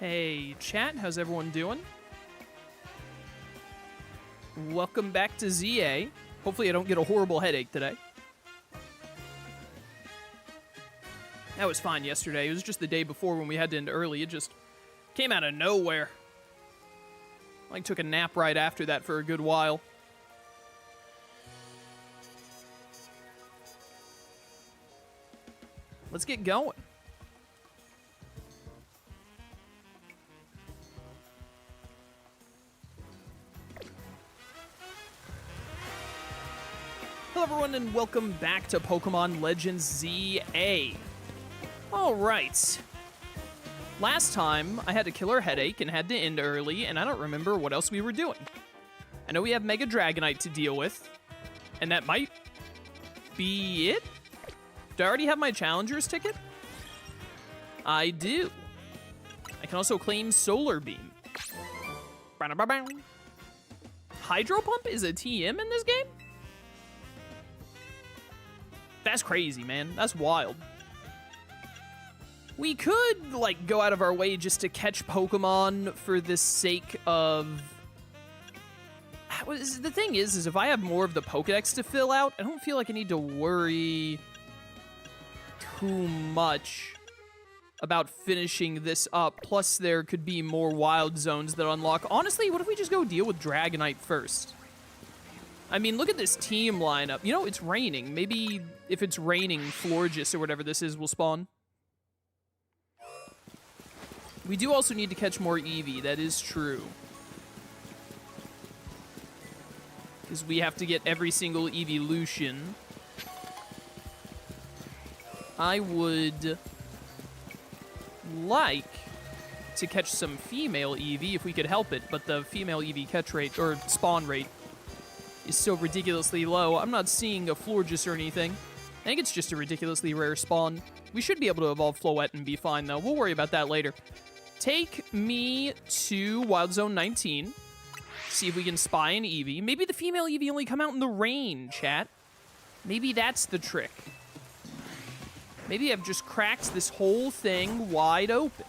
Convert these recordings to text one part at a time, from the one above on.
Hey, chat, how's everyone doing? Welcome back to ZA. Hopefully I don't get a horrible headache today. That was fine yesterday. It was just the day before when we had to end early. It just came out of nowhere. I took a nap right after that for a good while. Let's get going. Hello everyone and welcome back to Pokemon Legends ZA. Alright. Last time, I had a killer headache and had to end early, and I don't remember what else we were doing. I know we have Mega Dragonite to deal with, and that might be it? Do I already have my Challenger's ticket? I do. I can also claim Solar Beam. Hydro Pump is a TM in this game? That's crazy, man. That's wild. We could, like, go out of our way just to catch Pokemon for the sake of... The thing is if I have more of the Pokedex to fill out, I don't feel like I need to worry too much about finishing this up. Plus, there could be more wild zones that unlock. Honestly, what if we just go deal with Dragonite first? I mean, look at this team lineup. You know, it's raining. Maybe if it's raining, Florges or whatever this is will spawn. We do also need to catch more Eevee. That is true. Because we have to get every single evolution. I would like to catch some female Eevee if we could help it, but the female Eevee catch rate, or spawn rate, is so ridiculously low. I'm not seeing a Florges or anything. I think it's just a ridiculously rare spawn. We should be able to evolve Floette and be fine, though. We'll worry about that later. Take me to Wild Zone 19. See if we can spy an Eevee. Maybe the female Eevee only come out in the rain, chat. Maybe that's the trick. Maybe I've just cracked this whole thing wide open.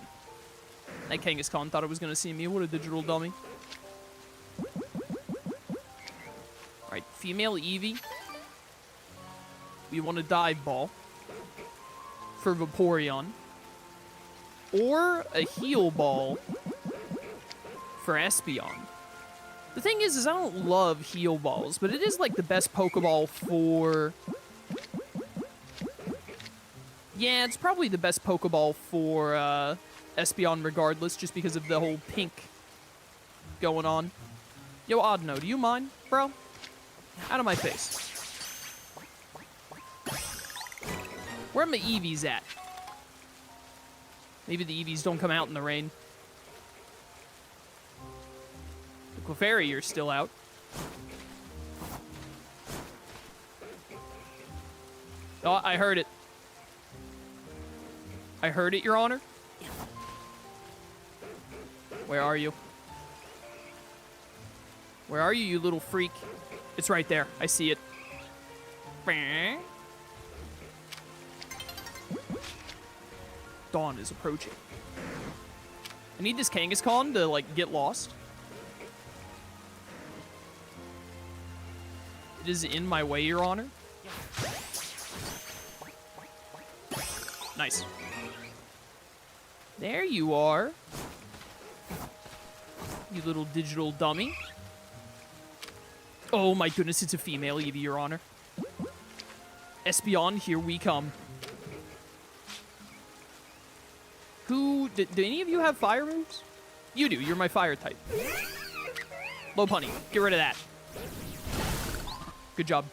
That Kangaskhan thought it was going to see me. What a digital dummy. Alright, female Eevee. We want a dive ball for Vaporeon. Or a heal ball for Espeon. The thing is I don't love heal balls, but it is like the best Pokeball for... Yeah, it's probably the best Pokeball for Espeon regardless, just because of the whole pink going on. Yo, Oddno, do you mind, bro? Out of my face. Where are my Eevees at? Maybe the Eevees don't come out in the rain. The Clefairy, you're still out. Oh, I heard it. I heard it, Your Honor. Where are you? Where are you, you little freak? It's right there. I see it. Dawn is approaching. I need this Kangaskhan to, like, get lost. It is in my way, Your Honor. Nice. There you are. You little digital dummy. Oh my goodness, it's a female Eevee, Your Honor. Espeon, here we come. Who... Do any of you have fire moves? You do. You're my fire type. Lopunny, get rid of that. Good job.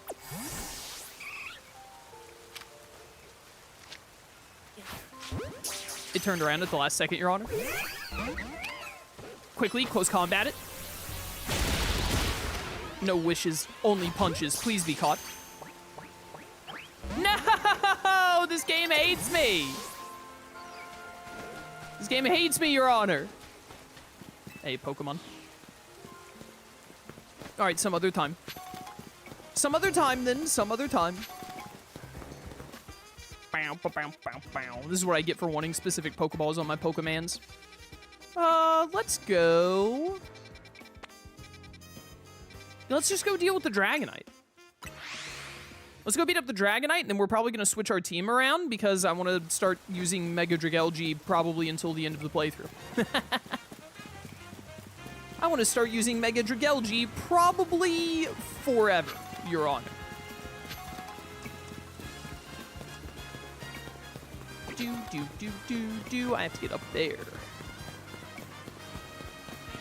It turned around at the last second, Your Honor. Quickly, close combat it. No wishes, only punches. Please be caught. No! This game hates me! This game hates me, Your Honor. Hey, Pokemon. Alright, some other time. Some other time, then. Some other time. This is what I get for wanting specific Pokeballs on my Pokemans. Let's go. Let's just go deal with the Dragonite. Let's go beat up the Dragonite, and then we're probably going to switch our team around because I want to start using Mega Dragalge probably until the end of the playthrough. I want to start using Mega Dragalge probably forever, Your Honor. I have to get up there.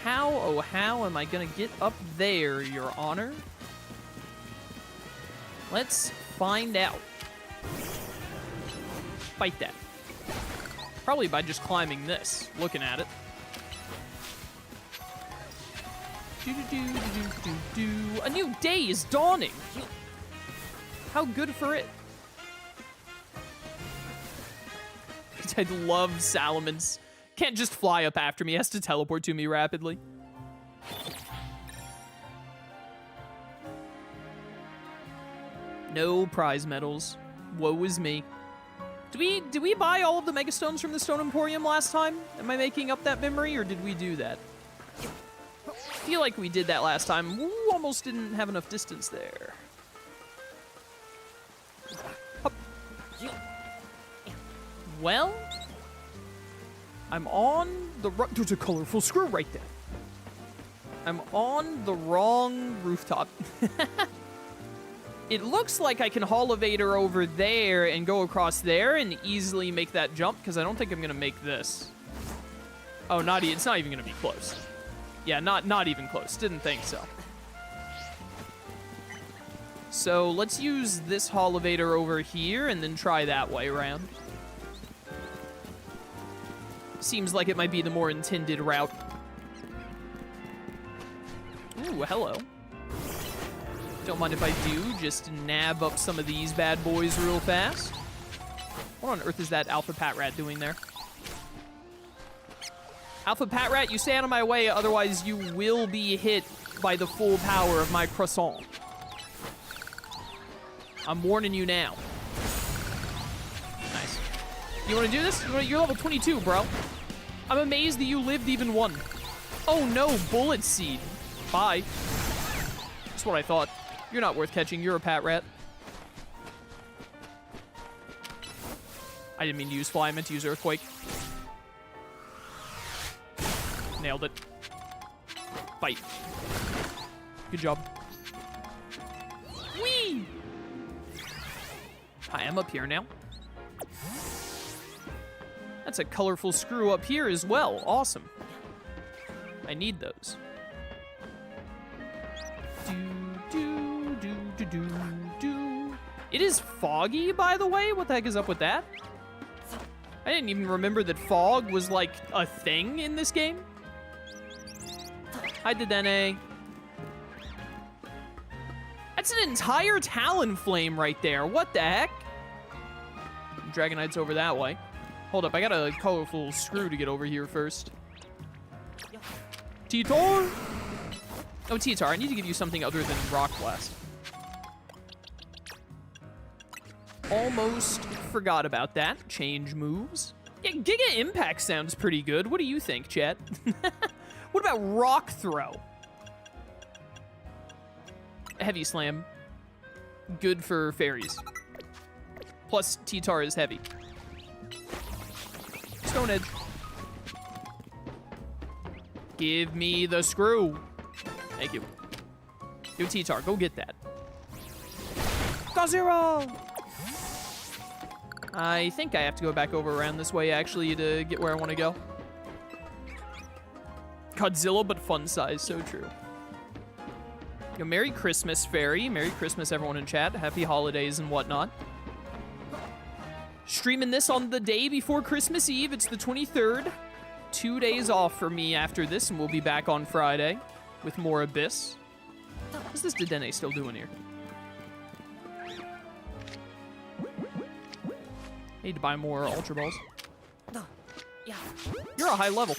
How, oh how am I gonna get up there, Your Honor? Let's find out. Fight that. Probably by just climbing this, looking at it. A new day is dawning. How good for it. I love Salamence. Can't just fly up after me, has to teleport to me rapidly. No prize medals. Woe is me. Did we buy all of the Mega Stones from the Stone Emporium last time? Am I making up that memory, or did we do that? I feel like we did that last time. Ooh, almost didn't have enough distance there. Hup. Well, I'm on the there's a colorful screw right there. I'm on the wrong rooftop. It looks like I can Holovator over there and go across there and easily make that jump, because I don't think I'm going to make this. Oh, it's not even going to be close. Yeah, not even close. Didn't think so. So let's use this Holovator over here and then try that way around. Seems like it might be the more intended route. Ooh, hello. Don't mind if I do, just nab up some of these bad boys real fast. What on earth is that Alpha Patrat doing there? Alpha Patrat, you stay out of my way, otherwise you will be hit by the full power of my croissant. I'm warning you now. Nice. You want to do this? You're level 22, bro. I'm amazed that you lived even one. Oh no, Bullet Seed. Bye. That's what I thought. You're not worth catching. You're a Patrat. I didn't mean to use Fly. I meant to use Earthquake. Nailed it. Fight. Good job. Whee! I am up here now. That's a colorful screw up here as well. Awesome. I need those. It is foggy, by the way. What the heck is up with that? I didn't even remember that fog was like a thing in this game. Hi, Dedenne. That's an entire Talonflame right there. What the heck? Dragonite's over that way. Hold up, I got a colorful screw to get over here first. T-Tar! Oh, T-Tar, I need to give you something other than Rock Blast. Almost forgot about that. Change moves. Yeah, Giga Impact sounds pretty good. What do you think, chat? What about Rock Throw? Heavy Slam. Good for fairies. Plus, T-Tar is heavy. Stone Edge. Give me the screw. Thank you. Yo, T-Tar, go get that. Gazero! I think I have to go back over around this way, actually, to get where I want to go. Godzilla, but fun size, so true. Yo, Merry Christmas, Fairy. Merry Christmas, everyone in chat. Happy holidays and whatnot. Streaming this on the day before Christmas Eve. It's the 23rd. 2 days off for me after this, and we'll be back on Friday with more Abyss. What's this Dedenne still doing here? Need to buy more Ultra Balls. You're a high level.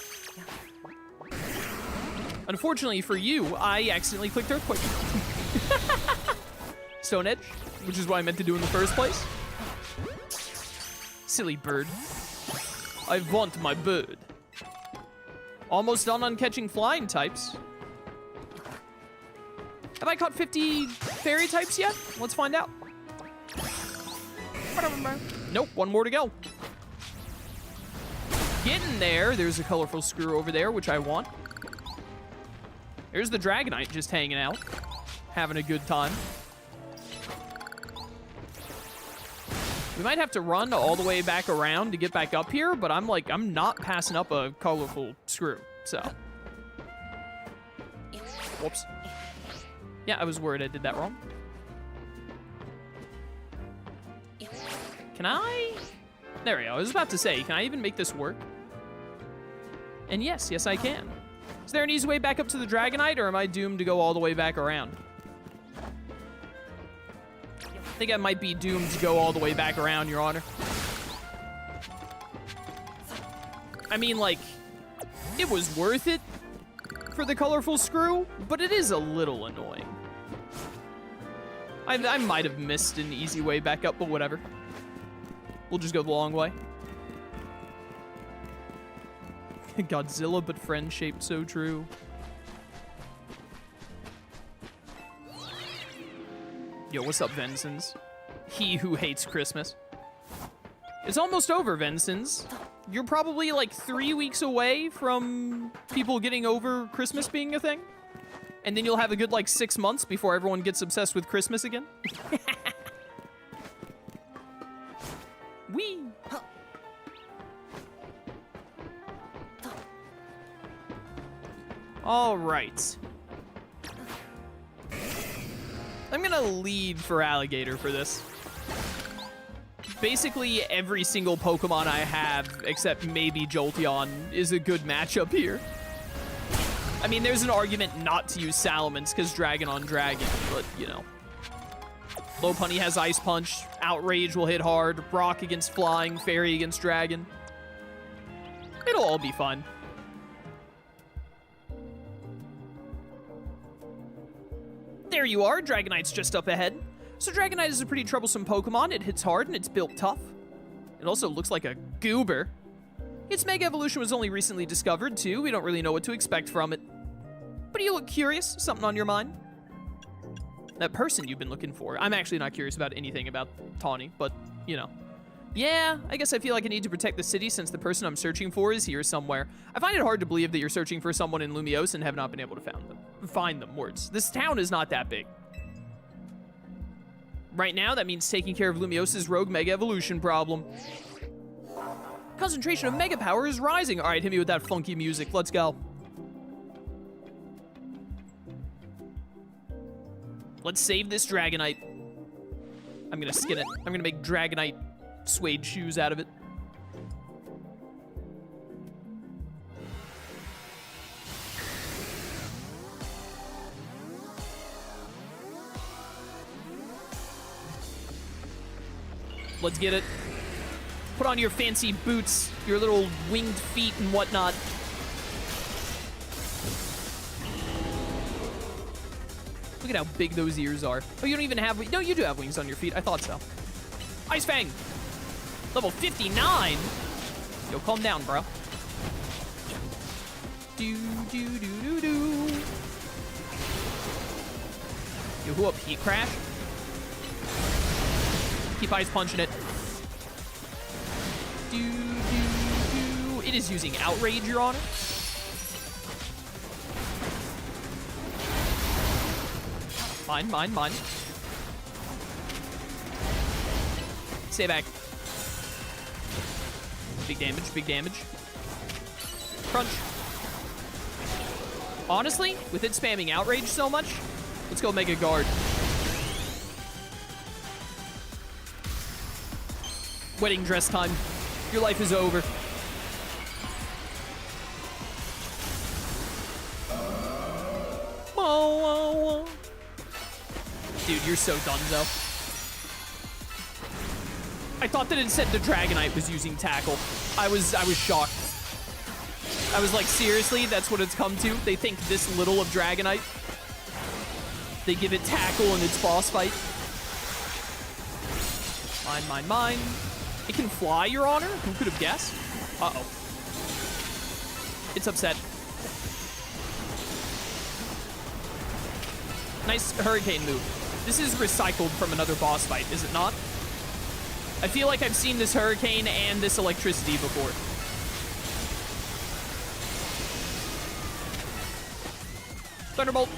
Unfortunately for you, I accidentally clicked Earthquake. Stone Edge, which is what I meant to do in the first place. Silly bird. I want my bird. Almost done on catching flying types. Have I caught 50 fairy types yet? Let's find out. Nope, one more to go. Getting there. There's a colorful screw over there, which I want. There's the Dragonite just hanging out. Having a good time. We might have to run all the way back around to get back up here, but I'm not passing up a colorful screw, so. Whoops. Yeah, I was worried I did that wrong. Can I? There we go. I was about to say, can I even make this work? And yes, I can. Is there an easy way back up to the Dragonite, or am I doomed to go all the way back around? I think I might be doomed to go all the way back around, Your Honor. I mean, like, it was worth it for the colorful screw, but it is a little annoying. I might have missed an easy way back up, but whatever. We'll just go the long way. Godzilla, but friend-shaped, so true. Yo, what's up, Vincents? He who hates Christmas. It's almost over, Vincents. You're probably like 3 weeks away from people getting over Christmas being a thing. And then you'll have a good like 6 months before everyone gets obsessed with Christmas again. Whee! All right. I'm gonna lead for alligator for this. Basically, every single Pokemon I have, except maybe Jolteon, is a good matchup here. I mean, there's an argument not to use Salamence, because Dragon on Dragon, but, you know. Lopunny has Ice Punch, Outrage will hit hard, Rock against Flying, Fairy against Dragon. It'll all be fun. There you are, Dragonite's just up ahead. So Dragonite is a pretty troublesome Pokemon. It hits hard and it's built tough. It also looks like a goober. Its Mega Evolution was only recently discovered too. We don't really know what to expect from it. But you look curious? Something on your mind? That person you've been looking for. I'm actually not curious about anything about Tawny, but, you know. Yeah, I guess I feel like I need to protect the city since the person I'm searching for is here somewhere. I find it hard to believe that you're searching for someone in Lumiose and have not been able to find them. Words. This town is not that big. Right now, that means taking care of Lumiose's rogue Mega Evolution problem. Concentration of Mega Power is rising. All right, hit me with that funky music. Let's go. Let's save this Dragonite. I'm gonna skin it. I'm gonna make Dragonite suede shoes out of it. Let's get it. Put on your fancy boots, your little winged feet and whatnot. Look at how big those ears are. Oh, you don't even have... No, you do have wings on your feet. I thought so. Ice Fang. Level 59? Yo, calm down, bro. Do. Yo, who up? Heat Crash? Keep Ice Punching it. Do. It is using Outrage, Your Honor. Mine. Stay back. Big damage. Crunch. Honestly, with it spamming Outrage so much, let's go Mega Guard. Wedding dress time. Your life is over. Whoa. Dude, you're so done, though. I thought that it said the Dragonite was using Tackle. I was shocked. I was like, seriously? That's what it's come to? They think this little of Dragonite? They give it Tackle in its boss fight? Mine. It can fly, Your Honor? Who could have guessed? Uh-oh. It's upset. Nice hurricane move. This is recycled from another boss fight, is it not? I feel like I've seen this hurricane and this electricity before. Thunderbolt.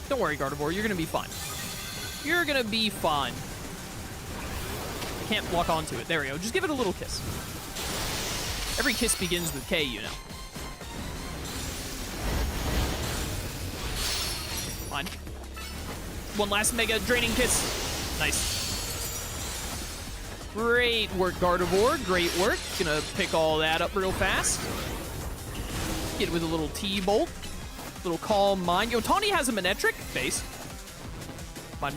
Don't worry, Gardevoir. You're gonna be fine. You're gonna be fine. I can't walk onto it. There we go. Just give it a little kiss. Every kiss begins with K, you know. Fine. One last mega draining kiss. Nice. Great work, Gardevoir. Great work. Gonna pick all that up real fast. Get it with a little T-bolt. Little calm mind. Yo, Tawny has a Manectric base. Mine.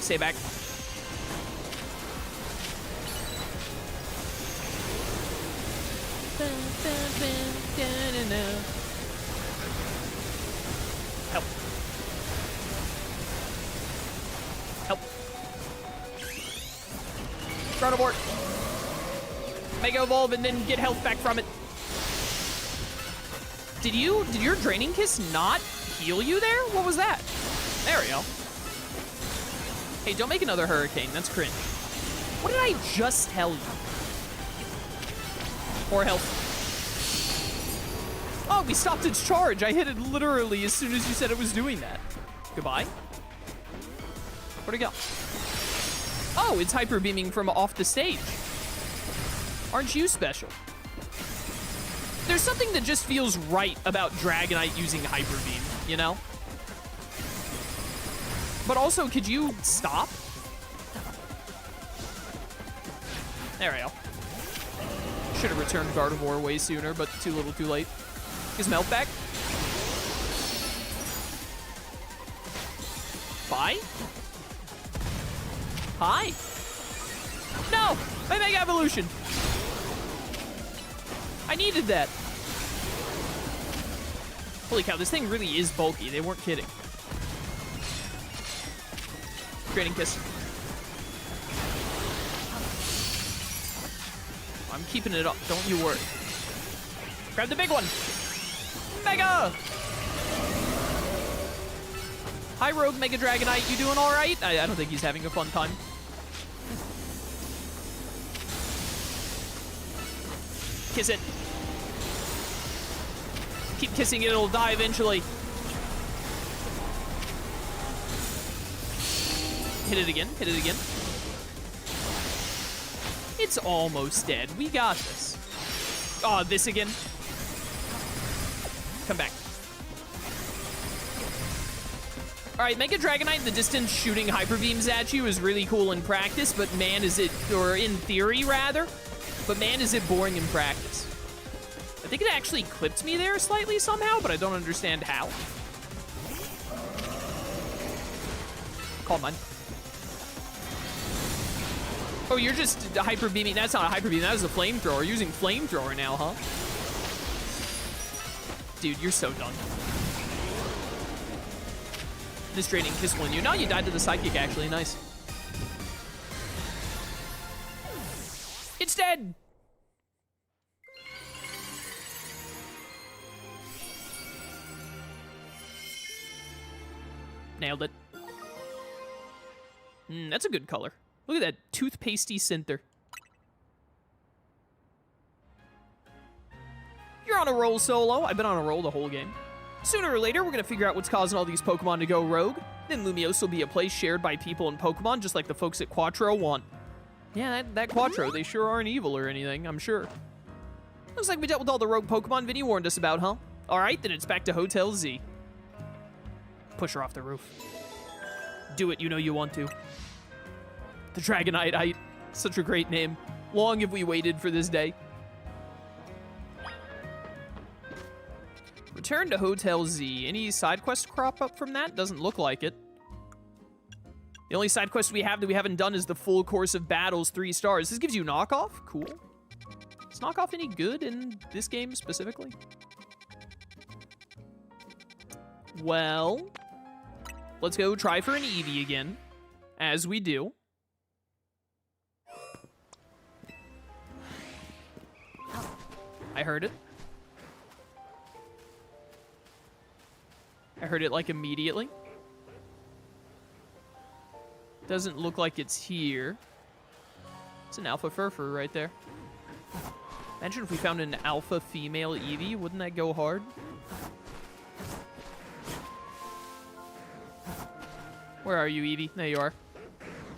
Stay back. Help. Help. Gardevoir. Mega Evolve and then get health back from it. Did your Draining Kiss not heal you there? What was that? There we go. Hey, don't make another Hurricane. That's cringe. What did I just tell you? More health. Oh, we stopped its charge. I hit it literally as soon as you said it was doing that. Goodbye. Where'd it go? Oh, it's Hyper Beaming from off the stage. Aren't you special? There's something that just feels right about Dragonite using Hyper Beam, you know? But also, could you stop? There we go. Should have returned Gardevoir way sooner, but too little too late. His melt back. Bye? Hi? No! My Mega Evolution! I needed that. Holy cow, this thing really is bulky. They weren't kidding. Draining Kiss. I'm keeping it up. Don't you worry. Grab the big one. Mega! Hi, Rogue Mega Dragonite. You doing all right? I don't think he's having a fun time. Kiss it. Keep kissing it, it'll die eventually. Hit it again, hit it again. It's almost dead. We got this. Oh, this again. Come back. All right, Mega Dragonite, the distance shooting Hyper Beams at you is really cool in practice, but man, is it, or in theory rather, but man, is it boring in practice. I think it actually clipped me there slightly somehow, but I don't understand how. Calm mine. Oh, you're just Hyper Beaming. That's not a Hyper Beam, that was a Flamethrower. You're using Flamethrower now, huh? Dude, you're so done. This Draining Kiss won you. No, you died to the Psychic, actually. Nice. It's dead! Nailed it. That's a good color. Look at that toothpastey Cinther. You're on a roll, Solo. I've been on a roll the whole game. Sooner or later, we're going to figure out what's causing all these Pokemon to go rogue. Then Lumiose will be a place shared by people and Pokemon, just like the folks at Quattro want. Yeah, that Quattro, they sure aren't evil or anything, I'm sure. Looks like we dealt with all the rogue Pokemon Vinny warned us about, huh? Alright, then it's back to Hotel Z. Push her off the roof. Do it, you know you want to. The Dragonite, such a great name. Long have we waited for this day. Return to Hotel Z. Any side quests crop up from that? Doesn't look like it. The only side quest we have that we haven't done is the full course of battles, 3 stars. This gives you knockoff? Cool. Is knockoff any good in this game specifically? Well, let's go try for an Eevee again, as we do. I heard it. I heard it, like, immediately. Doesn't look like it's here. It's an alpha furfur right there. Imagine if we found an alpha female Eevee. Wouldn't that go hard? Where are you, Eevee? There you are.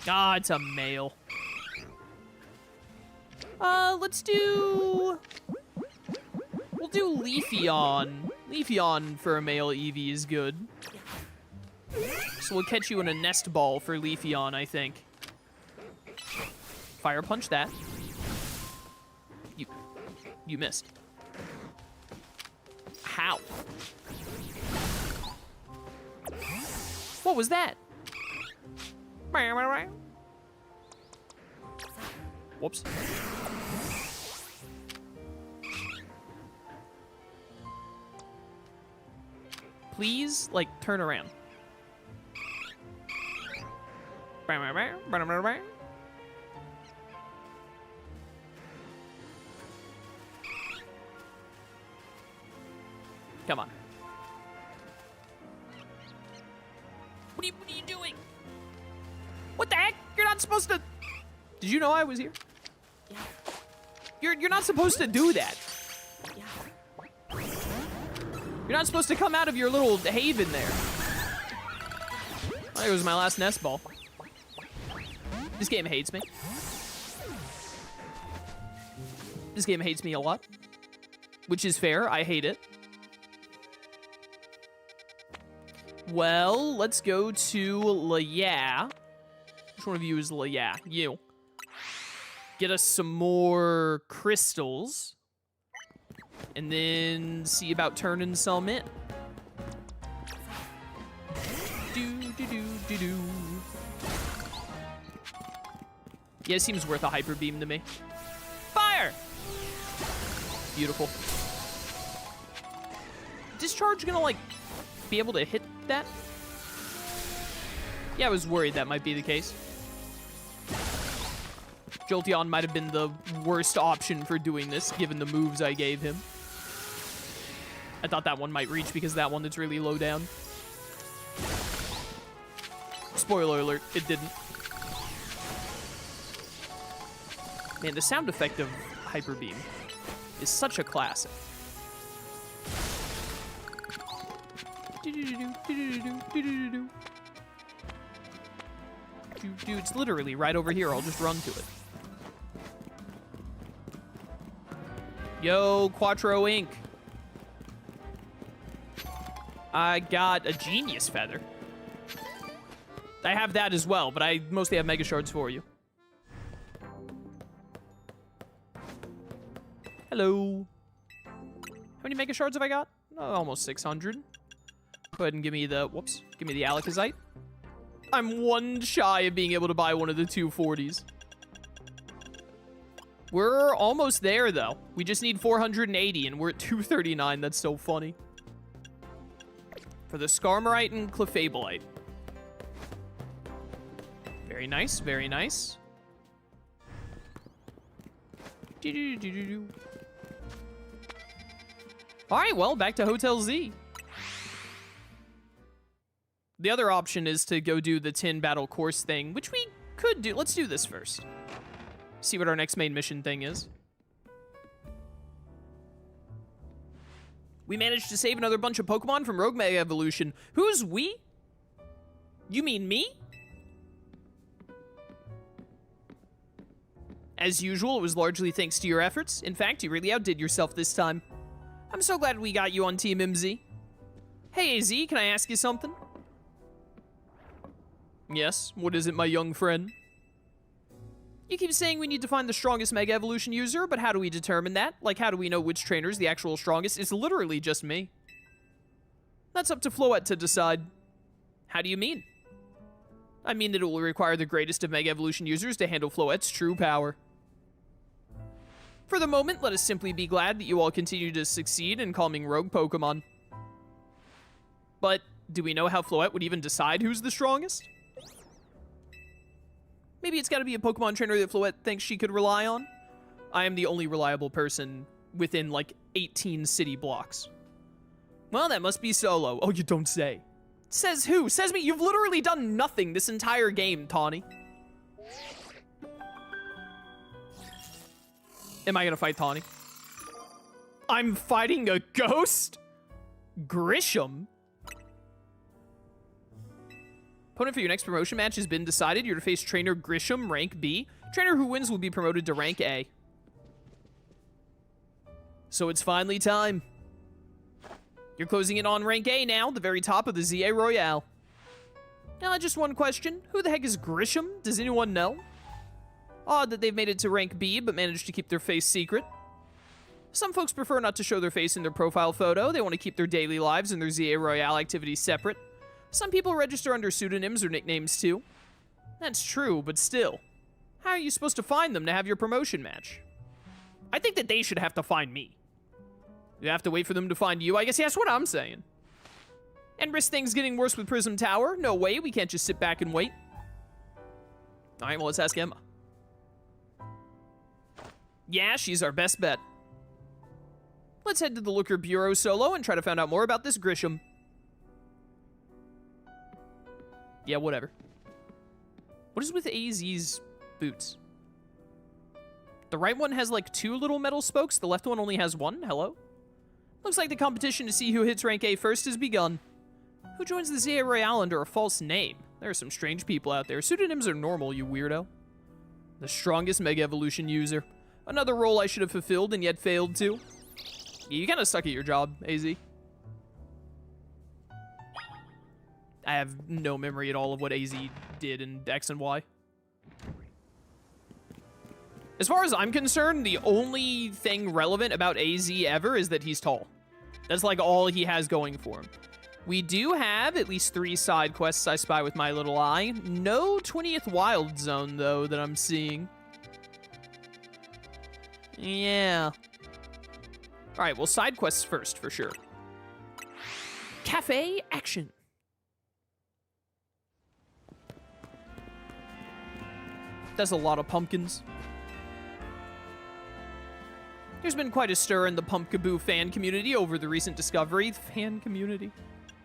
Ah, it's a male. Let's do... We'll do Leafeon. Leafeon for a male Eevee is good. So we'll catch you in a nest ball for Leafeon, I think. Fire punch that. You missed. How? What was that? Whoops. Please, like, turn around. Come on. What are you doing? What the heck? You're not supposed to... Did you know I was here? Yeah. You're not supposed to do that. Yeah. You're not supposed to come out of your little haven there. Oh, it was my last nest ball. This game hates me. This game hates me a lot. Which is fair. I hate it. Well, let's go to Leia. Which one of you is Leia? You. Get us some more crystals. And then see about turning some in. Do. Yeah, it seems worth a hyper beam to me. Fire! Beautiful. Discharge gonna, like, be able to hit that? Yeah, I was worried that might be the case. Jolteon might have been the worst option for doing this, given the moves I gave him. I thought that one might reach because that one that's really low down. Spoiler alert, it didn't. Man, the sound effect of Hyper Beam is such a classic. Dude, it's literally right over here. I'll just run to it. Yo, Quattro Inc. I got a Genius Feather. I have that as well, but I mostly have Mega Shards for you. Hello. How many Mega Shards have I got? Oh, almost 600. Go ahead and give me the, whoops, give me the Alakazite. I'm one shy of being able to buy one of the 240s. We're almost there, though. We just need 480, and we're at 239. That's so funny. For the Skarmoryte and Clefableite. Very nice, very nice. Alright, well, back to Hotel Z. The other option is to go do the 10 battle course thing, which we could do. Let's do this first. See what our next main mission thing is. We managed to save another bunch of Pokemon from Rogue Mega Evolution. Who's we? You mean me? As usual, it was largely thanks to your efforts. In fact, you really outdid yourself this time. I'm so glad we got you on Team MZ. Hey, AZ, can I ask you something? Yes, what is it, my young friend? You keep saying we need to find the strongest Mega Evolution user, but how do we determine that? Like, how do we know which trainer is the actual strongest? It's literally just me. That's up to Floette to decide. How do you mean? I mean that it will require the greatest of Mega Evolution users to handle Floette's true power. For the moment, let us simply be glad that you all continue to succeed in calming rogue Pokemon. But, do we know how Floette would even decide who's the strongest? Maybe it's gotta be a Pokemon trainer that Floette thinks she could rely on? I am the only reliable person within like 18 city blocks. Well, that must be solo. Oh, you don't say. Says who? Says me. You've literally done nothing this entire game, Tawny. Am I gonna fight Tawny? I'm fighting a ghost? Grisham? Opponent for your next promotion match has been decided. You're to face Trainer Grisham, rank B. Trainer who wins will be promoted to rank A. So it's finally time. You're closing in on rank A now, the very top of the ZA Royale. Now, just one question. Who the heck is Grisham? Does anyone know? Odd that they've made it to rank B, but managed to keep their face secret. Some folks prefer not to show their face in their profile photo. They want to keep their daily lives and their ZA Royale activities separate. Some people register under pseudonyms or nicknames too. That's true, but still. How are you supposed to find them to have your promotion match? I think that they should have to find me. You have to wait for them to find you. I guess that's what I'm saying. And risk things getting worse with Prism Tower? No way, we can't just sit back and wait. Alright, well, let's ask Emma. Yeah, she's our best bet. Let's head to the Looker Bureau solo and try to find out more about this Grisham. Yeah, whatever. What is with AZ's boots? The right one has like 2 little metal spokes. The left one only has 1. Hello? Looks like the competition to see who hits rank A first has begun. Who joins the ZA Royale under a false name? There are some strange people out there. Pseudonyms are normal, you weirdo. The strongest Mega Evolution user. Another role I should have fulfilled and yet failed to. Yeah, you kind of suck at your job, AZ. I have no memory at all of what AZ did in X and Y. As far as I'm concerned, the only thing relevant about AZ ever is that he's tall. That's like all he has going for him. We do have at least 3 side quests I spy with my little eye. No 20th Wild Zone, though, that I'm seeing. Yeah. Alright, well, side quests first, for sure. Cafe action. That's a lot of pumpkins. There's been quite a stir in the Pumpkaboo fan community over the recent discovery. Fan community?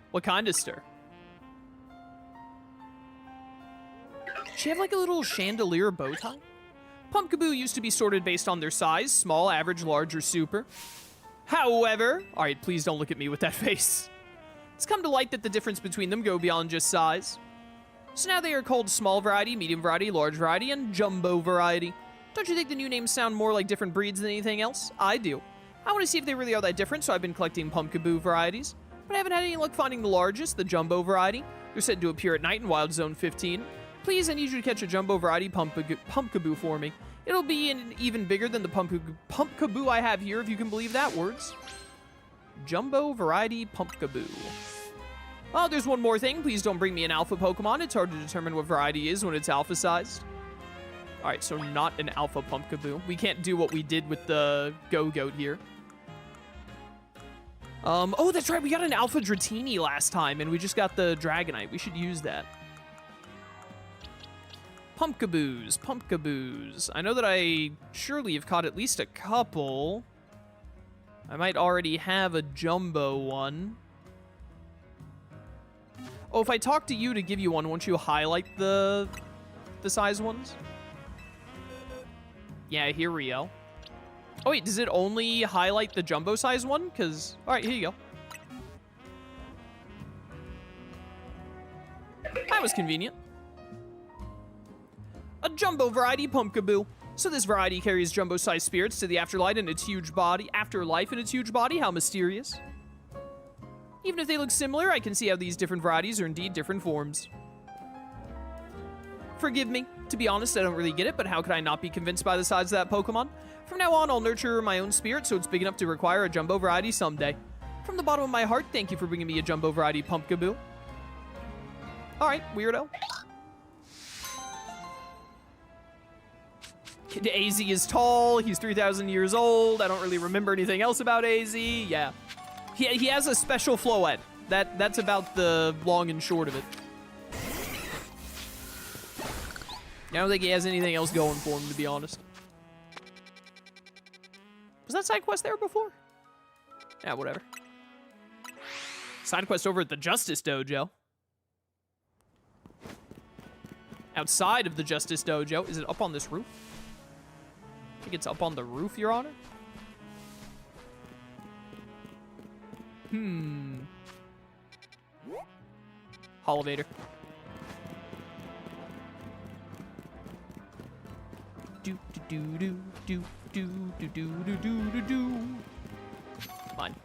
What kind of stir? Does she have like a little chandelier bow tie? Pumpkaboo used to be sorted based on their size, small, average, large, or super. However, alright, please don't look at me with that face. It's come to light that the difference between them go beyond just size. So now they are called small variety, medium variety, large variety, and jumbo variety. Don't you think the new names sound more like different breeds than anything else? I do. I want to see if they really are that different, so I've been collecting Pumpkaboo varieties. But I haven't had any luck finding the largest, the jumbo variety. They're said to appear at night in Wild Zone 15. Please, I need you to catch a jumbo variety Pumpkaboo for me. It'll be even bigger than the Pumpkaboo I have here, if you can believe that, words. Jumbo variety Pumpkaboo. Oh, there's one more thing. Please don't bring me an alpha Pokemon. It's hard to determine what variety is when it's alpha-sized. Alright, so not an alpha Pumpkaboo. We can't do what we did with the Go-Goat here. Oh, that's right. We got an alpha Dratini last time, and we just got the Dragonite. We should use that. Pumpkaboos, Pumpkaboos. I know that I surely have caught at least a couple. I might already have a jumbo one. Oh, if I talk to you to give you one, won't you highlight the size ones? Yeah, here we go. Oh, wait, does it only highlight the jumbo size one? Because, all right, here you go. That was convenient. A jumbo variety Pumpkaboo. So this variety carries jumbo-sized spirits to the afterlife in its huge body. Afterlife in its huge body? How mysterious. Even if they look similar, I can see how these different varieties are indeed different forms. Forgive me. To be honest, I don't really get it, but how could I not be convinced by the size of that Pokemon? From now on, I'll nurture my own spirit so it's big enough to require a jumbo variety someday. From the bottom of my heart, thank you for bringing me a jumbo variety Pumpkaboo. Alright, weirdo. AZ is tall, he's 3,000 years old, I don't really remember anything else about AZ, yeah. He has a special Floette. That's about the long and short of it. I don't think he has anything else going for him, to be honest. Was that side quest there before? Yeah, whatever. Side quest over at the Justice Dojo. Outside of the Justice Dojo. Is it up on this roof? I think it's up on the roof, Your Honor. Elevator. Do do do do do do do do do do do. Fine.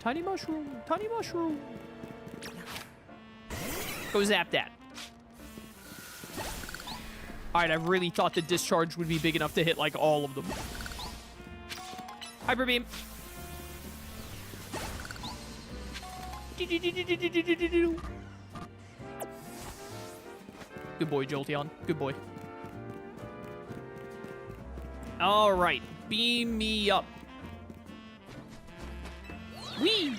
Tiny mushroom, tiny mushroom. Go zap that. Alright, I really thought the discharge would be big enough to hit, like, all of them. Hyper beam. Good boy, Jolteon. Good boy. Alright, beam me up. Whee!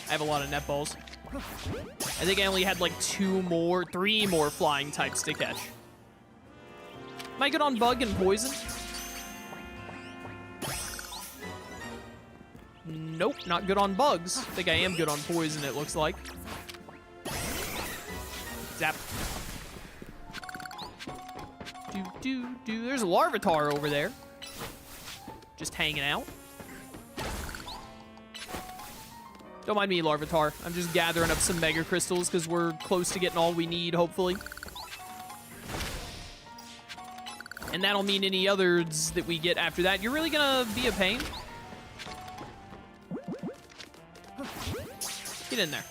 I have a lot of netballs. I think I only had like 3 more flying types to catch. Am I good on bug and poison? Nope, not good on bugs. I think I am good on poison, it looks like. Zap. There's a Larvitar over there. Just hanging out. Don't mind me, Larvitar. I'm just gathering up some Mega Crystals because we're close to getting all we need, hopefully. And that'll mean any others that we get after that. You're really gonna be a pain? Get in there.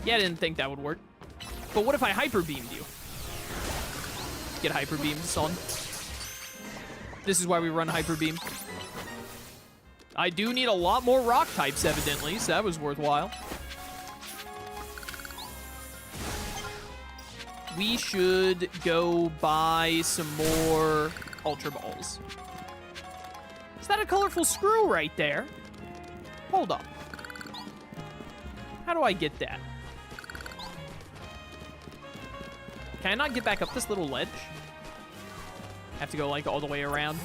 Yeah, I didn't think that would work. But what if I Hyper Beamed you? Get Hyper Beamed, son. This is why we run Hyper Beam. I do need a lot more rock types, evidently, so that was worthwhile. We should go buy some more Ultra Balls. Is that a colorful screw right there? Hold up. How do I get that? Can I not get back up this little ledge? I have to go, like, all the way around.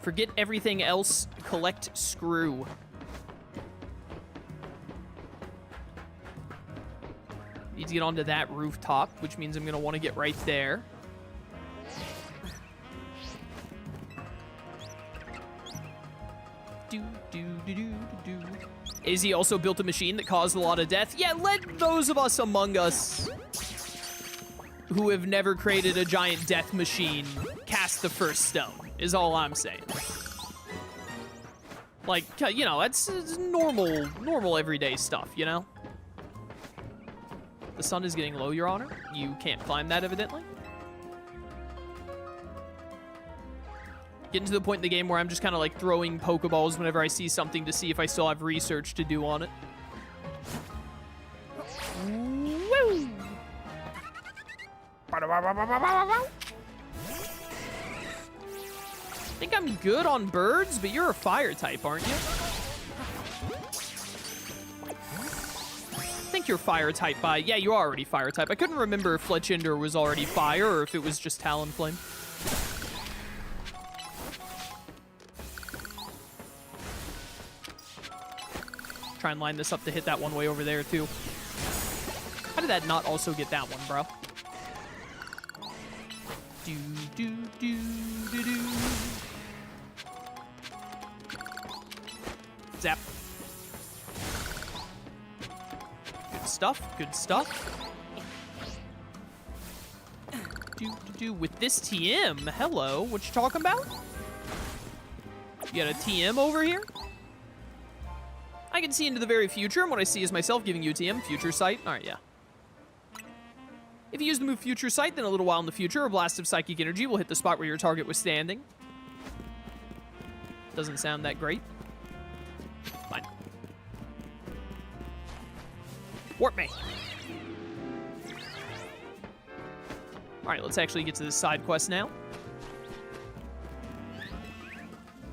Forget everything else. Collect screw. Need to get onto that rooftop, which means I'm going to want to get right there. Izzy also built a machine that caused a lot of death. Yeah, let those of us among us who have never created a giant death machine cast the first stone, is all I'm saying. Like, you know, it's normal everyday stuff, you know? The sun is getting low, Your Honor. You can't climb that, evidently. Getting to the point in the game where I'm just kind of like throwing Pokeballs whenever I see something to see if I still have research to do on it. Woo! I think I'm good on birds, but you're a fire type, aren't you? I think you're fire type by... Yeah, you're already fire type. I couldn't remember if Fletchinder was already fire or if it was just Talonflame. Try and line this up to hit that one way over there, too. How did that not also get that one, bro? Do. Zap. Good stuff, good stuff. Do. With this TM, hello, what you talking about? You got a TM over here? I can see into the very future, and what I see is myself giving you a TM, Future Sight. All right, yeah. If you use the move Future Sight, then a little while in the future, a blast of psychic energy will hit the spot where your target was standing. Doesn't sound that great. Fine. Warp me. All right, let's actually get to this side quest now.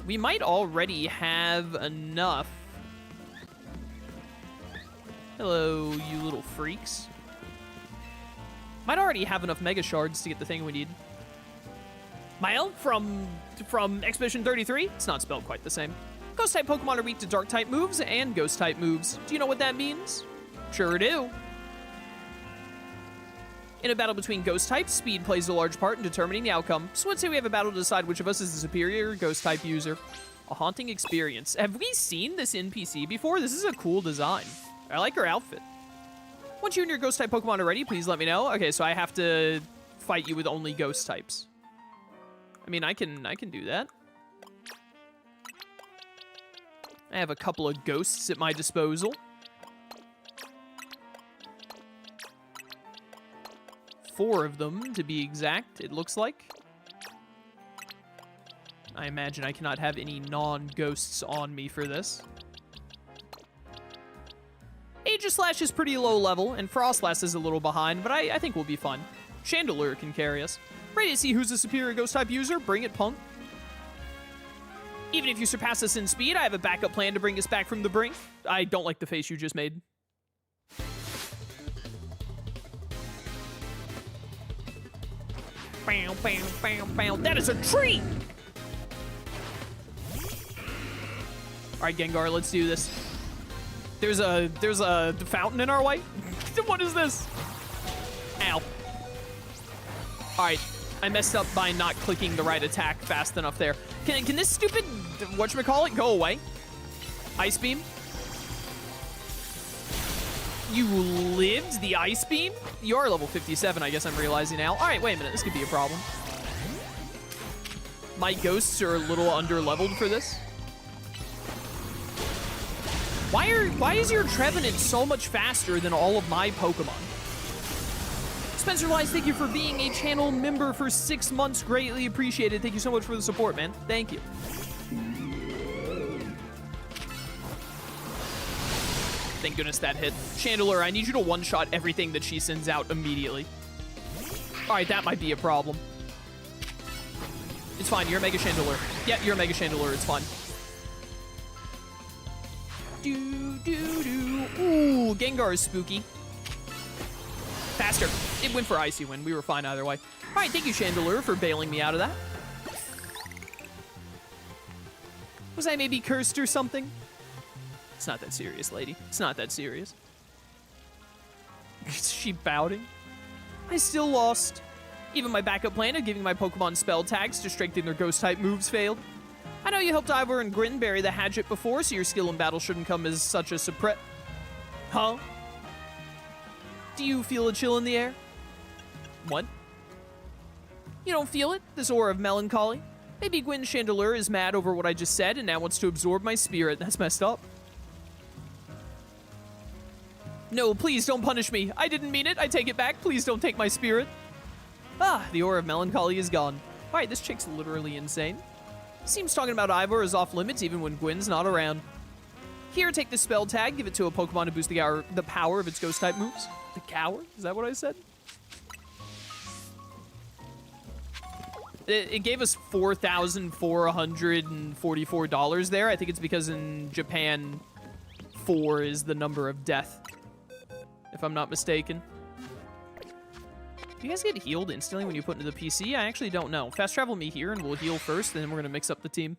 We might already have enough. Hello, you little freaks. Might already have enough Mega Shards to get the thing we need. Mile from Expedition 33? It's not spelled quite the same. Ghost-type Pokemon are weak to Dark-type moves and Ghost-type moves. Do you know what that means? Sure do. In a battle between Ghost types, speed plays a large part in determining the outcome. So let's say we have a battle to decide which of us is the superior Ghost-type user. A haunting experience. Have we seen this NPC before? This is a cool design. I like her outfit. Once you and your Ghost-type Pokemon are ready, please let me know. Okay, so I have to fight you with only Ghost types. I mean, I can do that. I have a couple of ghosts at my disposal. 4 of them, to be exact, it looks like. I imagine I cannot have any non-ghosts on me for this. Aegislash is pretty low level, and Frosslass is a little behind, but I think we'll be fine. Chandelure can carry us. Ready to see who's the superior Ghost-type user? Bring it, punk. Even if you surpass us in speed, I have a backup plan to bring us back from the brink. I don't like the face you just made. Bam, bam, bam, bam. That is a tree! Alright, Gengar, let's do this. There's a fountain in our way? What is this? Ow. Alright, I messed up by not clicking the right attack fast enough there. Can this stupid, whatchamacallit, go away? Ice Beam? You lived the Ice Beam? You are level 57, I guess I'm realizing now. All right, wait a minute. This could be a problem. My ghosts are a little under-leveled for this. Why is your Trevenant so much faster than all of my Pokemon? Spencer Wise, thank you for being a channel member for 6 months. Greatly appreciated. Thank you so much for the support, man. Thank you. Thank goodness that hit. Chandelure, I need you to one-shot everything that she sends out immediately. Alright, that might be a problem. It's fine, you're a Mega Chandelure. Yeah, you're a Mega Chandelure, it's fine. Ooh, Gengar is spooky. Faster. It went for Icy Wind. We were fine either way. Alright, thank you, Chandelure, for bailing me out of that. Was I maybe cursed or something? It's not that serious, lady. It's not that serious. Is she pouting? I still lost. Even my backup plan of giving my Pokemon spell tags to strengthen their Ghost-type moves failed. I know you helped Ivor and Grin bury the Hatchet before, so your skill in battle shouldn't come as such a surprise. Huh? Do you feel a chill in the air? What? You don't feel it? This aura of melancholy? Maybe Gwyn Chandelure is mad over what I just said and now wants to absorb my spirit. That's messed up. No, please don't punish me. I didn't mean it. I take it back. Please don't take my spirit. Ah, the aura of melancholy is gone. All right, this chick's literally insane. Seems talking about Ivor is off limits even when Gwyn's not around. Here, take this spell tag. Give it to a Pokemon to boost the power of its Ghost-type moves. The cower? Is that what I said? It gave us $4,444 there. I think it's because in Japan, 4 is the number of death, if I'm not mistaken. Do you guys get healed instantly when you put into the PC? I actually don't know. Fast travel me here and we'll heal first, and then we're going to mix up the team.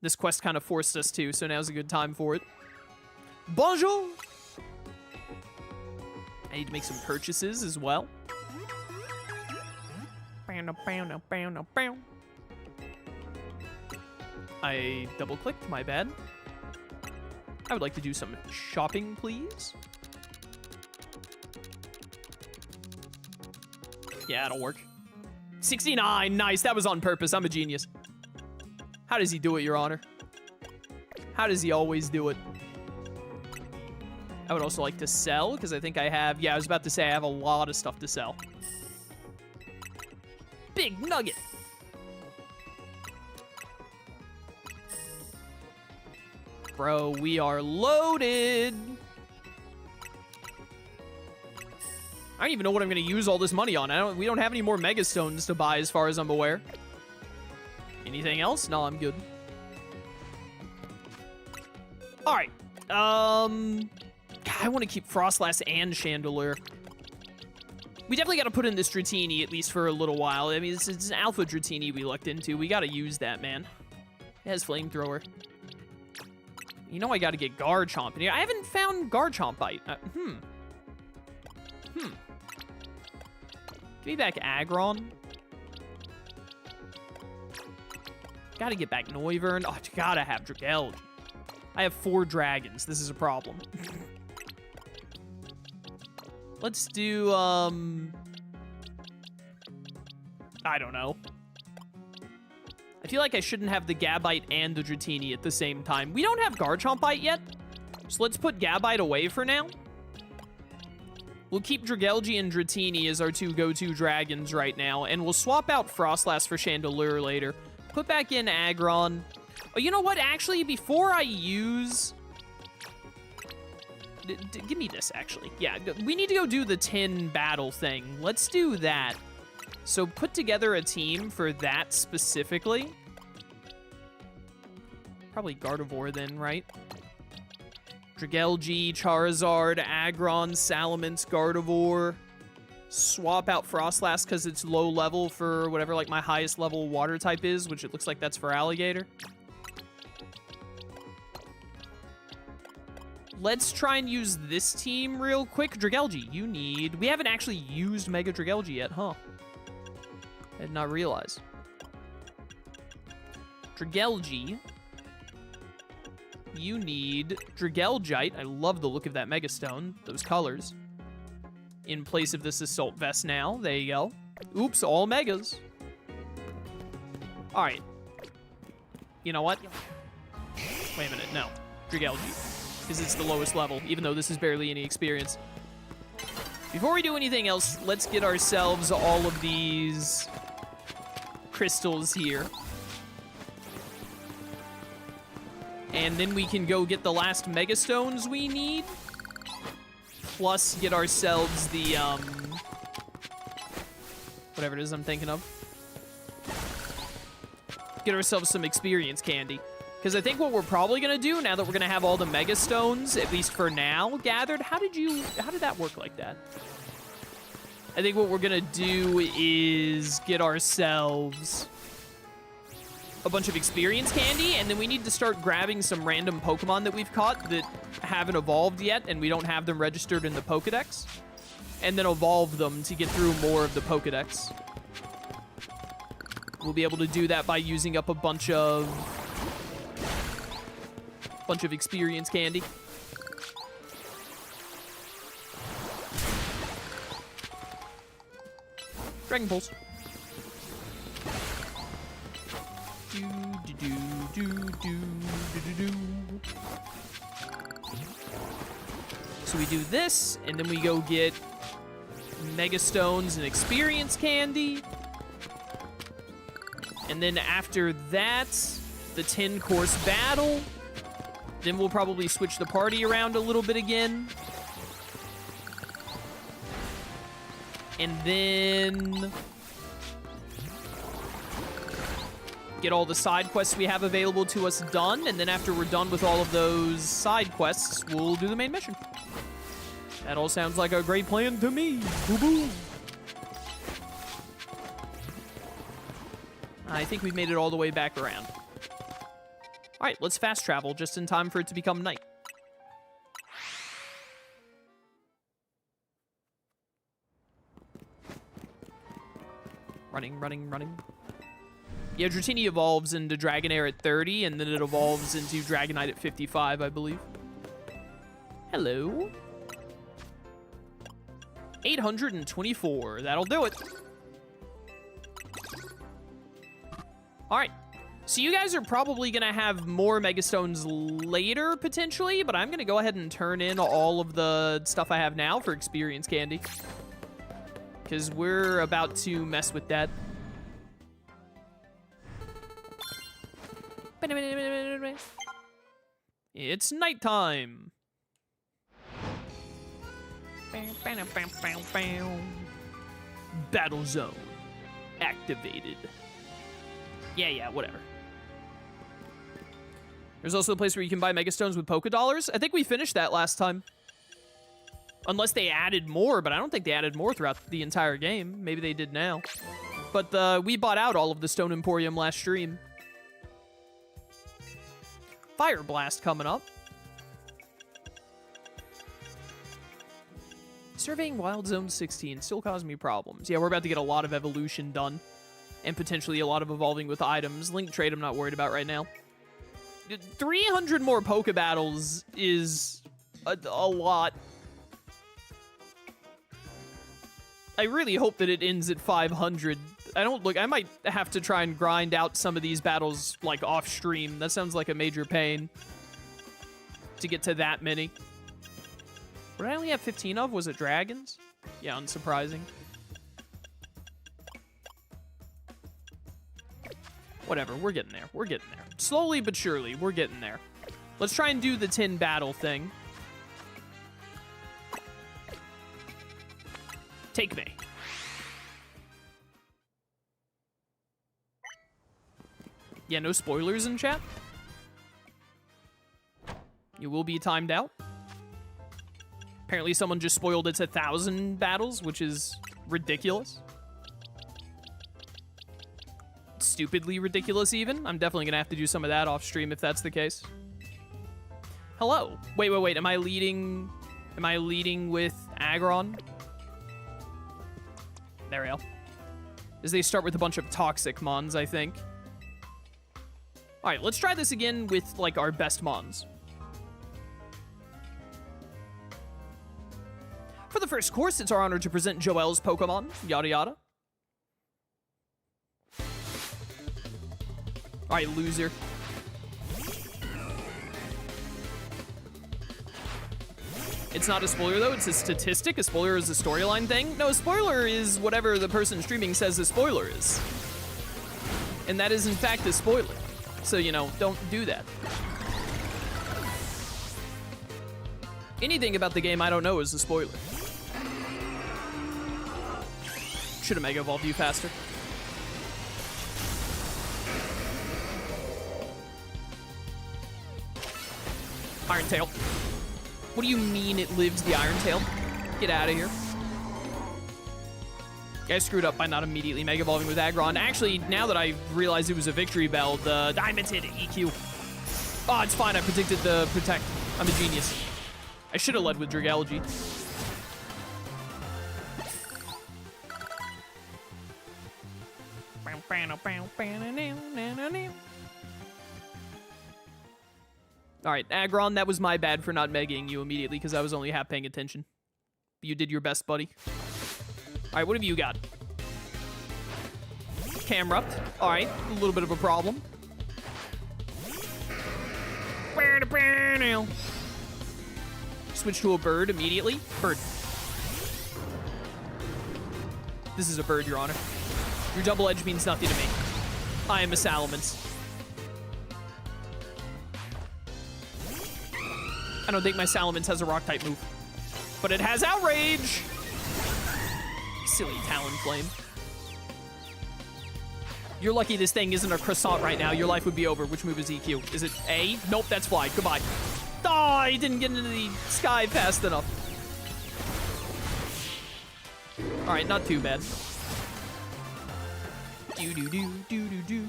This quest kind of forced us to, so now's a good time for it. Bonjour! I need to make some purchases as well. I double-clicked, my bad. I would like to do some shopping, please. Yeah, it'll work. 69, nice, that was on purpose, I'm a genius. How does he do it, Your Honor? How does he always do it? I would also like to sell, because I think I have... Yeah, I was about to say I have a lot of stuff to sell. Big nugget. Bro, we are loaded. I don't even know what I'm going to use all this money on. We don't have any more Mega Stones to buy as far as I'm aware. Anything else? No, I'm good. All right. God, I want to keep Frosslass and Chandelure. We definitely got to put in this Dratini, at least for a little while. I mean, it's an alpha Dratini we lucked into. We got to use that, man. It has Flamethrower. You know I got to get Garchomp in here. I haven't found Garchompite. Give me back Aggron. Gotta get back Noivern. Oh, gotta have Dragalge. I have 4 dragons. This is a problem. Let's do, I don't know. I feel like I shouldn't have the Gabite and the Dratini at the same time. We don't have Garchompite yet, so let's put Gabite away for now. We'll keep Dragalge and Dratini as our 2 go-to dragons right now, and we'll swap out Frosslass for Chandelure later. Put back in Aggron. Oh, you know what? Actually, before I use... give me this, actually. Yeah, we need to go do the tin battle thing. Let's do that. So put together a team for that specifically. Probably Gardevoir then, right? Dragalge, Charizard, Aggron, Salamence, Gardevoir. Swap out Frosslass because it's low level for whatever like my highest level water type is, which it looks like that's for Alligator. Let's try and use this team real quick. Dragalge, you need... We haven't actually used Mega Dragalge yet, huh? I did not realize. Dragalge, you need Dragalgite. I love the look of that Mega Stone, those colors. In place of this Assault Vest now. There you go. Oops, all Megas. All right. You know what? Wait a minute, no. Dragalge. Because it's the lowest level, even though this is barely any experience. Before we do anything else, let's get ourselves all of these crystals here. And then we can go get the last Mega Stones we need. Plus get ourselves the, whatever it is I'm thinking of. Get ourselves some experience candy. Because I think what we're probably going to do, now that we're going to have all the Mega Stones, at least for now, gathered. How did that work like that? I think what we're going to do is get ourselves a bunch of experience candy, and then we need to start grabbing some random Pokemon that we've caught that haven't evolved yet, and we don't have them registered in the Pokedex, and then evolve them to get through more of the Pokedex. We'll be able to do that by using up a bunch of experience candy. Dragon Pulse. So we do this, and then we go get Mega Stones and experience candy. And then after that, the 10-course battle. Then we'll probably switch the party around a little bit again. And then get all the side quests we have available to us done. And then after we're done with all of those side quests, we'll do the main mission. That all sounds like a great plan to me. Boo-boo. I think we've made it all the way back around. All right, let's fast travel just in time for it to become night. Running, running, running. Yeah, Dratini evolves into Dragonair at 30, and then it evolves into Dragonite at 55, I believe. Hello. 824. That'll do it. All right. So you guys are probably going to have more Mega Stones later, potentially, but I'm going to go ahead and turn in all of the stuff I have now for experience candy. Because we're about to mess with that. It's nighttime. Battle zone activated. Yeah, whatever. There's also a place where you can buy Mega Stones with Poké Dollars. I think we finished that last time. Unless they added more, but I don't think they added more throughout the entire game. Maybe they did now. But we bought out all of the Stone Emporium last stream. Fire Blast coming up. Surveying Wild Zone 16 still causing me problems. Yeah, we're about to get a lot of evolution done. And potentially a lot of evolving with items. Link Trade I'm not worried about right now. 300 more Poke Battles is a lot. I really hope that it ends at 500. I might have to try and grind out some of these battles, like, off-stream. That sounds like a major pain to get to that many. What did I only have 15 of? Was it dragons? Yeah, unsurprising. Whatever, we're getting there. We're getting there. Slowly but surely, we're getting there. Let's try and do the 10 battle thing. Take me. Yeah, no spoilers in chat. You will be timed out. Apparently someone just spoiled it's 1,000 battles, which is ridiculous. Stupidly ridiculous, even. I'm definitely gonna have to do some of that off stream if that's the case. Hello. Wait. Am I leading with Aggron? There we go. As they start with a bunch of toxic mons, I think. Alright, let's try this again with, like, our best mons. For the first course, it's our honor to present Joel's Pokemon, yada yada. Alright, loser. It's not a spoiler, though. It's a statistic. A spoiler is a storyline thing. No, a spoiler is whatever the person streaming says a spoiler is. And that is, in fact, a spoiler. So, you know, don't do that. Anything about the game I don't know is a spoiler. Should have Mega Evolved you faster. Iron Tail. What do you mean it lives the Iron Tail? Get out of here. I screwed up by not immediately Mega Evolving with Aggron. Actually, now that I realized it was a Victory Bell, the Diamond's hit EQ. Oh, it's fine. I predicted the Protect. I'm a genius. I should have led with Dragalge. Alright, Aggron, that was my bad for not megging you immediately because I was only half paying attention. You did your best, buddy. Alright, what have you got? Camrupt. Alright, a little bit of a problem. Switch to a bird immediately. Bird. This is a bird, Your Honor. Your double edge means nothing to me. I am a Salamence. I don't think my Salamence has a Rock-type move. But it has Outrage! Silly Talonflame. You're lucky this thing isn't a croissant right now. Your life would be over. Which move is EQ? Is it A? Nope, that's Fly. Goodbye. Oh, he didn't get into the sky fast enough. Alright, not too bad. Do-do-do-do-do-do.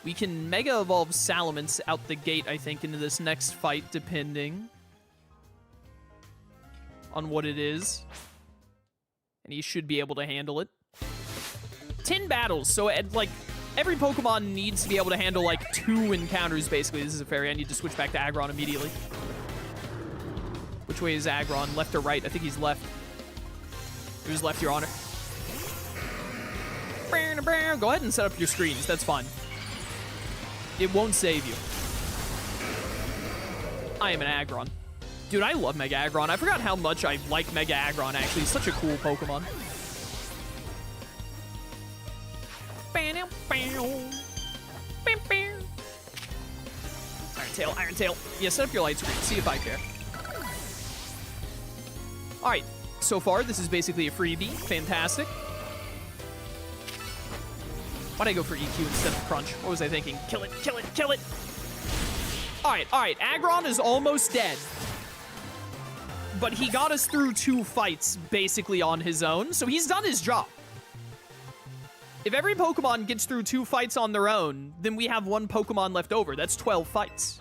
We can Mega Evolve Salamence out the gate, I think, into this next fight, depending on what it is. And he should be able to handle it. 10 battles, so like every Pokemon needs to be able to handle like 2 encounters, basically. This is a fairy. I need to switch back to Aggron immediately. Which way is Aggron? Left or right? I think he's left. He was left, Your Honor. Go ahead and set up your screens. That's fine. It won't save you. I am an Aggron. Dude, I love Mega Aggron. I forgot how much I like Mega Aggron, actually. He's such a cool Pokemon. Iron Tail, Iron Tail. Yeah, set up your light screen. See if I care. Alright, so far this is basically a freebie. Fantastic. Why'd I go for EQ instead of Crunch? What was I thinking? Kill it, kill it, kill it! Alright, Aggron is almost dead. But he got us through 2 fights, basically on his own, so he's done his job. If every Pokemon gets through 2 fights on their own, then we have 1 Pokemon left over. That's 12 fights.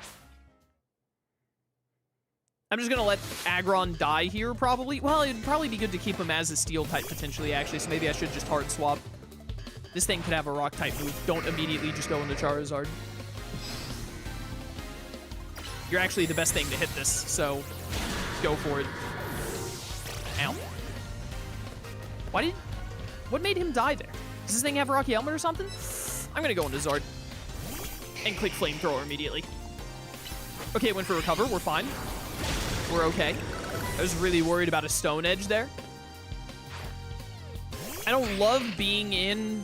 I'm just gonna let Aggron die here, probably. Well, it'd probably be good to keep him as a Steel type, potentially, actually, so maybe I should just hard swap. This thing could have a Rock type move. Don't immediately just go into Charizard. You're actually the best thing to hit this, so go for it. Ow. What made him die there? Does this thing have a Rocky Helmet or something? I'm gonna go into Zard. And click Flamethrower immediately. Okay, it went for Recover. We're fine. We're okay. I was really worried about a Stone Edge there. I don't love being in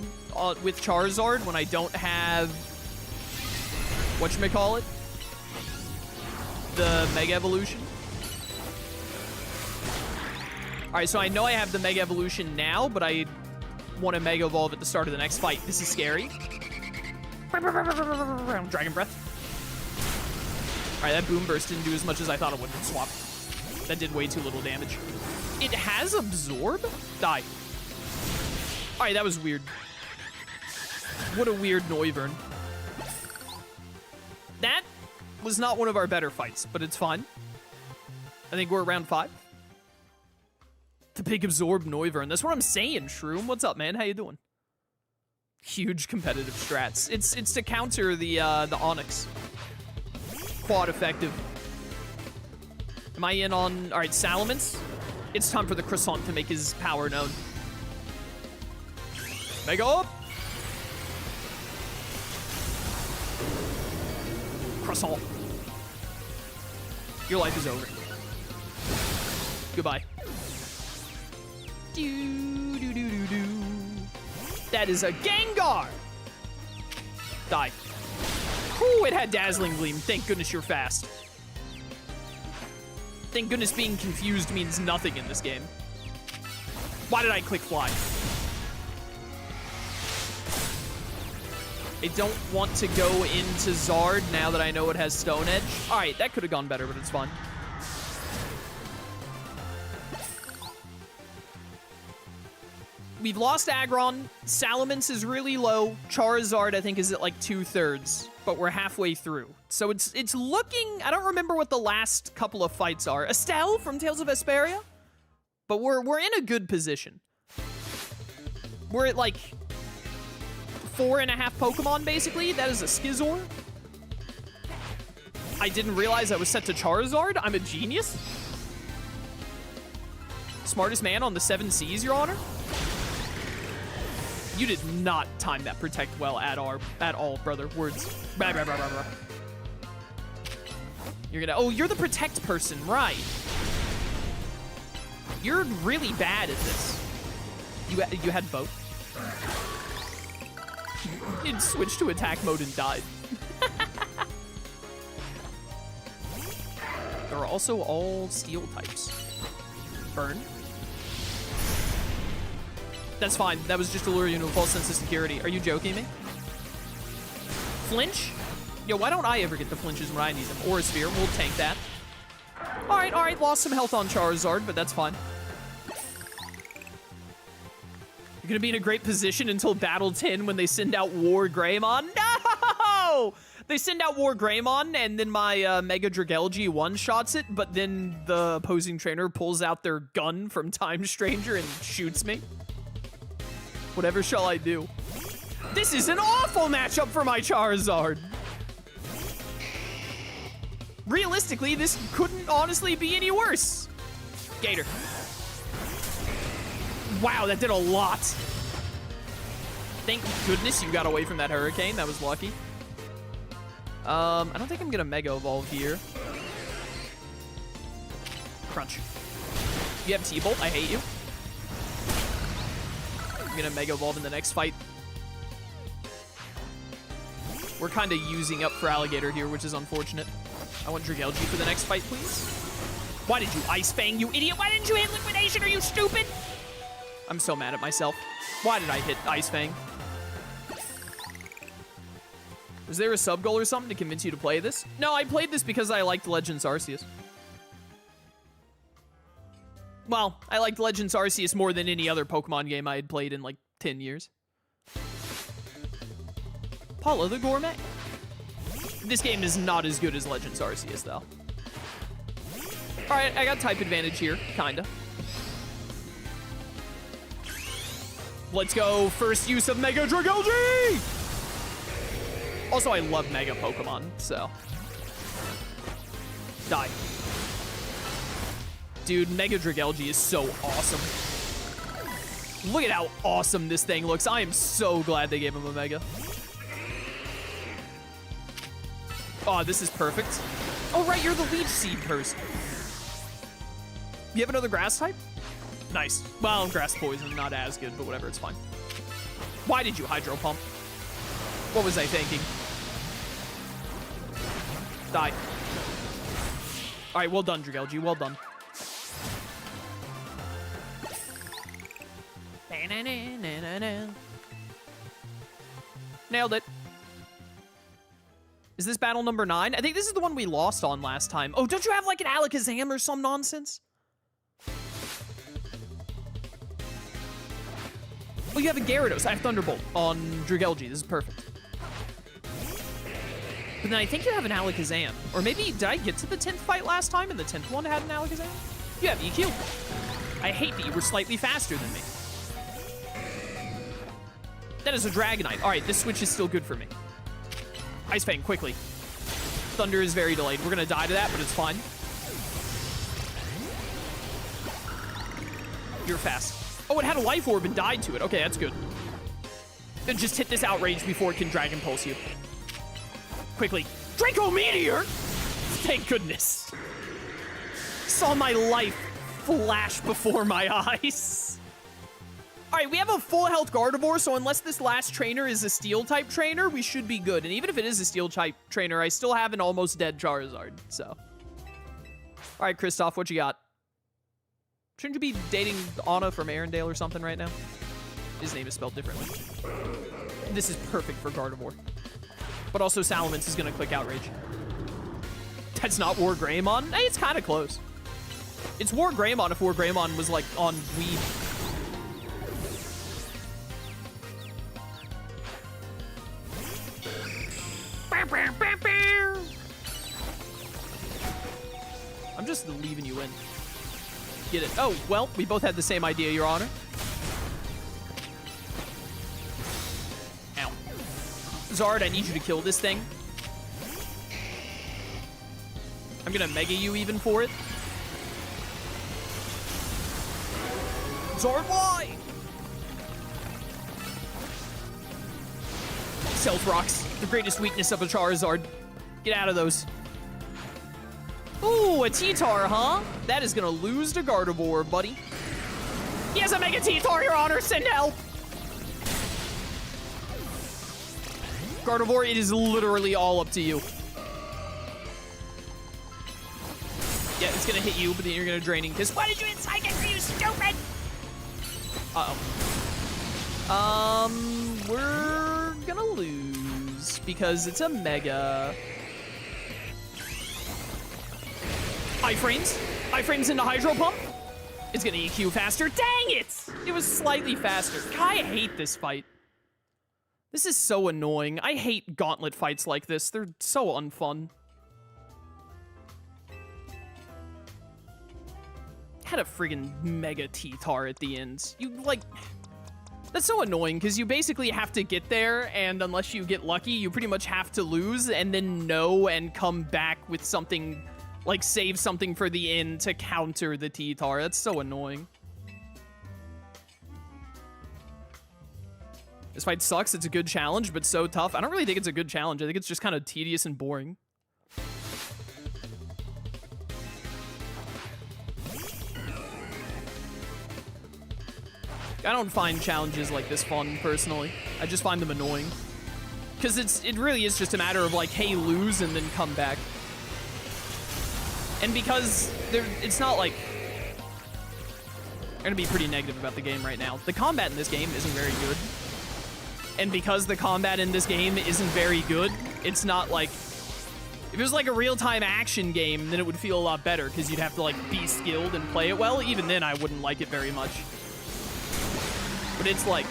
with Charizard when I don't have... whatchamacallit? The Mega Evolution. Alright, so I know I have the Mega Evolution now, but I want to Mega Evolve at the start of the next fight. This is scary. Dragon Breath. Alright, that Boom Burst didn't do as much as I thought it would with Swap. That did way too little damage. It has Absorb? Die. Alright, that was weird. What a weird Noivern. That was not one of our better fights, but it's fine. I think we're at round 5. The big Absorb Noivern. That's what I'm saying, Shroom. What's up, man? How you doing? Huge competitive strats. It's to counter the Onyx. Quad effective. Am I in on... Alright, Salamence. It's time for the Croissant to make his power known. Mega up! Croissant. Your life is over. Goodbye. That is a Gengar! Die. Whew, it had Dazzling Gleam. Thank goodness you're fast. Thank goodness being confused means nothing in this game. Why did I click Fly? I don't want to go into Zard now that I know it has Stone Edge. Alright, that could have gone better, but it's fine. We've lost Aggron. Salamence is really low. Charizard, I think, is at like 2/3, but we're halfway through. So it's looking... I don't remember what the last couple of fights are. Estelle from Tales of Vesperia? But we're in a good position. We're at like 4.5 Pokemon, basically. That is a Skizor. I didn't realize I was set to Charizard. I'm a genius. Smartest man on the 7 Seas, Your Honor. You did not time that Protect well at all, brother. Words. Blah, blah, blah, blah, blah. You're gonna... Oh, you're the Protect person, right. You're really bad at this. You had both. You'd switch to attack mode and died. There are also all Steel types. Burn. That's fine. That was just to lure you into a false sense of security. Are you joking me? Flinch? Yo, why don't I ever get the flinches when I need them? Aura Sphere, we'll tank that. Alright, lost some health on Charizard, but that's fine. You're gonna be in a great position until Battle 10 when they send out War Greymon. No! They send out War Greymon, and then my Mega Dragalge one-shots it, but then the opposing trainer pulls out their gun from Time Stranger and shoots me. Whatever shall I do? This is an awful matchup for my Charizard. Realistically, this couldn't honestly be any worse. Gator. Wow, that did a lot. Thank goodness you got away from that Hurricane. That was lucky. I don't think I'm gonna Mega Evolve here. Crunch. You have T-Bolt. I hate you. I'm gonna Mega Evolve in the next fight. We're kind of using up for Alligator here, which is unfortunate. I want Dragalge for the next fight, please. Why did you Ice Fang, you idiot? Why didn't you hit Liquidation? Are you stupid? I'm so mad at myself. Why did I hit Ice Fang? Was there a sub goal or something to convince you to play this? No, I played this because I liked Legends Arceus. Well, I liked Legends Arceus more than any other Pokemon game I had played in like 10 years. Paula the Gourmet. This game is not as good as Legends Arceus, though. Alright, I got type advantage here, kinda. Let's go, first use of Mega Dragalge! Also, I love Mega Pokemon, so. Die. Dude, Mega Dragalge is so awesome. Look at how awesome this thing looks. I am so glad they gave him a Mega. Oh, this is perfect. Oh, right, you're the Leech Seed person. You have another Grass type? Nice. Well, Grass Poison, not as good, but whatever, it's fine. Why did you Hydro Pump? What was I thinking? Die. All right, well done, Dragalge, well done. Nailed it. Is this battle number 9? I think this is the one we lost on last time. Oh, don't you have like an Alakazam or some nonsense? Oh, you have a Gyarados. I have Thunderbolt on Dragalge. This is perfect. But then I think you have an Alakazam. Or maybe, did I get to the 10th fight last time and the 10th one had an Alakazam? You have EQ. I hate that you were slightly faster than me. That is a Dragonite. All right, this switch is still good for me. Ice Fang, quickly. Thunder is very delayed. We're gonna die to that, but it's fine. You're fast. Oh, it had a Life Orb and died to it. Okay, that's good. Then just hit this Outrage before it can Dragon Pulse you. Quickly. Draco Meteor! Thank goodness. Saw my life flash before my eyes. All right, we have a full health Gardevoir, so unless this last trainer is a Steel-type trainer, we should be good. And even if it is a Steel-type trainer, I still have an almost dead Charizard, so. All right, Kristoff, what you got? Shouldn't you be dating Anna from Arendelle or something right now? His name is spelled differently. This is perfect for Gardevoir. But also Salamence is gonna click Outrage. That's not War Greymon? Hey, it's kind of close. It's War Greymon if War Greymon was like on Wii. I'm just leaving you in. Get it. Oh, well, we both had the same idea, Your Honor. Ow. Zard, I need you to kill this thing. I'm gonna Mega you even for it. Zard, why? Stealth Rocks, the greatest weakness of a Charizard. Get out of those. Ooh, a T-Tar, huh? That is gonna lose to Gardevoir, buddy. He has a Mega T-Tar, Your Honor. Send help. Gardevoir, it is literally all up to you. Yeah, it's gonna hit you, but then you're gonna Draining Kiss. Why did you hit Psychic? Are you stupid? Uh-oh. We're gonna lose because it's a Mega. iframes into Hydro Pump. It's gonna EQ faster. Dang it! It was slightly faster. God, I hate this fight. This is so annoying. I hate gauntlet fights like this. They're so unfun. Had a friggin' Mega T-Tar at the end. You, like... That's so annoying, because you basically have to get there, and unless you get lucky, you pretty much have to lose, and then know and come back with something... Like, save something for the end to counter the T-Tar. That's so annoying. This fight sucks. It's a good challenge, but so tough. I don't really think it's a good challenge. I think it's just kind of tedious and boring. I don't find challenges like this fun, personally. I just find them annoying. Because it really is just a matter of, like, hey, lose and then come back. And because it's not like... I'm gonna be pretty negative about the game right now. The combat in this game isn't very good. And because the combat in this game isn't very good, It's not like... If it was like a real-time action game, then it would feel a lot better, because you'd have to, like, be skilled and play it well. Even then, I wouldn't like it very much. But it's like...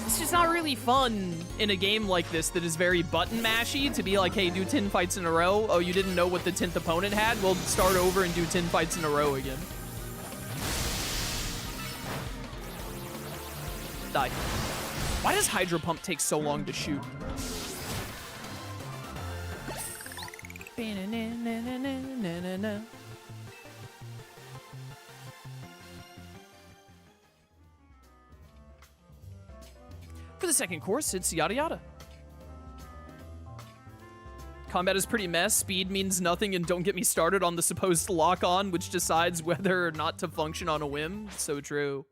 It's just not really fun in a game like this that is very button-mashy to be like, hey, do 10 fights in a row. Oh, you didn't know what the 10th opponent had? Well, start over and do 10 fights in a row again. Die. Why does Hydro Pump take so long to shoot? For the second course, it's yada yada. Combat is pretty mess. Speed means nothing, and don't get me started on the supposed lock-on, which decides whether or not to function on a whim. So true.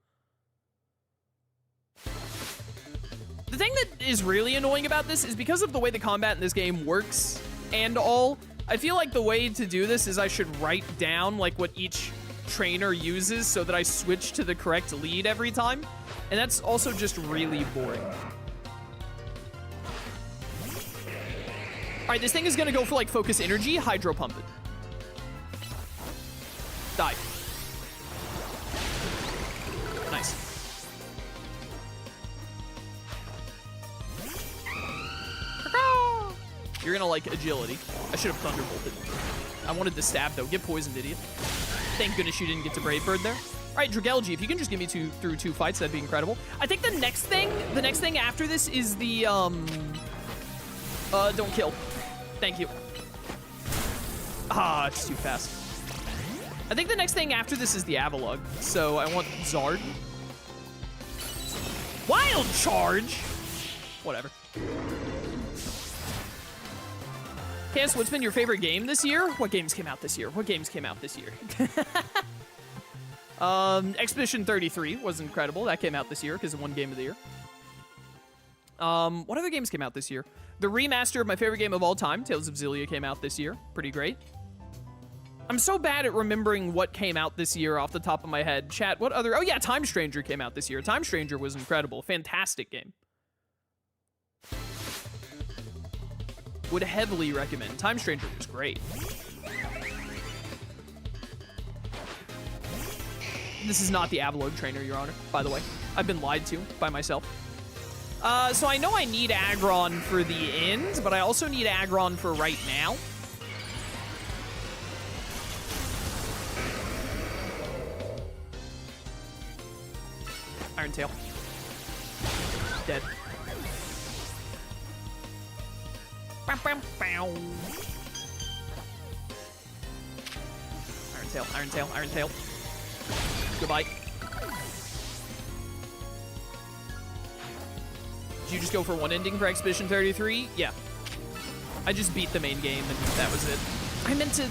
The thing that is really annoying about this is because of the way the combat in this game works and all, I feel like the way to do this is I should write down like what each trainer uses so that I switch to the correct lead every time. And that's also just really boring. All right, this thing is gonna go for like focus energy, Hydro Pump it. Die. Nice. You're gonna like agility. I should have Thunderbolted. I wanted to stab though. Get poisoned, idiot. Thank goodness you didn't get to Brave Bird there. All right, Dragalge, if you can just get me through 2 fights, that'd be incredible. I think the next thing after this is the, don't kill. Thank you. Ah, it's too fast. I think the next thing after this is the Avalugg, so I want Zard. Wild Charge! Whatever. Cass, what's been your favorite game this year? What games came out this year? Expedition 33 was incredible. That came out this year because it won Game of the Year. What other games came out this year? The remaster of my favorite game of all time, Tales of Xillia, came out this year. Pretty great. I'm so bad at remembering what came out this year off the top of my head. Chat, what other... Oh yeah, Time Stranger came out this year. Time Stranger was incredible. Fantastic game. Would heavily recommend. Time Stranger was great. This is not the Avalugg trainer, Your Honor, by the way. I've been lied to by myself. So I know I need Aggron for the end, but I also need Aggron for right now. Iron Tail. Dead. Bow, bow, bow. Iron Tail, Iron Tail, Iron Tail. Goodbye. Did you just go for one ending for Expedition 33? Yeah. I just beat the main game and that was it.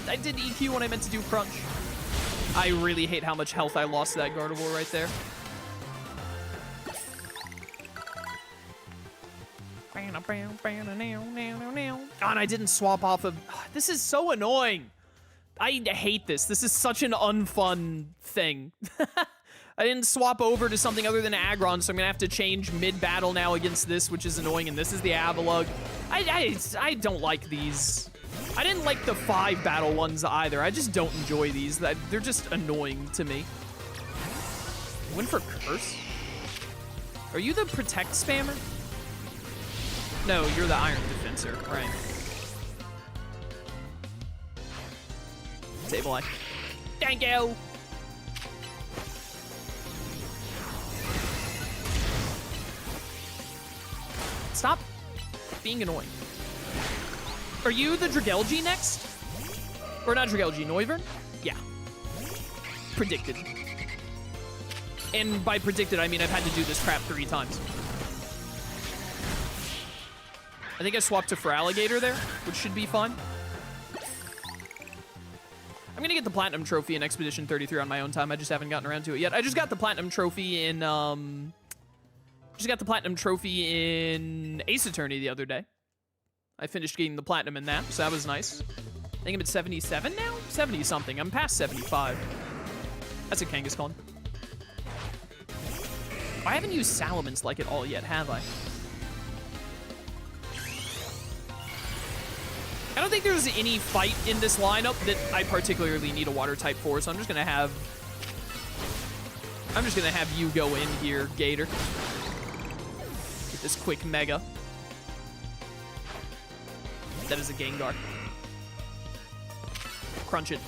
I did EQ when I meant to do Crunch. I really hate how much health I lost to that Gardevoir right there. Oh, and I didn't swap off of... This is so annoying. I hate this. This is such an unfun thing. I didn't swap over to something other than Aggron, so I'm gonna have to change mid-battle now against this, which is annoying, and this is the Avalugg. I don't like these. I didn't like the 5-battle ones either. I just don't enjoy these. They're just annoying to me. Win for Curse? Are you the Protect spammer? No, you're the Iron Defensor, right. Sableye. Thank you! Stop being annoying. Are you the Dragalge next? Or not Dragalge, Noivern? Yeah. Predicted. And by predicted, I mean I've had to do this crap 3 times. I think I swapped to Feraligatr there, which should be fun. I'm gonna get the Platinum Trophy in Expedition 33 on my own time. I just haven't gotten around to it yet. I just got the Platinum Trophy in, Ace Attorney the other day. I finished getting the Platinum in that, so that was nice. I think I'm at 77 now? 70-something. I'm past 75. That's a Kangaskhan. I haven't used Salamence like it all yet, have I? I don't think there's any fight in this lineup that I particularly need a water type for, so I'm just gonna have you go in here, Gator. Get this quick mega. That is a Gengar. Crunch it.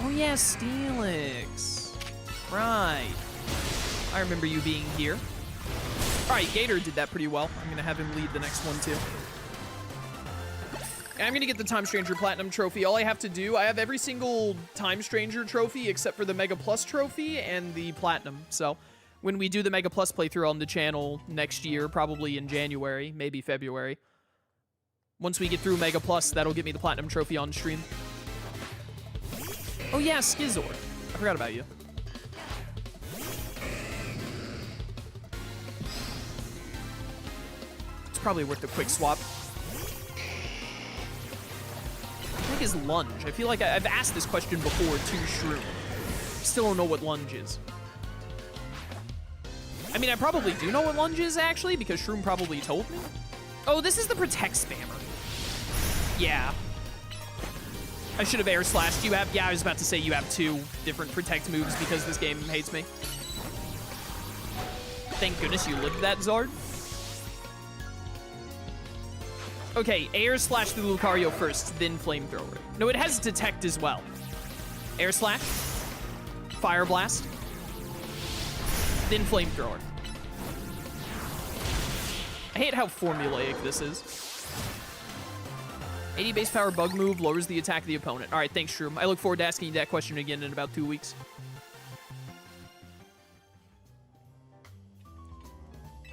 Oh yeah, Steelix. Right. I remember you being here. All right, Gator did that pretty well. I'm gonna have him lead the next one too. And I'm gonna get the Time Stranger Platinum Trophy. All I have to do, I have every single Time Stranger trophy except for the Mega Plus trophy and the Platinum. So when we do the Mega Plus playthrough on the channel next year, probably in January, maybe February, once we get through Mega Plus, that'll get me the Platinum Trophy on stream. Oh yeah, Skizor. I forgot about you. It's probably worth a quick swap. I think is lunge. I feel like I've asked this question before to Shroom. Still don't know what lunge is. I mean, I probably do know what lunge is, actually, because Shroom probably told me. Oh, this is the Protect Spammer. Yeah. I should have air slashed. You have, yeah, I was about to say you have 2 different Protect moves because this game hates me. Thank goodness you lived that, Zard. Okay, air slash the Lucario first, then Flamethrower. No, it has Detect as well. Air slash, Fire Blast, then Flamethrower. I hate how formulaic this is. 80 base power bug move lowers the attack of the opponent. All right, thanks, Shroom. I look forward to asking you that question again in about 2 weeks.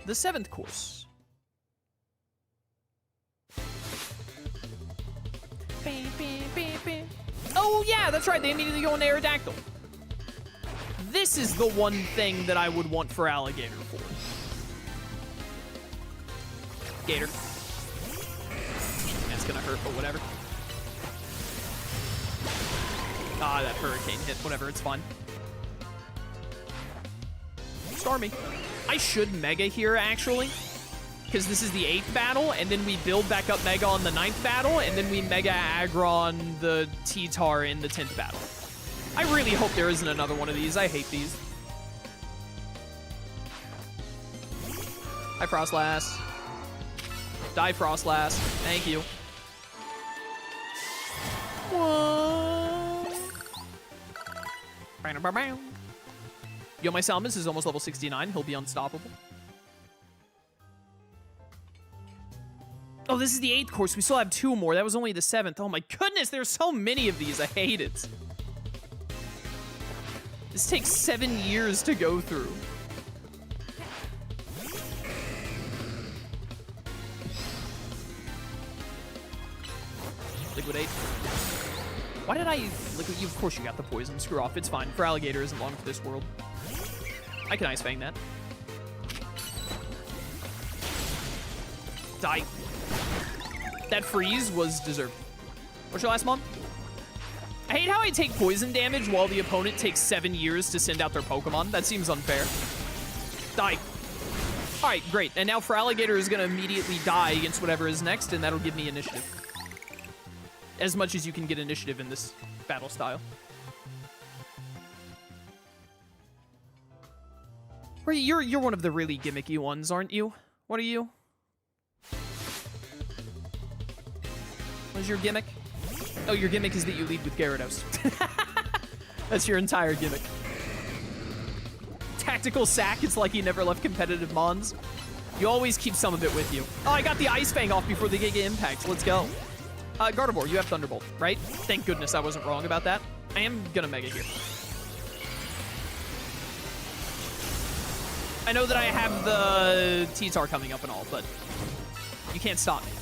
The 7th course. Oh, yeah, that's right. They immediately go into Aerodactyl. This is the one thing that I would want for Alligator for. Gator. That's gonna hurt, but whatever. Ah, that Hurricane hit. Whatever, it's fine. Stormy. I should Mega here, actually. Because this is the 8th battle, and then we build back up Mega on the 9th battle, and then we Mega Aggron the T-Tar in the 10th battle. I really hope there isn't another one of these. I hate these. Hi, Frosslass. Die, Frosslass. Thank you. Whoa. Yo, my Salmus is almost level 69. He'll be unstoppable. Oh, this is the 8th course. We still have 2 more. That was only the 7th. Oh my goodness, there's so many of these. I hate it. This takes 7 years to go through. Liquidate. Why did I liquid you? Of course you got the poison. Screw off. It's fine. For Alligator isn't long for this world. I can Ice Fang that. Die. That freeze was deserved. What's your last mom? I hate how I take poison damage while the opponent takes 7 years to send out their Pokemon. That seems unfair. Die. All right, great. And now for Alligator is going to immediately die against whatever is next, and that'll give me initiative. As much as you can get initiative in this battle style. You're one of the really gimmicky ones, aren't you? What are you? What's your gimmick? Oh, your gimmick is that you lead with Gyarados. That's your entire gimmick. Tactical sack, it's like you never left competitive Mons. You always keep some of it with you. Oh, I got the Ice Fang off before the Giga Impact. Let's go. Gardevoir, you have Thunderbolt, right? Thank goodness I wasn't wrong about that. I am gonna Mega here. I know that I have the T-Tar coming up and all, but you can't stop me.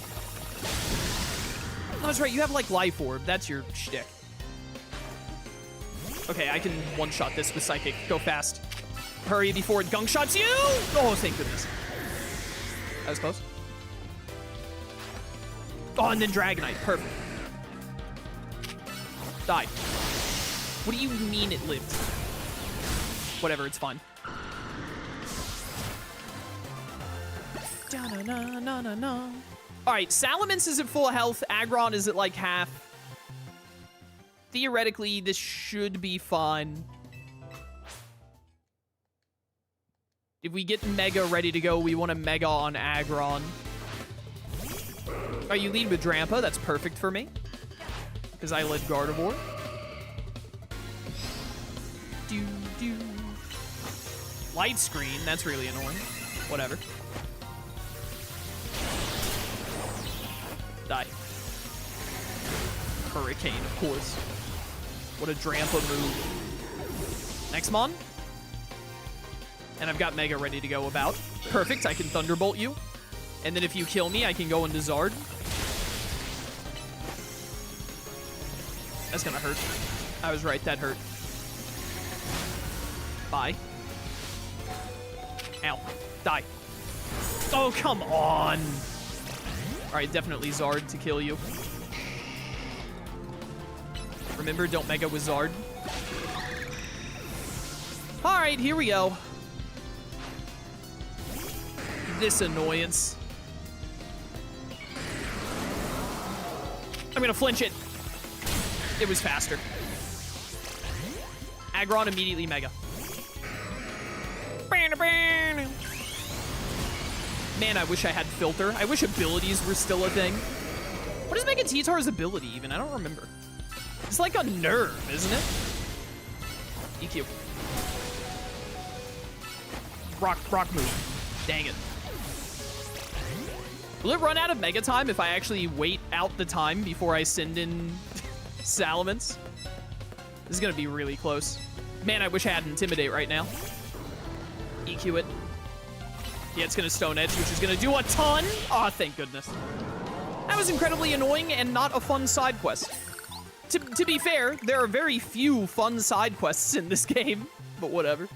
Oh, that's right, you have, like, Life Orb. That's your shtick. Okay, I can one-shot this with Psychic. Go fast. Hurry before it gunk shots you! Oh, thank goodness. That was close. Oh, and then Dragonite. Perfect. Die. What do you mean it lived? Whatever, it's fine. Da-na-na-na-na-na. All right, Salamence is at full health. Aggron is at like half. Theoretically, this should be fine. If we get Mega ready to go, we want a Mega on Aggron. Oh, you lead with Drampa. That's perfect for me. Because I led Gardevoir. Do. Light screen. That's really annoying. Whatever. Die. Hurricane, of course. What a Drampa move. Next Mon. And I've got Mega ready to go about. Perfect, I can Thunderbolt you. And then if you kill me, I can go into Zard. That's gonna hurt. I was right, that hurt. Bye. Ow. Die. Oh, come on. All right, definitely Zard to kill you. Remember, don't Mega with Zard. All right, here we go. This annoyance. I'm gonna flinch it. It was faster. Aggron immediately Mega. Man, I wish I had Filter. I wish abilities were still a thing. What is Mega T-Tar's ability even? I don't remember. It's like a nerve, isn't it? EQ. Rock move. Dang it. Will it run out of Mega time if I actually wait out the time before I send in Salamence? This is gonna be really close. Man, I wish I had Intimidate right now. EQ it. Yeah, it's gonna Stone Edge, which is gonna do a ton. Oh, thank goodness. That was incredibly annoying and not a fun side quest. To be fair, there are very few fun side quests in this game, but whatever.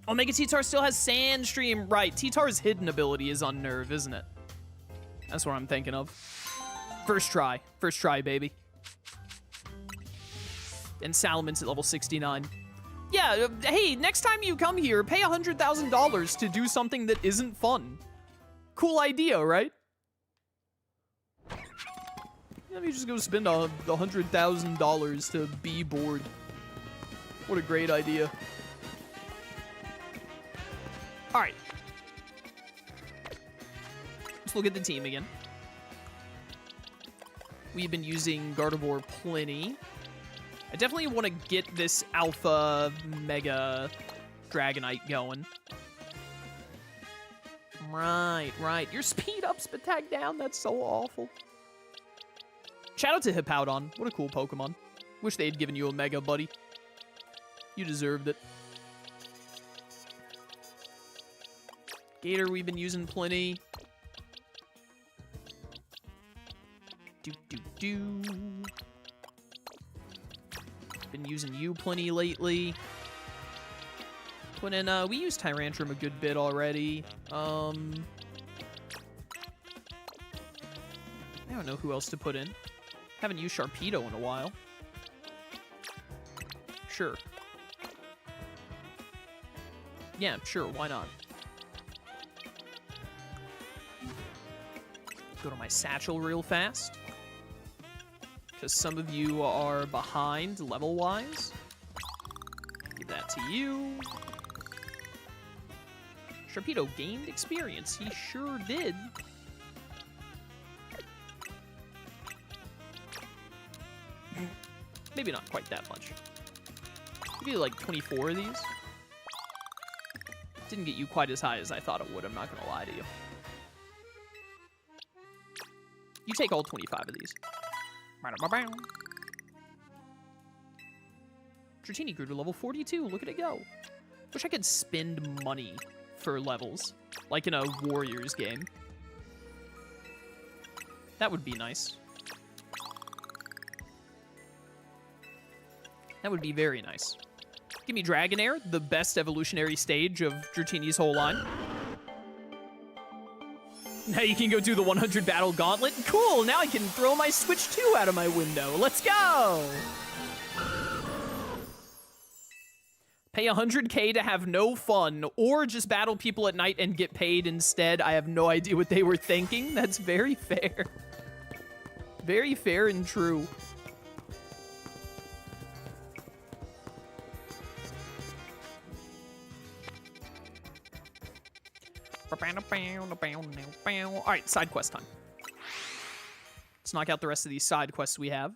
Omega T-Tar still has Sandstream. Right, T-Tar's hidden ability is on Nerve, isn't it? That's what I'm thinking of. First try, baby. And Salamence at level 69. Yeah, hey, next time you come here, pay $100,000 to do something that isn't fun. Cool idea, right? Let me just go spend $100,000 to be bored. What a great idea. All right. Let's look at the team again. We've been using Gardevoir plenty. I definitely want to get this Alpha Mega Dragonite going. Right. Your speed up's attack down. That's so awful. Shout out to Hippowdon. What a cool Pokemon. Wish they had given you a Mega, buddy. You deserved it. Gator, we've been using plenty. Been using you plenty lately. Put in, we used Tyrantrum a good bit already. I don't know who else to put in. Haven't used Sharpedo in a while. Sure. Yeah, sure, why not? Go to my satchel real fast. Because some of you are behind level-wise. Give that to you. Sharpedo gained experience. He sure did. Maybe not quite that much. Maybe like 24 of these. Didn't get you quite as high as I thought it would, I'm not gonna lie to you. You take all 25 of these. Dratini grew to level 42, look at it go. Wish I could spend money for levels, like in a Warriors game. That would be nice. That would be very nice. Give me Dragonair, the best evolutionary stage of Dratini's whole line. Now you can go do the 100 battle gauntlet. Cool, now I can throw my Switch 2 out of my window. Let's go! Pay 100K to have no fun, or just battle people at night and get paid instead. I have no idea what they were thinking. That's very fair. Very fair and true. All right, side quest time. Let's knock out the rest of these side quests we have.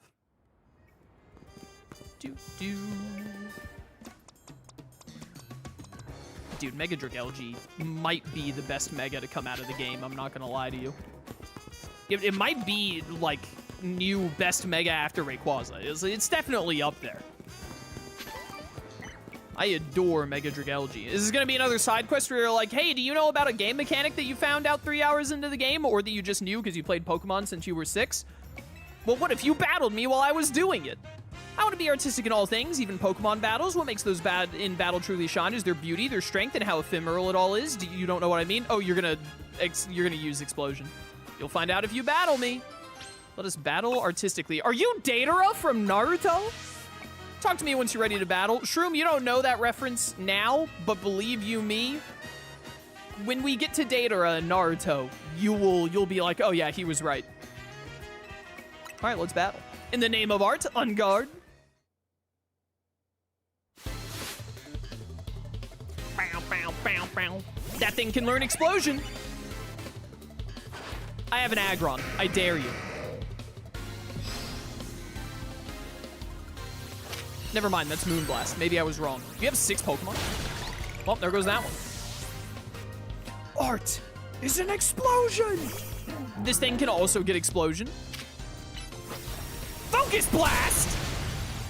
Dude, Mega Dragalge might be the best Mega to come out of the game. I'm not gonna lie to you. It might be, like, new best Mega after Rayquaza. It's definitely up there. I adore Mega Dragalge. Is this gonna be another side quest where you're like, hey, do you know about a game mechanic that you found out 3 hours into the game, or that you just knew because you played Pokemon since you were 6? Well, what if you battled me while I was doing it? I want to be artistic in all things, even Pokemon battles. What makes those in battle truly shine is their beauty, their strength, and how ephemeral it all is. You don't know what I mean? Oh, you're gonna use Explosion. You'll find out if you battle me. Let us battle artistically. Are you Datara from Naruto? Talk to me once you're ready to battle. Shroom, you don't know that reference now, but believe you me, when we get to Datara and Naruto, you'll be like, oh yeah, he was right. All right, let's battle. In the name of art, on guard. Bow, bow, bow, bow. That thing can learn Explosion. I have an Aggron. I dare you. Never mind, that's Moonblast. Maybe I was wrong. You have 6 Pokemon? Well, there goes that one. Art is an explosion! This thing can also get Explosion. Focus Blast!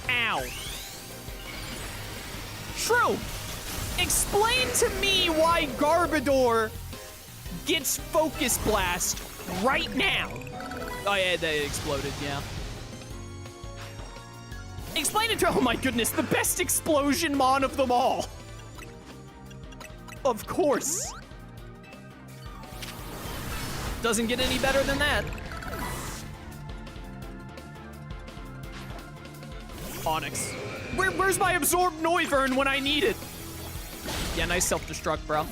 Ow. True. Explain to me why Garbodor gets Focus Blast right now. Oh yeah, they exploded, yeah. Explain it to, oh my goodness, the best explosion mon of them all. Of course. Doesn't get any better than that. Onyx. Where's my absorbed Noivern when I need it? Yeah, nice self-destruct, bro.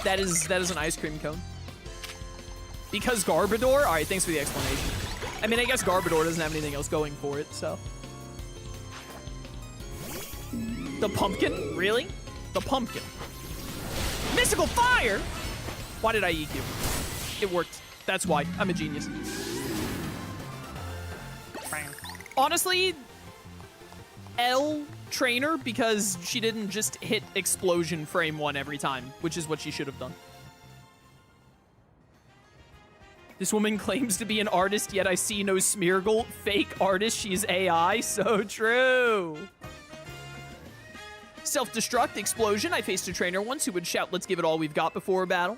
That is an ice cream cone. Because Garbodor? All right, thanks for the explanation. I mean, I guess Garbodor doesn't have anything else going for it, so. The pumpkin? Really? The pumpkin. Mystical Fire? Why did I EQ? It worked. That's why. I'm a genius. Honestly, L trainer, because she didn't just hit Explosion frame 1 every time, which is what she should have done. This woman claims to be an artist, yet I see no Smeargle. Fake artist, she's AI. So true. Self-destruct, Explosion. I faced a trainer once who would shout, let's give it all we've got before a battle.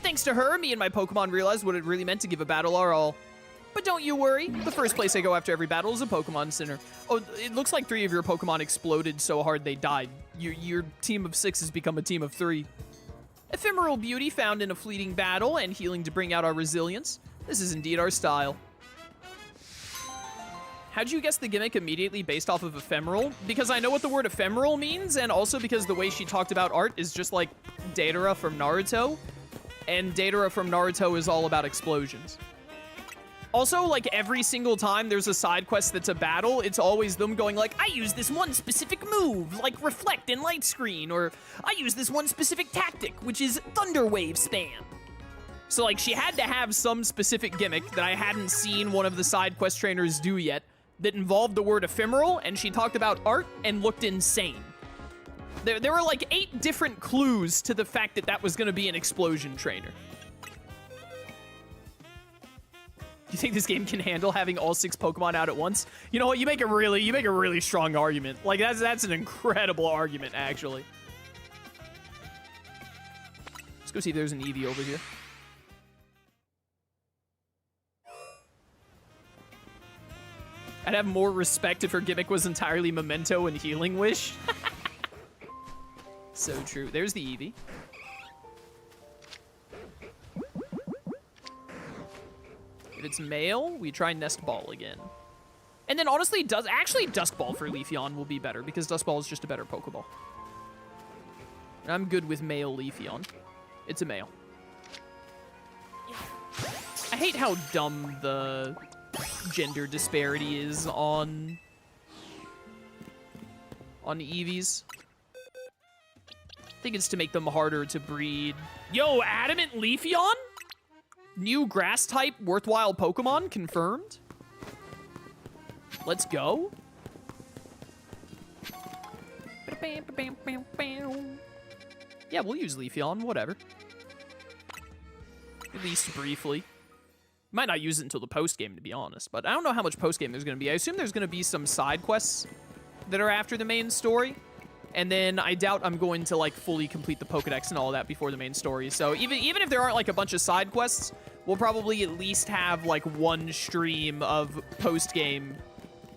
Thanks to her, me and my Pokemon realized what it really meant to give a battle our all. But don't you worry, the first place I go after every battle is a Pokemon Center. Oh, it looks like 3 of your Pokemon exploded so hard they died. Your team of 6 has become a team of 3. Ephemeral beauty found in a fleeting battle and healing to bring out our resilience. This is indeed our style. How'd you guess the gimmick immediately based off of ephemeral? Because I know what the word ephemeral means, and also because the way she talked about art is just like Datara from Naruto. And Datara from Naruto is all about explosions. Also, like, every single time there's a side quest that's a battle, it's always them going like, I use this one specific move, like Reflect and Light Screen, or I use this one specific tactic, which is Thunder Wave Spam. So, like, she had to have some specific gimmick that I hadn't seen one of the side quest trainers do yet that involved the word ephemeral, and she talked about art and looked insane. There were like 8 different clues to the fact that that was going to be an explosion trainer. You think this game can handle having all 6 Pokemon out at once? You know what? You make a really strong argument. Like, that's an incredible argument, actually. Let's go see if there's an Eevee over here. I'd have more respect if her gimmick was entirely Memento and Healing Wish. So true. There's the Eevee. If it's male, we try Nest Ball again. And then honestly, actually Dusk Ball for Leafeon will be better because Dusk Ball is just a better Pokeball. And I'm good with male Leafeon. It's a male. I hate how dumb the gender disparity is on Eevees. I think it's to make them harder to breed. Yo, Adamant Leafeon? New grass type worthwhile Pokemon confirmed? Let's go. Yeah, we'll use Leafeon, whatever. At least briefly. Might not use it until the post-game, to be honest, but I don't know how much post-game there's going to be. I assume there's going to be some side quests that are after the main story, and then I doubt I'm going to, like, fully complete the Pokedex and all that before the main story. So even if there aren't, like, a bunch of side quests, we'll probably at least have, like, one stream of post-game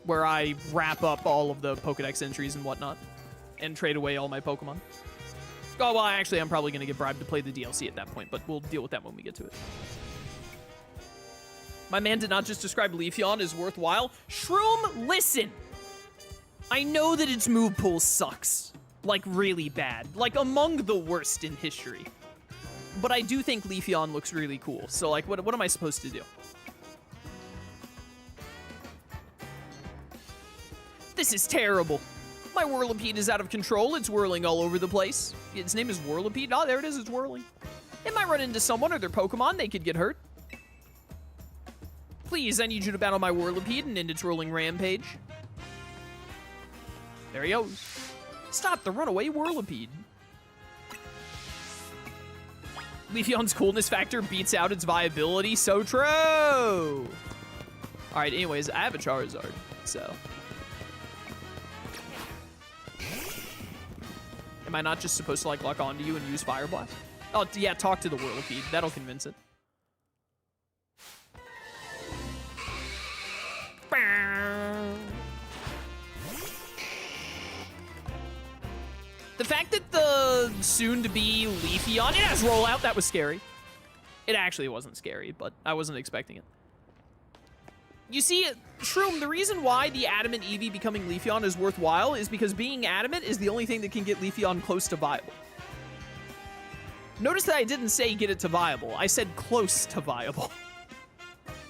where I wrap up all of the Pokedex entries and whatnot, and trade away all my Pokemon. Oh, well, actually, I'm probably going to get bribed to play the DLC at that point, but we'll deal with that when we get to it. My man did not just describe Leafeon as worthwhile. Shroom, listen! I know that its move pool sucks. Like, really bad. Like, among the worst in history. But I do think Leafeon looks really cool. So, like, what am I supposed to do? This is terrible. My Whirlipede is out of control. It's whirling all over the place. Its name is Whirlipede. Oh, there it is. It's whirling. It might run into someone or their Pokemon. They could get hurt. Please, I need you to battle my Whirlipede and end its rolling rampage. There he goes. Stop the runaway Whirlipede. Leafeon's coolness factor beats out its viability. So true. All right, anyways, I have a Charizard, so. Am I not just supposed to, like, lock onto you and use Fire Blast? Oh, yeah, talk to the Whirlipede. That'll convince it. The fact that the soon-to-be Leafeon, it has rollout, that was scary. It actually wasn't scary, but I wasn't expecting it. You see, Shroom, the reason why the Adamant Eevee becoming Leafeon is worthwhile is because being Adamant is the only thing that can get Leafeon close to viable. Notice that I didn't say get it to viable. I said close to viable.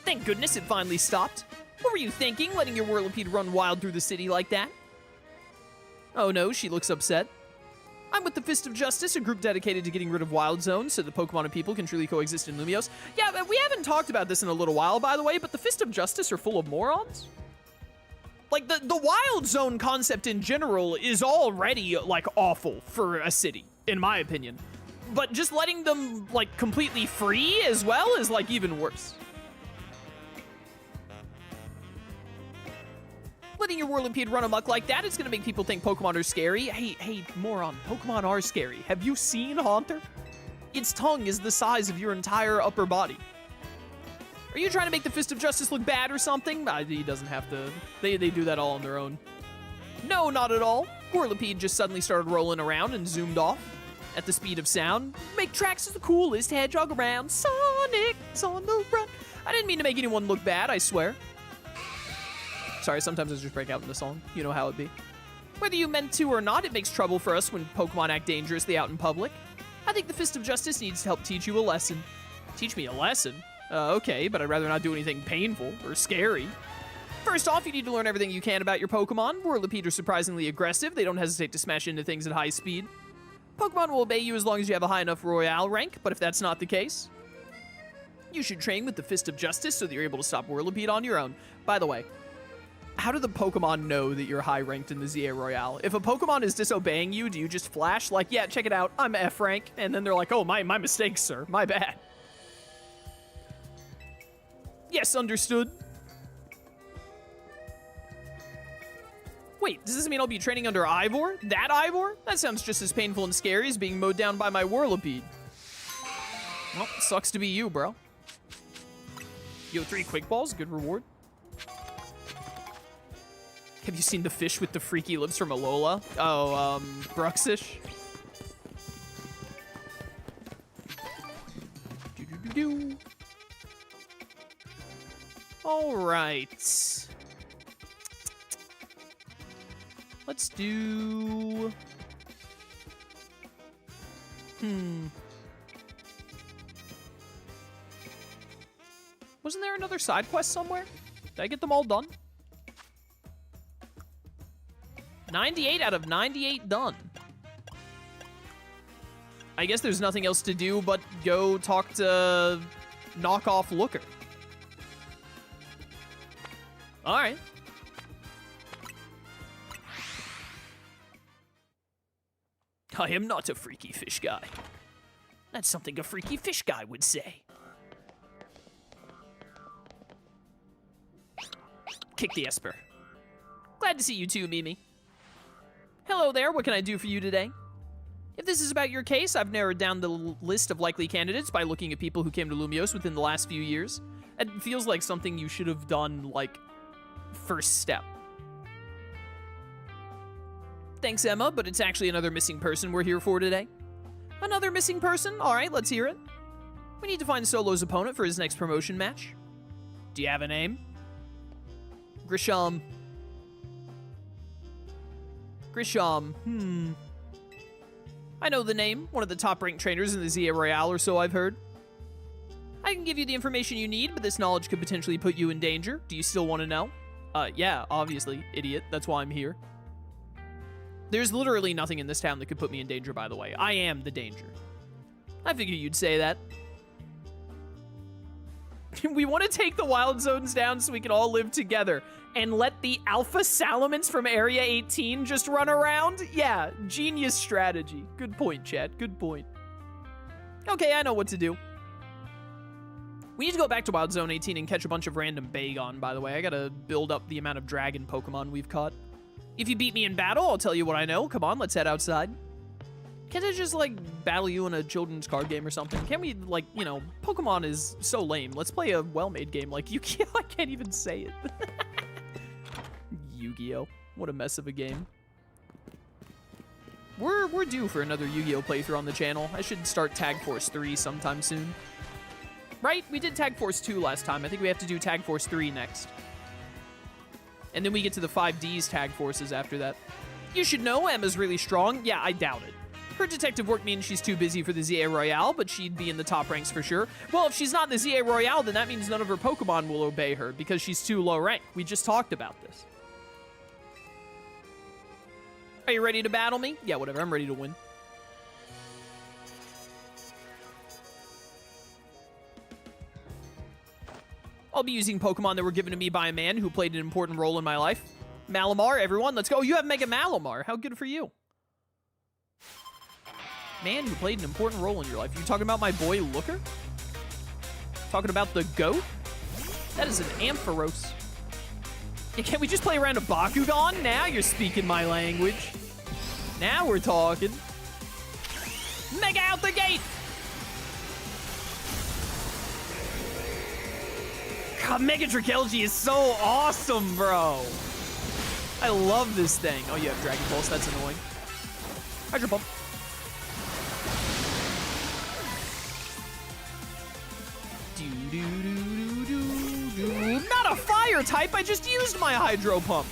Thank goodness it finally stopped. What were you thinking, letting your Whirlipede run wild through the city like that? Oh no, she looks upset. I'm with the Fist of Justice, a group dedicated to getting rid of wild zones so that Pokemon and people can truly coexist in Lumiose. Yeah, but we haven't talked about this in a little while, by the way, but the Fist of Justice are full of morons. Like, the wild zone concept in general is already, like, awful for a city, in my opinion. But just letting them, like, completely free as well is, like, even worse. Letting your Whirlipede run amok like that is going to make people think Pokemon are scary. Hey, moron, Pokemon are scary. Have you seen Haunter? Its tongue is the size of your entire upper body. Are you trying to make the Fist of Justice look bad or something? He doesn't have to. They do that all on their own. No, not at all. Whirlipede just suddenly started rolling around and zoomed off at the speed of sound. Make tracks as the coolest hedgehog around. Sonic's on the run. I didn't mean to make anyone look bad, I swear. Sorry, sometimes I just break out in the song. You know how it be. Whether you meant to or not, it makes trouble for us when Pokemon act dangerously out in public. I think the Fist of Justice needs to help teach you a lesson. Teach me a lesson? Okay, but I'd rather not do anything painful or scary. First off, you need to learn everything you can about your Pokemon. Whirlipede are surprisingly aggressive. They don't hesitate to smash into things at high speed. Pokemon will obey you as long as you have a high enough Royale rank, but if that's not the case, you should train with the Fist of Justice so that you're able to stop Whirlipede on your own. By the way, how do the Pokemon know that you're high ranked in the ZA Royale? If a Pokemon is disobeying you, do you just flash like, yeah, check it out, I'm F rank, and then they're like, oh, my mistake, sir, my bad. Yes, understood. Wait, does this mean I'll be training under Ivor? That Ivor? That sounds just as painful and scary as being mowed down by my Whirlipede. Well, sucks to be you, bro. Yo, 3 quick balls, good reward. Have you seen the fish with the freaky lips from Alola? Oh, Bruxish. All right. Let's do... Wasn't there another side quest somewhere? Did I get them all done? 98 out of 98 done. I guess there's nothing else to do but go talk to knockoff Looker. All right. I am not a freaky fish guy. That's something a freaky fish guy would say. Kick the Esper. Glad to see you too, Mimi. Hello there, what can I do for you today? If this is about your case, I've narrowed down the list of likely candidates by looking at people who came to Lumios within the last few years. It feels like something you should have done, like, first step. Thanks, Emma, but it's actually another missing person we're here for today. Another missing person? Alright, let's hear it. We need to find Solo's opponent for his next promotion match. Do you have a name? Grisham. I know the name. One of the top-ranked trainers in the ZA Royale or so I've heard. I can give you the information you need, but this knowledge could potentially put you in danger. Do you still want to know? Yeah, obviously, idiot. That's why I'm here. There's literally nothing in this town that could put me in danger, by the way. I am the danger. I figured you'd say that. We want to take the wild zones down so we can all live together and let the alpha salamence from Area 18 just run around? Yeah, genius strategy. Good point, chat. Good point. Okay, I know what to do. We need to go back to Wild Zone 18 and catch a bunch of random Bagon, by the way. I gotta build up the amount of dragon Pokemon we've caught. If you beat me in battle, I'll tell you what I know. Come on, let's head outside. Can't I just, like, battle you in a children's card game or something? Can't we, like, you know, Pokemon is so lame. Let's play a well-made game like Yu-Gi-Oh! I can't even say it. Yu-Gi-Oh! What a mess of a game. We're due for another Yu-Gi-Oh! Playthrough on the channel. I should start Tag Force 3 sometime soon. Right? We did Tag Force 2 last time. I think we have to do Tag Force 3 next. And then we get to the 5Ds Tag Forces after that. You should know Emma's really strong. Yeah, I doubt it. Her detective work means she's too busy for the ZA Royale, but she'd be in the top ranks for sure. Well, if she's not in the ZA Royale, then that means none of her Pokemon will obey her because she's too low rank. We just talked about this. Are you ready to battle me? Yeah, whatever. I'm ready to win. I'll be using Pokemon that were given to me by a man who played an important role in my life. Malamar, everyone, let's go. You have Mega Malamar. How good for you? Man who played an important role in your life. You talking about my boy Looker? Talking about the GOAT? That is an Ampharos. Yeah, can't we just play around a Bakugan? Now you're speaking my language. Now we're talking. Mega out the gate! God, Mega Dragalge is so awesome, bro. I love this thing. Oh, you have Dragon Pulse. That's annoying. Hydro Pump. Not a fire type. I just used my Hydro Pump.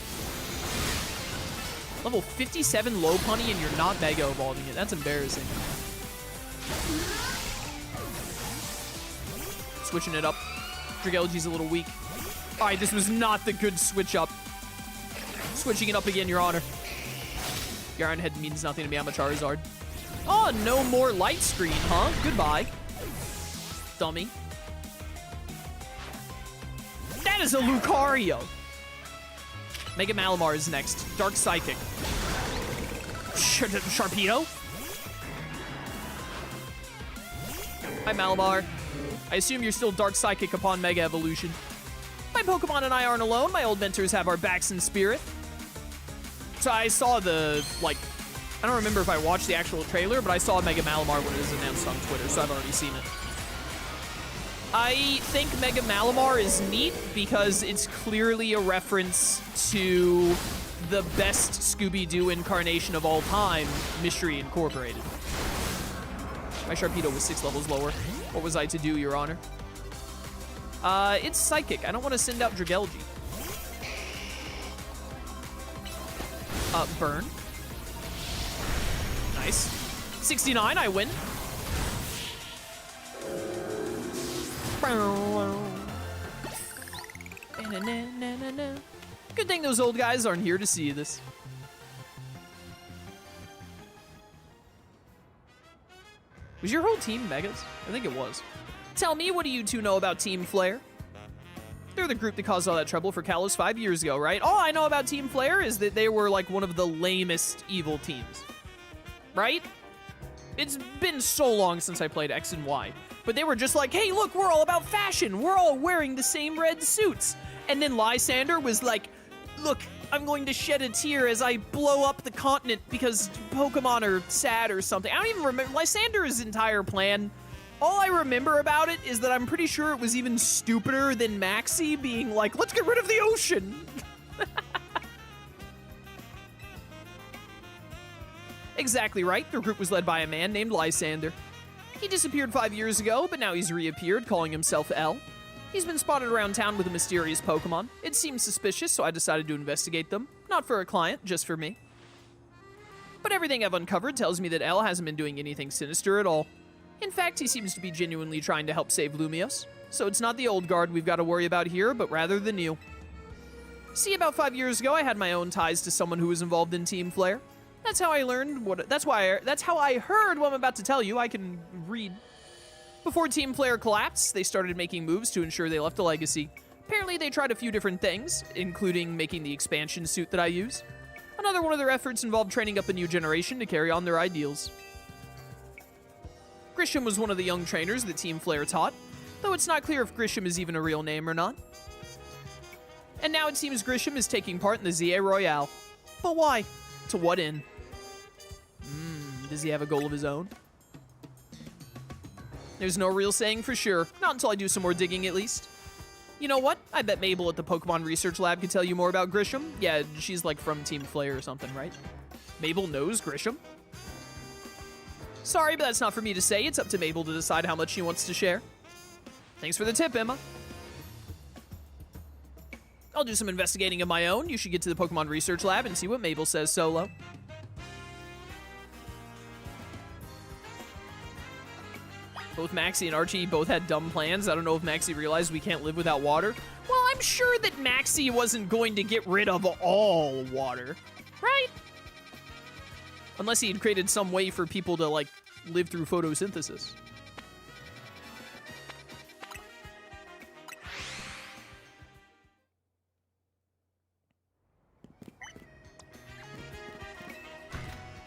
Level 57 low punny and you're not Mega Evolving it. That's embarrassing. Switching it up. Dragalge's a little weak. All right, this was not the good switch up. Switching it up again, Your Honor. Your Iron Head means nothing to me. I'm a Charizard. Oh, no more light screen, huh? Goodbye. Dummy. That is a Lucario. Mega Malamar is next. Dark Psychic. Sharpedo? Hi, Malamar. I assume you're still Dark Psychic upon Mega Evolution. My Pokemon and I aren't alone. My old mentors have our backs in spirit. So I saw the, like, I don't remember if I watched the actual trailer, but I saw Mega Malamar when it was announced on Twitter, so I've already seen it. I think Mega Malamar is neat because it's clearly a reference to the best Scooby-Doo incarnation of all time, Mystery Incorporated. My Sharpedo was 6 levels lower. What was I to do, Your Honor? It's Psychic. I don't want to send out Dragalge. Burn. Nice. 69, I win. Good thing those old guys aren't here to see this. Was your whole team Megas? I think it was. Tell me, what do you two know about Team Flare? They're the group that caused all that trouble for Kalos 5 years ago, right? All I know about Team Flare is that they were like one of the lamest evil teams. Right? It's been so long since I played X and Y. But they were just like, hey, look, we're all about fashion. We're all wearing the same red suits. And then Lysander was like, look, I'm going to shed a tear as I blow up the continent because Pokemon are sad or something. I don't even remember Lysander's entire plan. All I remember about it is that I'm pretty sure it was even stupider than Maxie being like, let's get rid of the ocean. Exactly right. The group was led by a man named Lysander. He disappeared 5 years ago, but now he's reappeared, calling himself L. He's been spotted around town with a mysterious Pokemon. It seemed suspicious, so I decided to investigate them. Not for a client, just for me. But everything I've uncovered tells me that L hasn't been doing anything sinister at all. In fact, he seems to be genuinely trying to help save Lumios. So it's not the old guard we've got to worry about here, but rather the new. See, about 5 years ago, I had my own ties to someone who was involved in Team Flare. That's how I learned that's how I heard what I'm about to tell you. I can read. Before Team Flare collapsed, they started making moves to ensure they left a legacy. Apparently, they tried a few different things, including making the expansion suit that I use. Another one of their efforts involved training up a new generation to carry on their ideals. Grisham was one of the young trainers that Team Flare taught, though it's not clear if Grisham is even a real name or not. And now it seems Grisham is taking part in the ZA Royale. But why? To what end? Does he have a goal of his own? There's no real saying for sure. Not until I do some more digging, at least. You know what? I bet Mabel at the Pokemon Research Lab could tell you more about Grisham. Yeah, she's like from Team Flare or something, right? Mabel knows Grisham? Sorry, but that's not for me to say. It's up to Mabel to decide how much she wants to share. Thanks for the tip, Emma. I'll do some investigating of my own. You should get to the Pokemon Research Lab and see what Mabel says solo. Both Maxie and Archie both had dumb plans. I don't know if Maxie realized we can't live without water. Well, I'm sure that Maxie wasn't going to get rid of all water, right? Unless he had created some way for people to, like, live through photosynthesis.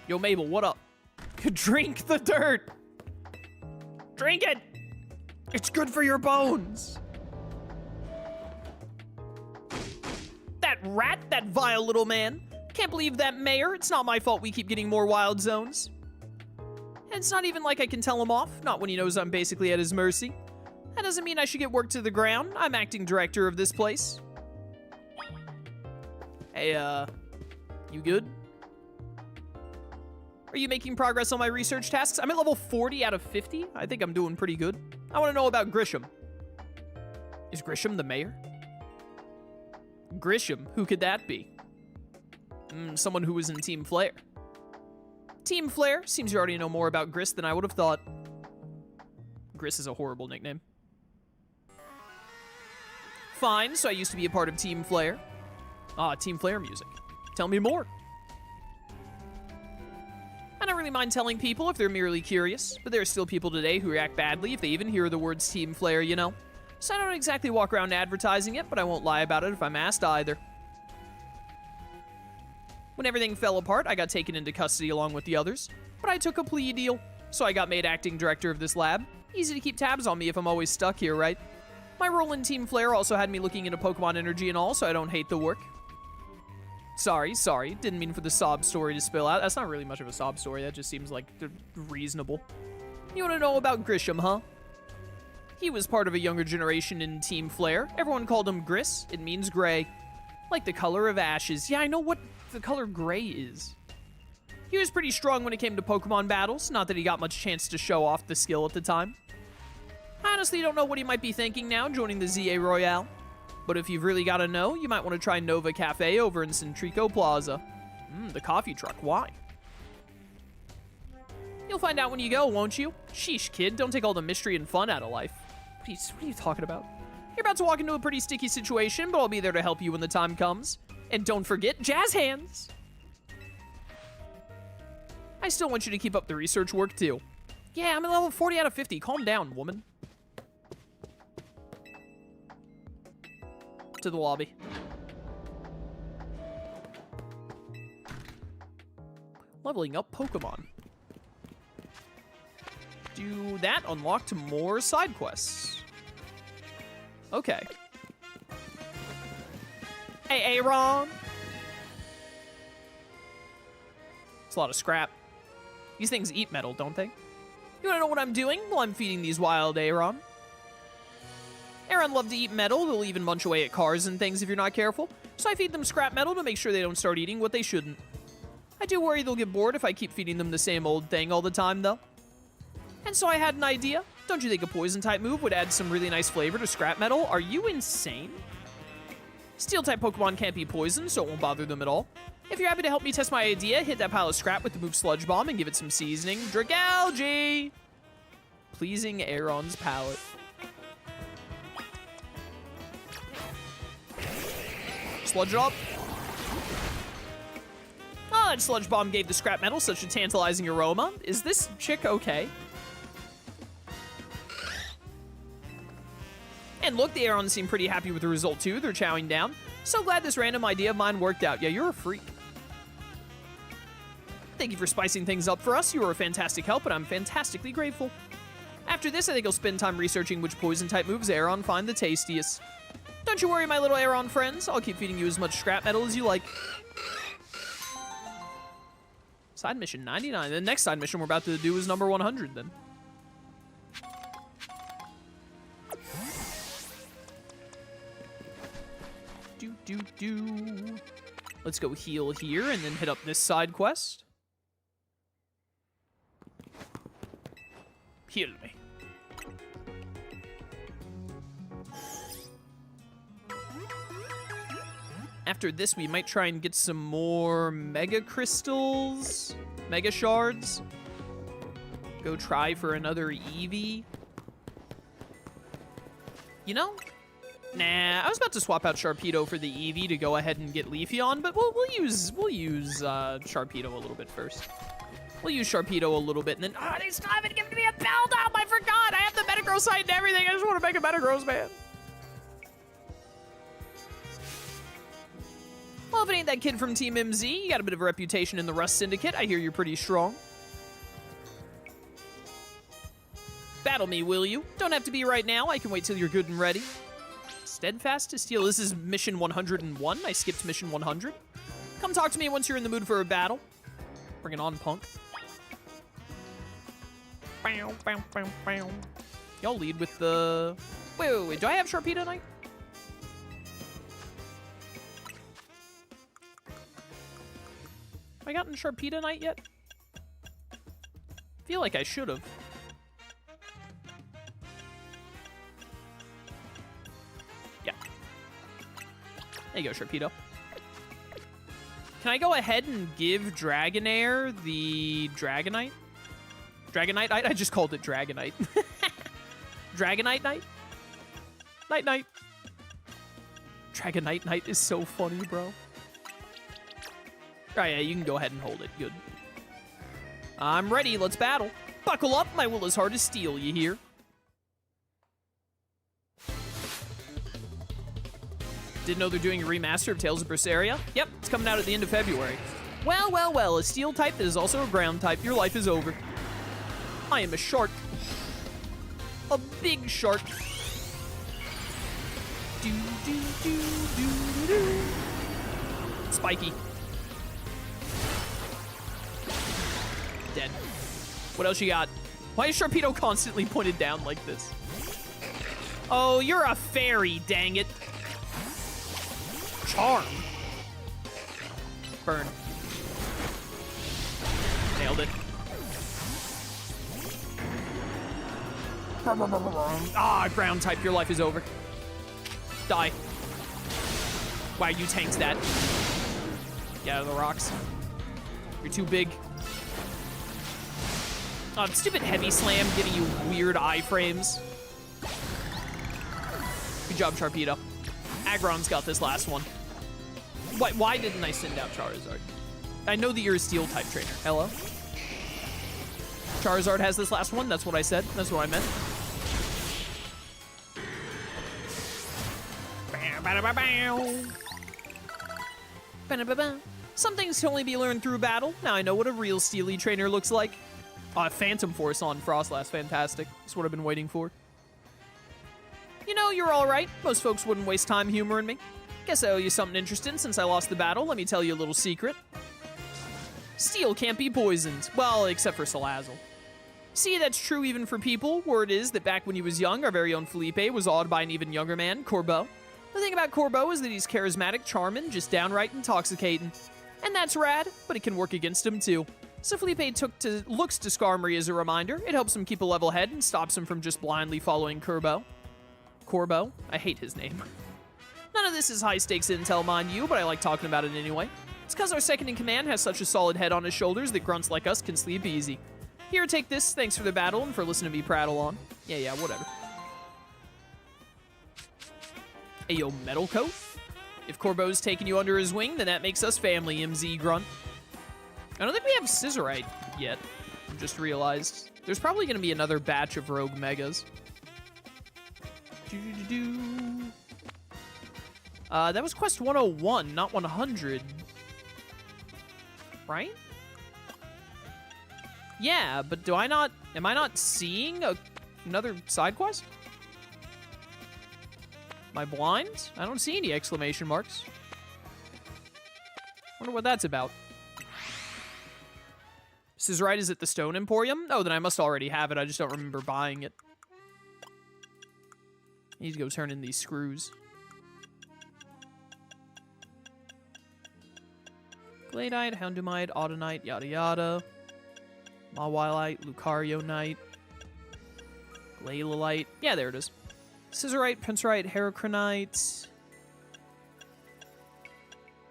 Yo, Mabel, what up? Drink the dirt! Drink it! It's good for your bones! That rat, that vile little man. Can't believe that mayor. It's not my fault we keep getting more wild zones. And it's not even like I can tell him off, not when he knows I'm basically at his mercy. That doesn't mean I should get worked to the ground. I'm acting director of this place. Hey, you good? Are you making progress on my research tasks? I'm at level 40 out of 50. I think I'm doing pretty good. I want to know about Grisham. Is Grisham the mayor? Grisham? Who could that be? Someone who was in Team Flare. Team Flare? Seems you already know more about Gris than I would have thought. Gris is a horrible nickname. Fine, so I used to be a part of Team Flare. Ah, Team Flare music. Tell me more. I don't really mind telling people if they're merely curious, but there are still people today who react badly if they even hear the words Team Flare, you know? So I don't exactly walk around advertising it, but I won't lie about it if I'm asked either. When everything fell apart, I got taken into custody along with the others, but I took a plea deal, so I got made acting director of this lab. Easy to keep tabs on me if I'm always stuck here, right? My role in Team Flare also had me looking into Pokemon energy and all, so I don't hate the work. Sorry. Didn't mean for the sob story to spill out. That's not really much of a sob story. That just seems like reasonable. You want to know about Grisham, huh? He was part of a younger generation in Team Flare. Everyone called him Gris. It means gray. Like the color of ashes. Yeah, I know what the color gray is. He was pretty strong when it came to Pokemon battles. Not that he got much chance to show off the skill at the time. I honestly don't know what he might be thinking now, joining the ZA Royale. But if you've really got to know, you might want to try Nova Cafe over in Centrico Plaza. The coffee truck. Why? You'll find out when you go, won't you? Sheesh, kid. Don't take all the mystery and fun out of life. What are you talking about? You're about to walk into a pretty sticky situation, but I'll be there to help you when the time comes. And don't forget, jazz hands! I still want you to keep up the research work, too. Yeah, I'm at level 40 out of 50. Calm down, woman. To the lobby. Leveling up Pokemon. Do that unlocked more side quests. Okay. Hey, Aaron. It's a lot of scrap. These things eat metal, don't they? You wanna know what I'm doing? Well, I'm feeding these wild Aaron. Aaron love to eat metal. They'll even munch away at cars and things if you're not careful. So I feed them scrap metal to make sure they don't start eating what they shouldn't. I do worry they'll get bored if I keep feeding them the same old thing all the time, though. And so I had an idea. Don't you think a poison-type move would add some really nice flavor to scrap metal? Are you insane? Steel-type Pokemon can't be poisoned, so it won't bother them at all. If you're happy to help me test my idea, hit that pile of scrap with the move Sludge Bomb and give it some seasoning. Dragalge! Pleasing Aaron's palate. Sludge it up. Oh, that Sludge Bomb gave the scrap metal such a tantalizing aroma. Is this chick okay? And look, the Aarons seem pretty happy with the result too. They're chowing down. So glad this random idea of mine worked out. Yeah, you're a freak. Thank you for spicing things up for us. You were a fantastic help, and I'm fantastically grateful. After this, I think I'll spend time researching which poison-type moves Aaron find the tastiest. Don't you worry, my little Aaron friends. I'll keep feeding you as much scrap metal as you like. Side mission 99. The next side mission we're about to do is number 100 then. Let's go heal here and then hit up this side quest. Heal me. After this, we might try and get some more Mega Crystals, Mega Shards. Go try for another Eevee. You know? Nah, I was about to swap out Sharpedo for the Eevee to go ahead and get Leafeon, but we'll use Sharpedo a little bit first. We'll use Sharpedo a little bit, and then they still haven't given me a Beldum. I forgot. I have the Metagross site and everything. I just want to make a Metagross, man. Well, if it ain't that kid from Team MZ, you got a bit of a reputation in the Rust Syndicate. I hear you're pretty strong. Battle me, will you? Don't have to be right now. I can wait till you're good and ready. Steadfast to Steel. This is mission 101. I skipped mission 100. Come talk to me once you're in the mood for a battle. Bring it on, punk. Y'all lead with the... Wait. Do I have Sharpedo Knight? Have I gotten Sharpedo Knight yet? I feel like I should have. Yeah. There you go, Sharpedo. Can I go ahead and give Dragonair the Dragonite? Dragonite Knight? I just called it Dragonite. Dragonite Knight? Night. Dragonite Knight is so funny, bro. Alright, yeah, you can go ahead and hold it. Good. I'm ready. Let's battle. Buckle up. My will is hard as steel, you hear? Didn't know they're doing a remaster of Tales of Berseria? Yep, it's coming out at the end of February. Well, a steel type that is also a ground type. Your life is over. I am a shark. A big shark. Do. Spiky. Dead. What else you got? Why is Sharpedo constantly pointed down like this? Oh, you're a fairy, dang it. Charm. Burn. Nailed it. Ah, ground type, your life is over. Die. Wow, you tanked that. Get out of the rocks. You're too big. Oh, stupid heavy slam giving you weird iframes. Good job, Sharpedo. Aggron's got this last one. Why didn't I send out Charizard? I know that you're a Steel-type trainer. Hello? Charizard has this last one. That's what I said. That's what I meant. Some things can only be learned through battle. Now I know what a real Steely trainer looks like. Phantom Force on Frosslass. Fantastic. That's what I've been waiting for. You know, you're alright. Most folks wouldn't waste time humoring me. Guess I owe you something interesting since I lost the battle. Let me tell you a little secret. Steel can't be poisoned. Well, except for Salazzle. See, that's true even for people. Word is that back when he was young, our very own Felipe was awed by an even younger man, Corbeau. The thing about Corbeau is that he's charismatic, charming, just downright intoxicating. And that's rad, but it can work against him too. So Felipe looks to Skarmory as a reminder. It helps him keep a level head and stops him from just blindly following Corbeau. Corbeau? I hate his name. None of this is high-stakes intel, mind you, but I like talking about it anyway. It's because our second-in-command has such a solid head on his shoulders that grunts like us can sleep easy. Here, take this. Thanks for the battle and for listening to me prattle on. Yeah, whatever. Ayo, Metal Coat? If Corbeau's taking you under his wing, then that makes us family, MZ Grunt. I don't think we have Scissorite yet. I just realized. There's probably going to be another batch of Rogue Megas. That was quest 101, not 100. Right? Yeah, but am I not seeing another side quest? Am I blind? I don't see any exclamation marks. Wonder what that's about. Scissorite is at the Stone Emporium? Oh, then I must already have it. I just don't remember buying it. I need to go turn in these screws. Gladite, Houndumite, Audonite, yada yada. Mawilite, Lucarionite. Glalalite. Yeah, there it is. Scissorite, Pinsirite, Heracronite.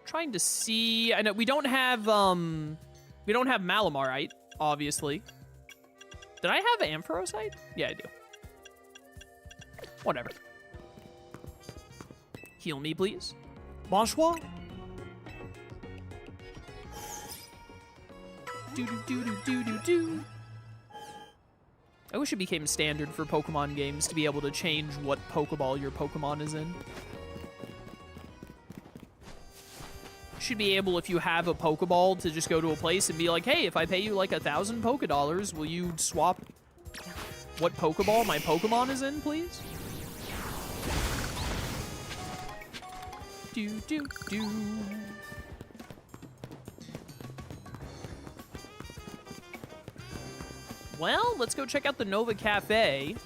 Trying to see. I know we don't have Malamarite, obviously. Did I have Ampharosite? Yeah, I do. Whatever. Heal me, please. Bonsoir. Do. I wish it became standard for Pokemon games to be able to change what Pokeball your Pokemon is in. Should be able, if you have a Pokeball, to just go to a place and be like, hey, if I pay you like 1,000 Pokedollars, will you swap what Pokeball my Pokemon is in, please? Do. Well, let's go check out the Nova Cafe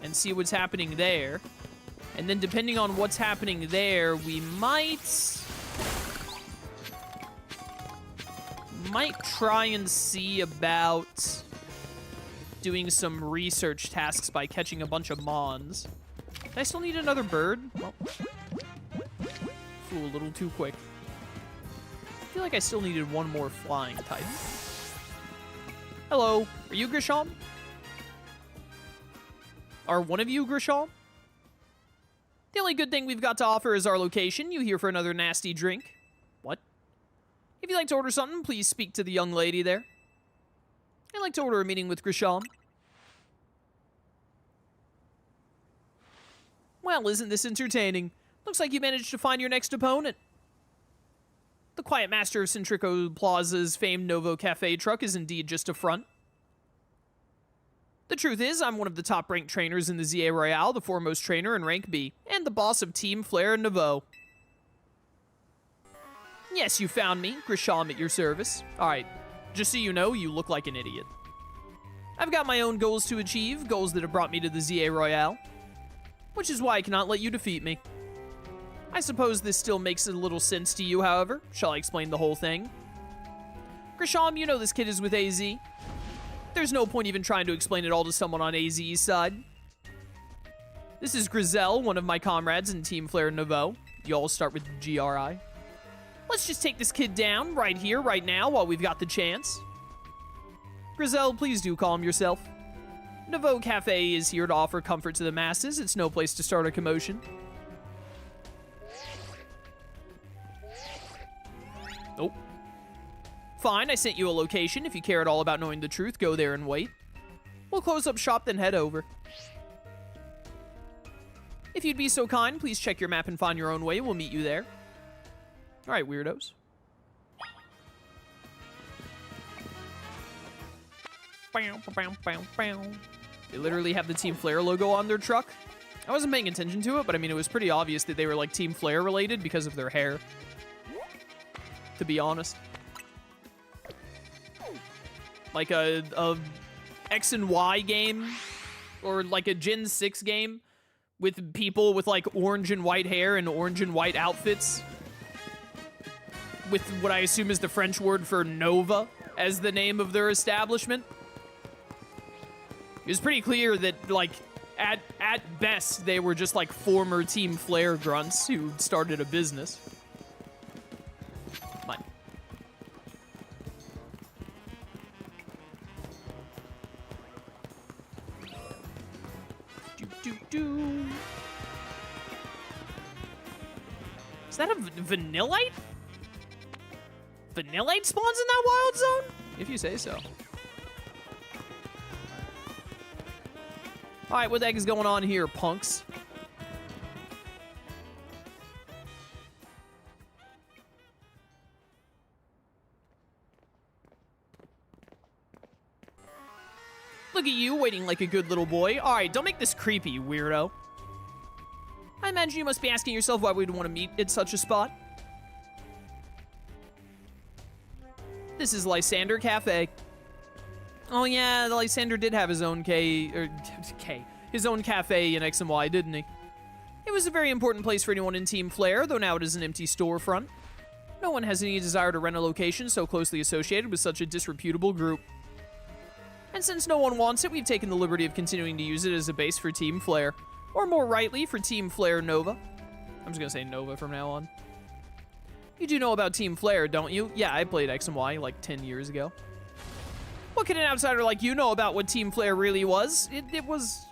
and see what's happening there. And then depending on what's happening there, we might try and see about doing some research tasks by catching a bunch of Mons. Do I still need another bird? Well, flew a little too quick. I feel like I still needed one more flying type. Hello, are you Grisham? Are one of you Grisham? The only good thing we've got to offer is our location. You here for another nasty drink? What? If you'd like to order something, please speak to the young lady there. I'd like to order a meeting with Grisham. Well, isn't this entertaining? Looks like you managed to find your next opponent. The quiet master of Centrico Plaza's famed Novo Cafe truck is indeed just a front. The truth is, I'm one of the top-ranked trainers in the ZA Royale, the foremost trainer in Rank B, and the boss of Team Flare and Nouveau. Yes, you found me, Grisham at your service. Alright, just so you know, you look like an idiot. I've got my own goals to achieve, goals that have brought me to the ZA Royale, which is why I cannot let you defeat me. I suppose this still makes a little sense to you, however. Shall I explain the whole thing? Grisham, you know this kid is with AZ. There's no point even trying to explain it all to someone on AZ's side. This is Grizel, one of my comrades in Team Flare Nouveau. You all start with GRI. Let's just take this kid down right here, right now, while we've got the chance. Grizel, please do calm yourself. Nouveau Cafe is here to offer comfort to the masses. It's no place to start a commotion. Nope. Fine, I sent you a location. If you care at all about knowing the truth, go there and wait. We'll close up shop, then head over. If you'd be so kind, please check your map and find your own way. We'll meet you there. All right, weirdos. They literally have the Team Flare logo on their truck. I wasn't paying attention to it, but I mean, it was pretty obvious that they were like Team Flare related because of their hair. To be honest. Like a X and Y game, or like a Gen 6 game with people with like orange and white hair and orange and white outfits, with what I assume is the French word for Nova as the name of their establishment. It was pretty clear that, like, at best, they were just like former Team Flare grunts who started a business. Mine. Is that a Vanillite? Vanillite spawns in that wild zone? If you say so. Alright, what the heck is going on here, punks? Look at you, waiting like a good little boy. Alright, don't make this creepy, weirdo. I imagine you must be asking yourself why we'd want to meet at such a spot. This is Lysander Cafe. Oh yeah, the Lysander did have his own his own cafe in X and Y, didn't he? It was a very important place for anyone in Team Flare, though now it is an empty storefront. No one has any desire to rent a location so closely associated with such a disreputable group. And since no one wants it, we've taken the liberty of continuing to use it as a base for Team Flare. Or more rightly, for Team Flare Nova. I'm just gonna say Nova from now on. You do know about Team Flare, don't you? Yeah, I played X and Y like 10 years ago. What can an outsider like you know about what Team Flare really was? It was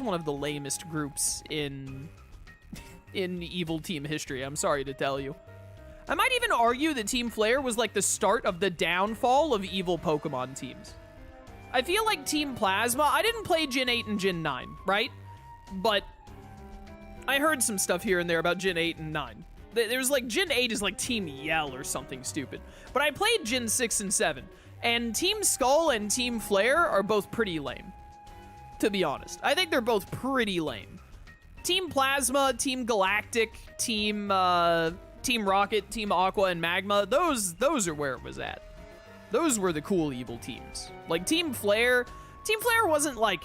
one of the lamest groups in Evil Team history, I'm sorry to tell you. I might even argue that Team Flare was like the start of the downfall of evil Pokemon teams. I feel like Team Plasma, I didn't play Gen 8 and Gen 9, right? But I heard some stuff here and there about Gen 8 and 9. There's like, Gen 8 is like Team Yell or something stupid. But I played Gen 6 and 7. And Team Skull and Team Flare are both pretty lame. To be honest. I think they're both pretty lame. Team Plasma, Team Galactic, Team Rocket, Team Aqua, and Magma, those are where it was at. Those were the cool evil teams. Like Team Flare wasn't like,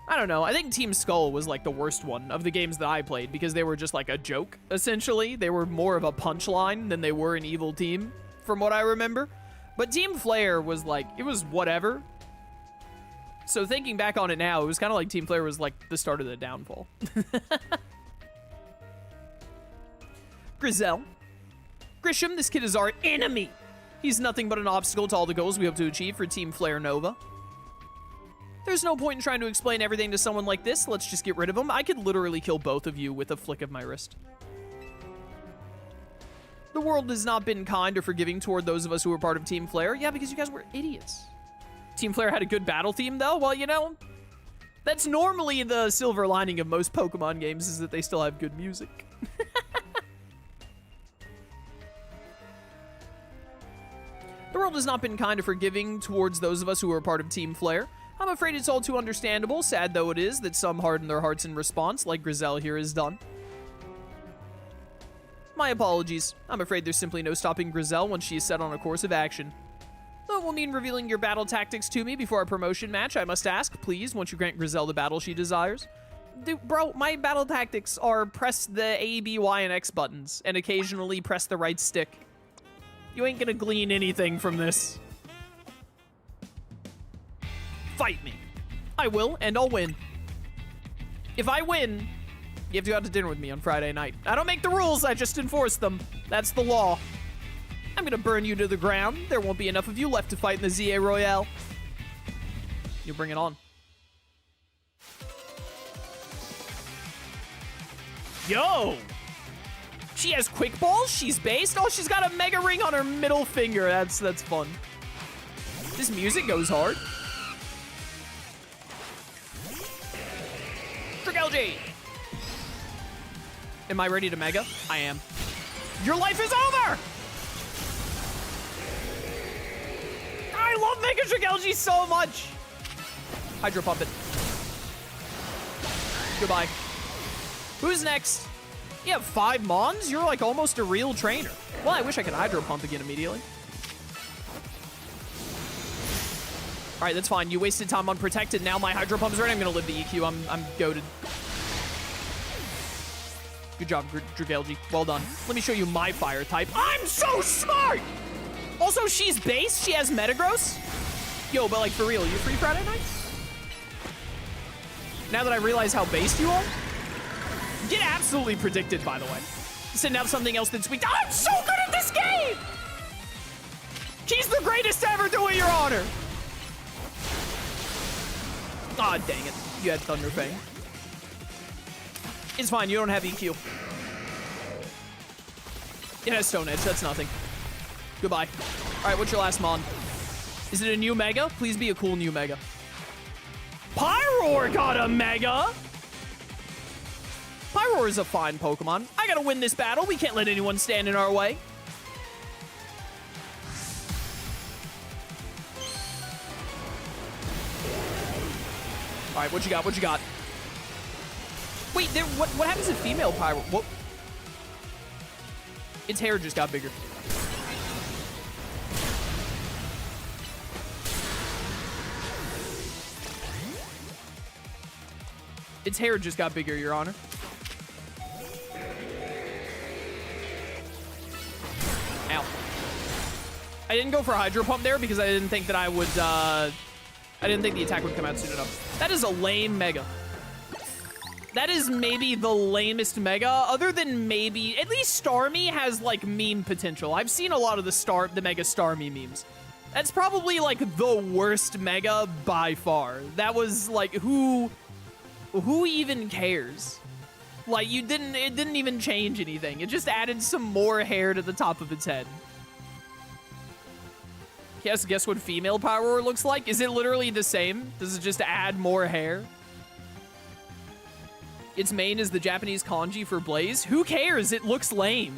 I don't know, I think Team Skull was like the worst one of the games that I played because they were just like a joke, essentially. They were more of a punchline than they were an evil team, from what I remember. But Team Flare was like, it was whatever. So thinking back on it now, it was kind of like Team Flare was like the start of the downfall. Grizel. Grisham, this kid is our enemy. He's nothing but an obstacle to all the goals we hope to achieve for Team Flare Nova. There's no point in trying to explain everything to someone like this. Let's just get rid of him. I could literally kill both of you with a flick of my wrist. The world has not been kind or forgiving toward those of us who were part of Team Flare. Yeah, because you guys were idiots. Team Flare had a good battle theme, though. Well, you know, that's normally the silver lining of most Pokemon games, is that they still have good music. The world has not been kind or forgiving towards those of us who were part of Team Flare. I'm afraid it's all too understandable, sad though it is, that some harden their hearts in response, like Grizel here has done. My apologies. I'm afraid there's simply no stopping Grizel once she is set on a course of action. Though it will mean revealing your battle tactics to me before our promotion match, I must ask, please, once you grant Grizel the battle she desires. Dude, bro, my battle tactics are press the A, B, Y, and X buttons, and occasionally press the right stick. You ain't gonna glean anything from this. Fight me. I will, and I'll win. If I win, you have to go out to dinner with me on Friday night. I don't make the rules, I just enforce them. That's the law. I'm gonna burn you to the ground. There won't be enough of you left to fight in the ZA Royale. You bring it on. Yo! She has quick balls. She's based. Oh, she's got a mega ring on her middle finger. That's fun. This music goes hard. Dragalge! Am I ready to mega? I am. Your life is over! I love Mega Dragalge so much! Hydro Pump it. Goodbye. Who's next? You have 5 Mons? You're like almost a real trainer. Well, I wish I could Hydro Pump again immediately. Alright, that's fine. You wasted time on Protected. Now my Hydro Pump's ready. I'm gonna live the EQ. I'm goated. Good job, Dragalge. Well done. Let me show you my fire type. I'm so smart! Also, she's base. She has Metagross. Yo, but like, for real, you free Friday night? Now that I realize how based you are? Get absolutely predicted, by the way. Send out something else that's weak. I'm so good at this game! He's the greatest to ever do it, Your Honor! Aw, dang it. You had Thunder Fang. It's fine, you don't have EQ. It has Stone Edge, that's nothing. Goodbye. Alright, what's your last Mon? Is it a new Mega? Please be a cool new Mega. Pyroar got a Mega! Pyroar is a fine Pokemon. I gotta win this battle. We can't let anyone stand in our way. Alright, what you got? What you got? Wait, what happens if female Pyroar? What? Its hair just got bigger. Its hair just got bigger, Your Honor. Ow. I didn't go for Hydro Pump there because I didn't think that I would, I didn't think the attack would come out soon enough. That is a lame Mega. That is maybe the lamest Mega, other than maybe, at least Starmie has, like, meme potential. I've seen a lot of the Mega Starmie memes. That's probably, like, the worst Mega by far. That was, like, who even cares? Like, it didn't even change anything. It just added some more hair to the top of its head. Yes, guess what female Pyroar looks like? Is it literally the same? Does it just add more hair? Its main is the Japanese kanji for Blaze. Who cares? It looks lame.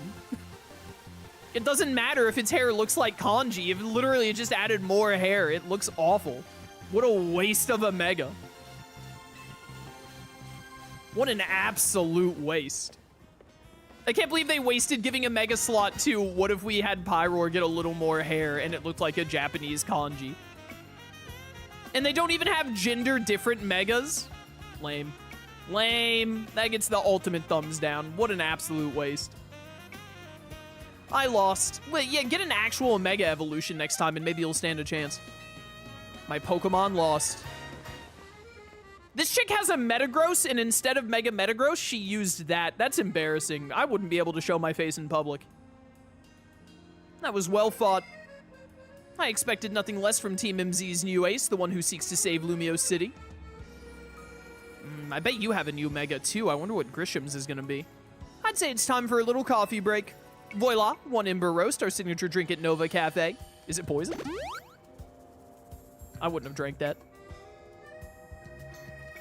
It doesn't matter if its hair looks like kanji. If literally it just added more hair, it looks awful. What a waste of a Mega. What an absolute waste. I can't believe they wasted giving a Mega slot to what if we had Pyroar get a little more hair and it looked like a Japanese kanji. And they don't even have gender different Megas. Lame. Lame. That gets the ultimate thumbs down. What an absolute waste. I lost. Wait, yeah, get an actual Mega Evolution next time and maybe you'll stand a chance. My Pokemon lost. This chick has a Metagross, and instead of Mega Metagross, she used that. That's embarrassing. I wouldn't be able to show my face in public. That was well fought. I expected nothing less from Team MZ's new ace, the one who seeks to save Lumio City. I bet you have a new Mega, too. I wonder what Grisham's is going to be. I'd say it's time for a little coffee break. Voila, 1 Ember Roast, our signature drink at Nova Cafe. Is it poison? I wouldn't have drank that.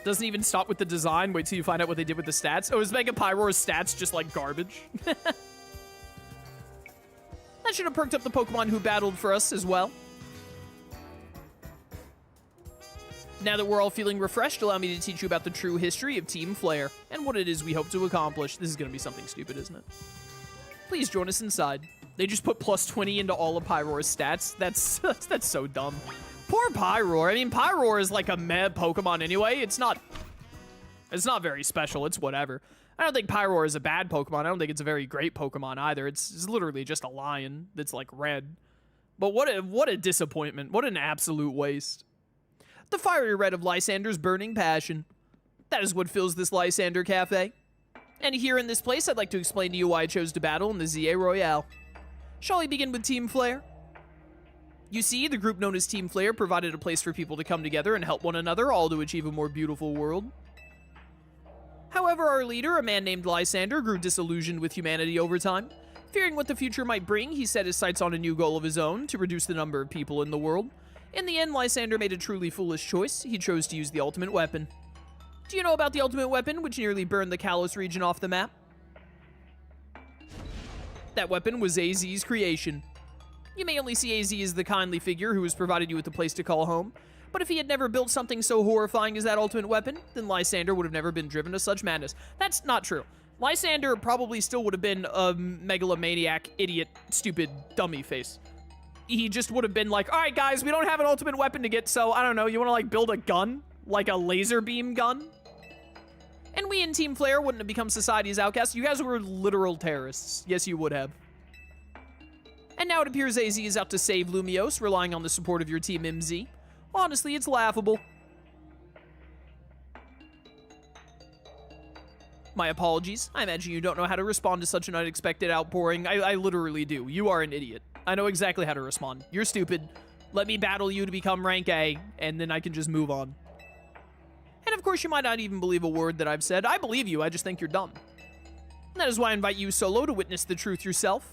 Doesn't even stop with the design. Wait till you find out what they did with the stats. Oh, is Mega Pyroar's stats just like garbage? That should have perked up the Pokemon who battled for us as well. Now that we're all feeling refreshed, allow me to teach you about the true history of Team Flare and what it is we hope to accomplish. This is going to be something stupid, isn't it? Please join us inside. They just put plus 20 into all of Pyroar's stats. That's so dumb. Poor Pyroar. I mean, Pyroar is like a meh Pokemon anyway. It's not very special. It's whatever. I don't think Pyroar is a bad Pokemon. I don't think it's a very great Pokemon either. It's literally just a lion that's like red. But what a disappointment. What an absolute waste. The fiery red of Lysander's burning passion. That is what fills this Lysander Cafe. And here in this place, I'd like to explain to you why I chose to battle in the ZA Royale. Shall we begin with Team Flare? You see, the group known as Team Flare provided a place for people to come together and help one another, all to achieve a more beautiful world. However, our leader, a man named Lysander, grew disillusioned with humanity over time. Fearing what the future might bring, he set his sights on a new goal of his own, to reduce the number of people in the world. In the end, Lysander made a truly foolish choice. He chose to use the ultimate weapon. Do you know about the ultimate weapon, which nearly burned the Kalos region off the map? That weapon was AZ's creation. You may only see AZ as the kindly figure who has provided you with a place to call home, but if he had never built something so horrifying as that ultimate weapon, then Lysander would have never been driven to such madness. That's not true. Lysander probably still would have been a megalomaniac, idiot, stupid, dummy face. He just would have been like, all right, guys, we don't have an ultimate weapon to get, so, I don't know, you want to, like, build a gun? Like a laser beam gun? And we in Team Flare wouldn't have become society's outcasts. You guys were literal terrorists. Yes, you would have. And now it appears AZ is out to save Lumios, relying on the support of your Team MZ. Honestly, it's laughable. My apologies. I imagine you don't know how to respond to such an unexpected outpouring. I literally do. You are an idiot. I know exactly how to respond. You're stupid. Let me battle you to become rank A, and then I can just move on. And of course, you might not even believe a word that I've said. I believe you, I just think you're dumb. And that is why I invite you solo to witness the truth yourself.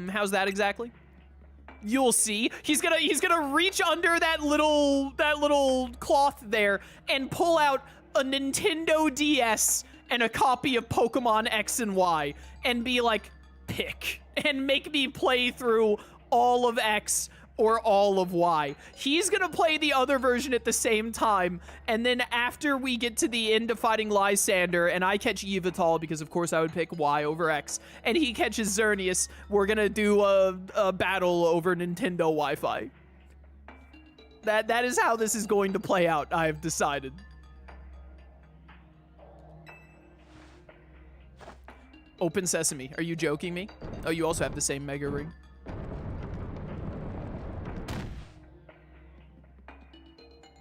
How's that exactly? You'll see. He's gonna reach under that little cloth there and pull out a Nintendo DS and a copy of Pokemon X and Y and be like, pick, and make me play through all of X or all of Y. He's gonna play the other version at the same time, and then after we get to the end of fighting Lysander, and I catch Yveltal, because of course I would pick Y over X, and he catches Xerneas, we're gonna do a battle over Nintendo Wi-Fi. That is how this is going to play out, I've decided. Open sesame. Are you joking me? Oh, you also have the same Mega Ring.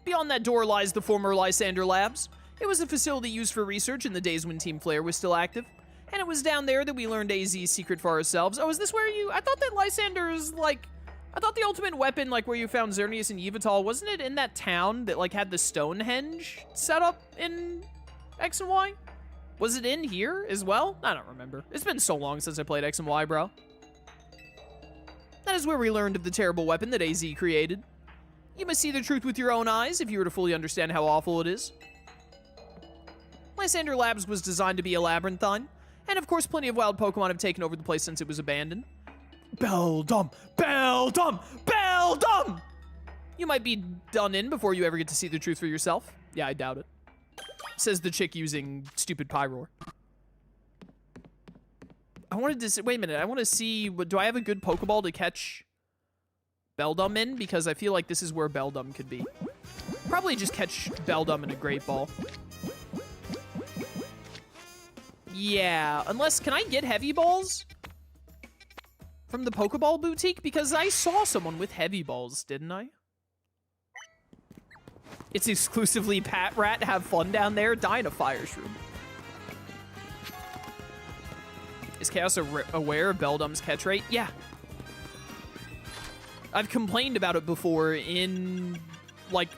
Beyond that door lies the former Lysander Labs. It was a facility used for research in the days when Team Flare was still active. And it was down there that we learned AZ's secret for ourselves. Oh, is this where you... I thought that Lysander's, like... I thought the ultimate weapon, like, where you found Xerneas and Yveltal, wasn't it in that town that, like, had the Stonehenge set up in X and Y? Was it in here as well? I don't remember. It's been so long since I played X and Y, bro. That is where we learned of the terrible weapon that AZ created. You must see the truth with your own eyes if you were to fully understand how awful it is. Lysander Labs was designed to be a labyrinthine, and of course plenty of wild Pokemon have taken over the place since it was abandoned. Beldum! Beldum! Beldum! You might be done in before you ever get to see the truth for yourself. Yeah, I doubt it. Says the chick using stupid Pyroar. I wanted to say, wait a minute, I want to see, do I have a good Pokeball to catch Beldum in? Because I feel like this is where Beldum could be. Probably just catch Beldum in a Great Ball. Yeah, unless, can I get Heavy Balls from the Pokeball Boutique? Because I saw someone with Heavy Balls, didn't I? It's exclusively Pat Rat, have fun down there, die in a Fire Shroom. Is Chaos aware of Beldum's catch rate? Yeah. I've complained about it before in, like,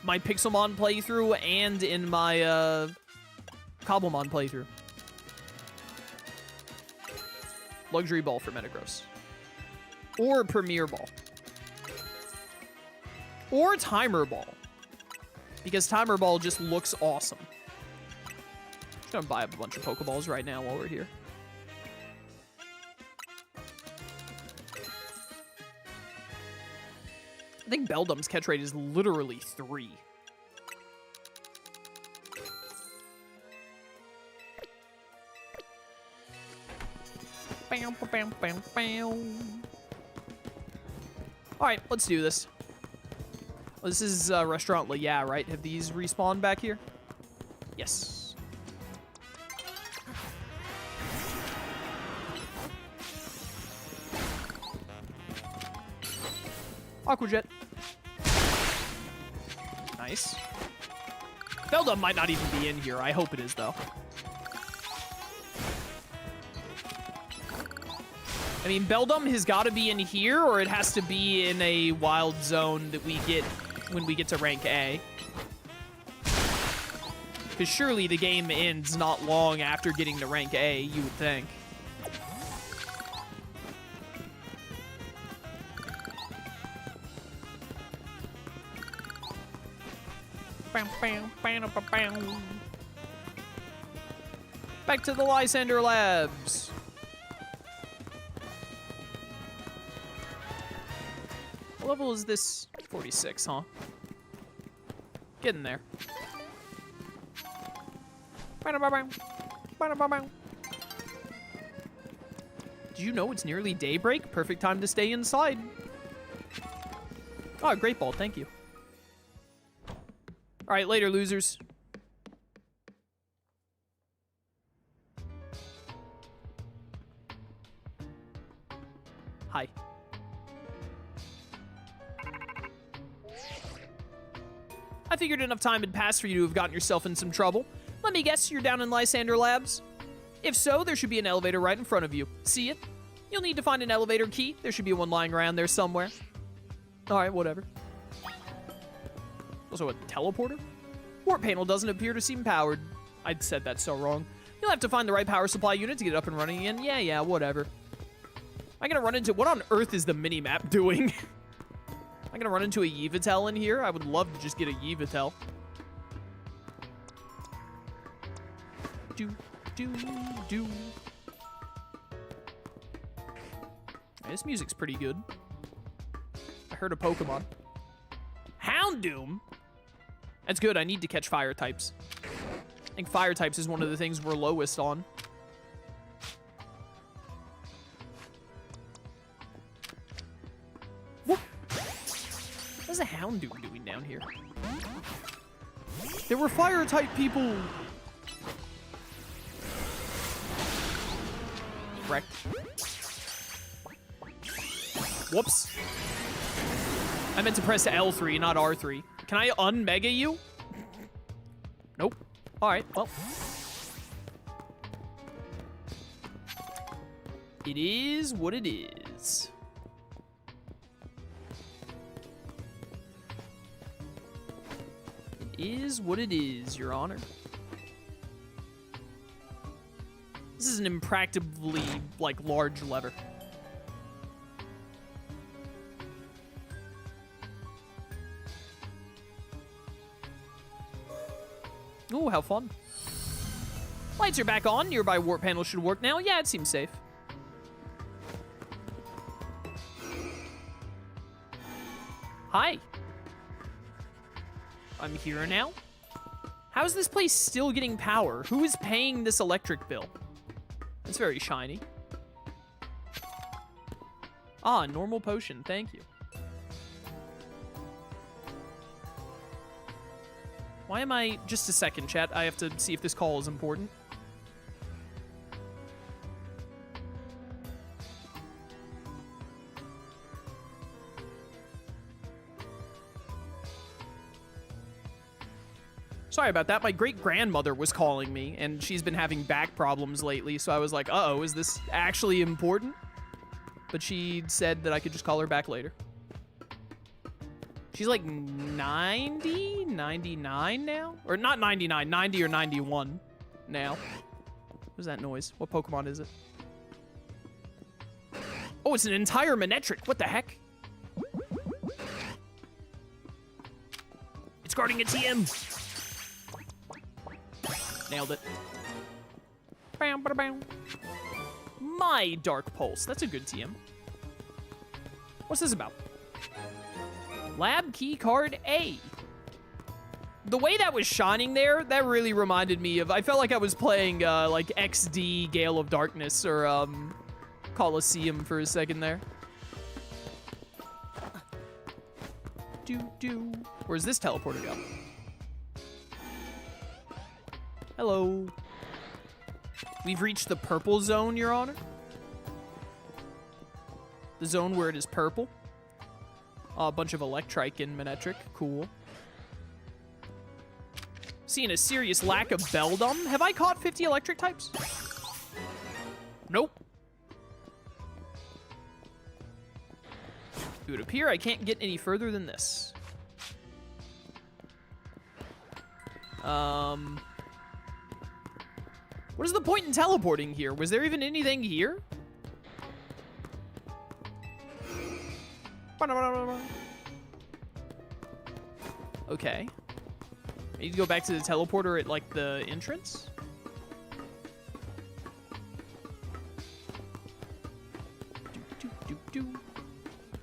my Pixelmon playthrough and in my, Cobblemon playthrough. Luxury Ball for Metagross. Or Premier Ball. Or Timer Ball. Because Timer Ball just looks awesome. Just gonna buy up a bunch of Pokeballs right now while we're here. I think Beldum's catch rate is literally 3. Bam, bam, bam, bam. All right, let's do this. Well, this is Restaurant La Yeah, right? Have these respawned back here? Yes. Aqua Jet. Nice. Beldum might not even be in here. I hope it is, though. I mean, Beldum has got to be in here, or it has to be in a wild zone that we get when we get to rank A. Because surely the game ends not long after getting to rank A, you would think. Back to the Lysander Labs. What level is this? 46, huh? Getting there. Did you know it's nearly daybreak? Perfect time to stay inside. Oh, great ball, thank you. All right, later, losers. Hi. I figured enough time had passed for you to have gotten yourself in some trouble. Let me guess, you're down in Lysander Labs? If so, there should be an elevator right in front of you. See it? You'll need to find an elevator key. There should be one lying around there somewhere. All right, whatever. Also a teleporter? Warp panel doesn't appear to seem powered. I'd said that so wrong. You'll have to find the right power supply unit to get it up and running again. Yeah, whatever. Am I gonna run into... What on earth is the mini-map doing? Am I gonna run into a Yveltal in here? I would love to just get a Yveltal. Do. Hey, this music's pretty good. I heard a Pokemon. Houndoom? That's good. I need to catch fire types. I think fire types is one of the things we're lowest on. Whoop. What is a Houndoom doing down here? There were fire type people. Wrecked. Whoops. I meant to press L3, not R3. Can I un-mega you? Nope. Alright, well. It is what it is. It is what it is, Your Honor. This is an impracticably, like, large lever. Ooh, how fun. Lights are back on. Nearby warp panel should work now. Yeah, it seems safe. Hi. I'm here now. How's this place still getting power? Who is paying this electric bill? It's very shiny. Ah, normal potion. Thank you. Why am I... Just a second, chat. I have to see if this call is important. Sorry about that. My great-grandmother was calling me, and she's been having back problems lately, so I was like, uh-oh, is this actually important? But she said that I could just call her back later. She's like 90? 99 now? Or not 99, 90 or 91 now. What is that noise? What Pokemon is it? Oh, it's an entire Manectric. What the heck? It's guarding a TM. Nailed it. Bam, bada, bam. My Dark Pulse. That's a good TM. What's this about? Lab key card A. The way that was shining there, that really reminded me of... I felt like I was playing, like, XD Gale of Darkness or, Coliseum for a second there. Do. Where's this teleporter go? Hello. We've reached the purple zone, Your Honor. The zone where it is purple. A bunch of Electrike in Manectric. Cool. Seeing a serious lack of Beldum. Have I caught 50 electric types? Nope. It would appear I can't get any further than this. What is the point in teleporting here? Was there even anything here? Okay. I need to go back to the teleporter at, like, the entrance?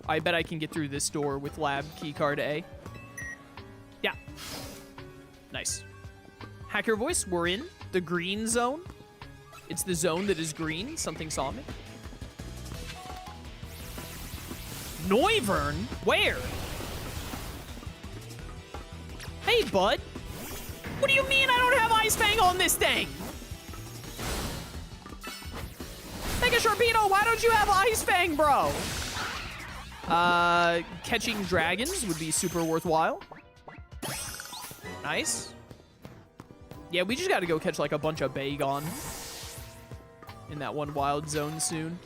I bet I can get through this door with lab keycard A. Yeah. Nice. Hacker voice, we're in the green zone. It's the zone that is green. Something saw me. Noivern? Where? Hey, bud. What do you mean I don't have Ice Fang on this thing? Mega Sharpedo, why don't you have Ice Fang, bro? Catching dragons would be super worthwhile. Nice. Yeah, we just gotta go catch, like, a bunch of Bagon in that one wild zone soon.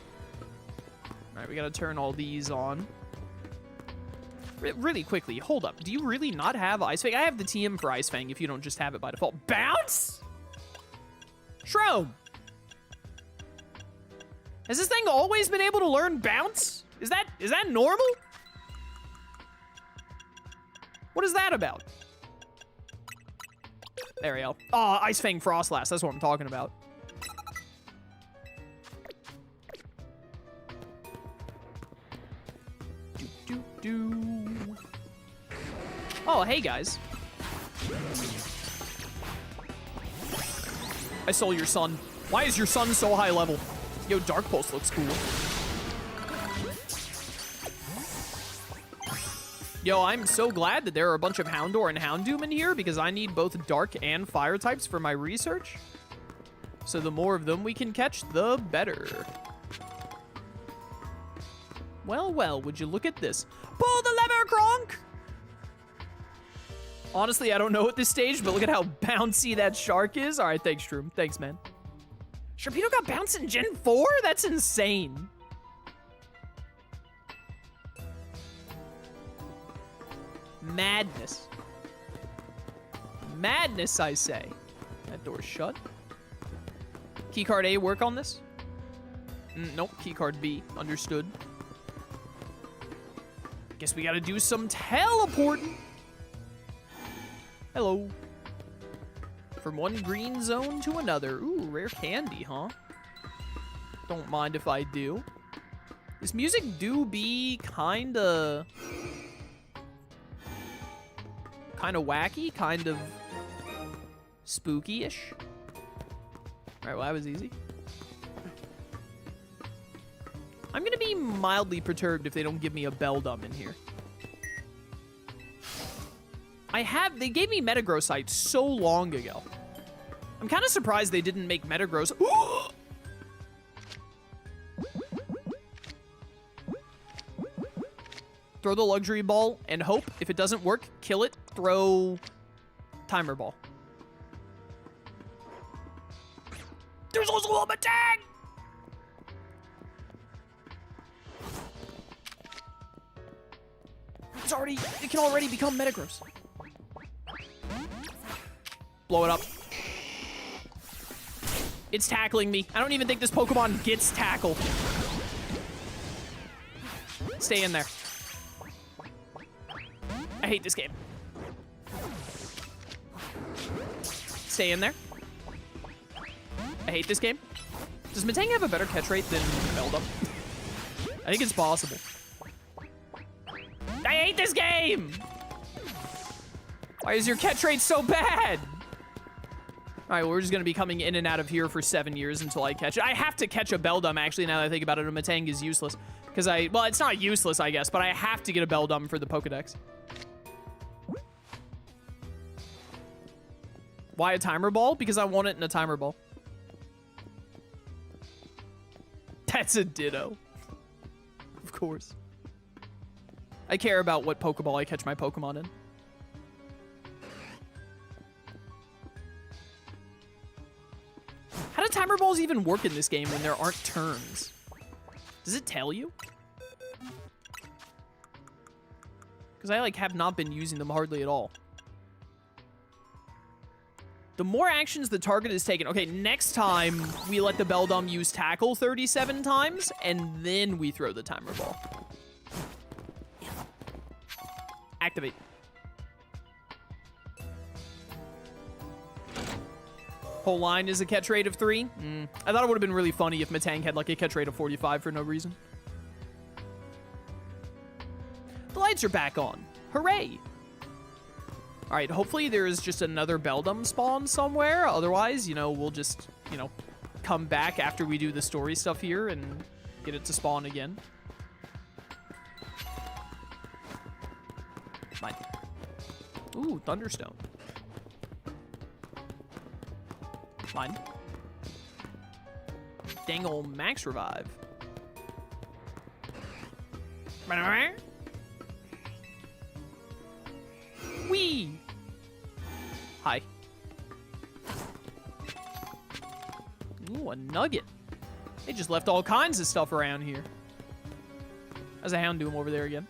Alright, we gotta turn all these on. Really quickly, hold up. Do you really not have Ice Fang? I have the TM for Ice Fang if you don't just have it by default. Bounce? Shrome! Has this thing always been able to learn Bounce? Is that normal? What is that about? There we go. Oh, Ice Fang Frosslass. That's what I'm talking about. Oh, hey, guys. I stole your sun. Why is your sun so high level? Yo, Dark Pulse looks cool. Yo, I'm so glad that there are a bunch of Houndour and Houndoom in here because I need both Dark and Fire types for my research. So the more of them we can catch, the better. Well, well, would you look at this? Pull the lever, Kronk! Honestly, I don't know at this stage, but look at how bouncy that shark is. All right, thanks, Shroom. Thanks, man. Sharpedo got bounce in Gen 4? That's insane. Madness. Madness, I say. That door's shut. Keycard A work on this? Nope, keycard B. Understood. Guess we gotta do some teleporting. Hello. From one green zone to another. Ooh, rare candy, huh? Don't mind if I do. This music do be kinda wacky, kind of spooky-ish. All right, well, that was easy. I'm gonna be mildly perturbed if they don't give me a Beldum in here. They gave me Metagrossite so long ago. I'm kind of surprised they didn't make Metagross. Throw the Luxury Ball and hope. If it doesn't work, kill it. Throw Timer Ball. There's also a Matang! It can already become Metagross. Blow it up. It's tackling me. I don't even think this Pokemon gets tackled. Stay in there. I hate this game. Stay in there. I hate this game. Does Matang have a better catch rate than Beldum? I think it's possible. I hate this game! Why is your catch rate so bad? All right, well, we're just going to be coming in and out of here for 7 years until I catch it. I have to catch a Beldum, actually, now that I think about it. A Matang is useless. Because well, it's not useless, I guess, but I have to get a Beldum for the Pokedex. Why a Timer Ball? Because I want it in a Timer Ball. That's a Ditto. Of course. I care about what Pokeball I catch my Pokemon in. How do Timer Balls even work in this game when there aren't turns? Does it tell you? Because I, like, have not been using them hardly at all. The more actions the target is taken. Okay, next time we let the Beldum use tackle 37 times, and then we throw the timer ball. Activate. Whole line is a catch rate of 3. I thought it would have been really funny if Matang had like a catch rate of 45 for no reason. The lights are back on. Hooray! Alright, hopefully there is just another Beldum spawn somewhere. Otherwise, you know, we'll just, you know, come back after we do the story stuff here and get it to spawn again. Mine. Ooh, Thunderstone. Mine. Dangle Max Revive. Wee! Hi. Ooh, a nugget. They just left all kinds of stuff around here. How's a Houndoom over there again?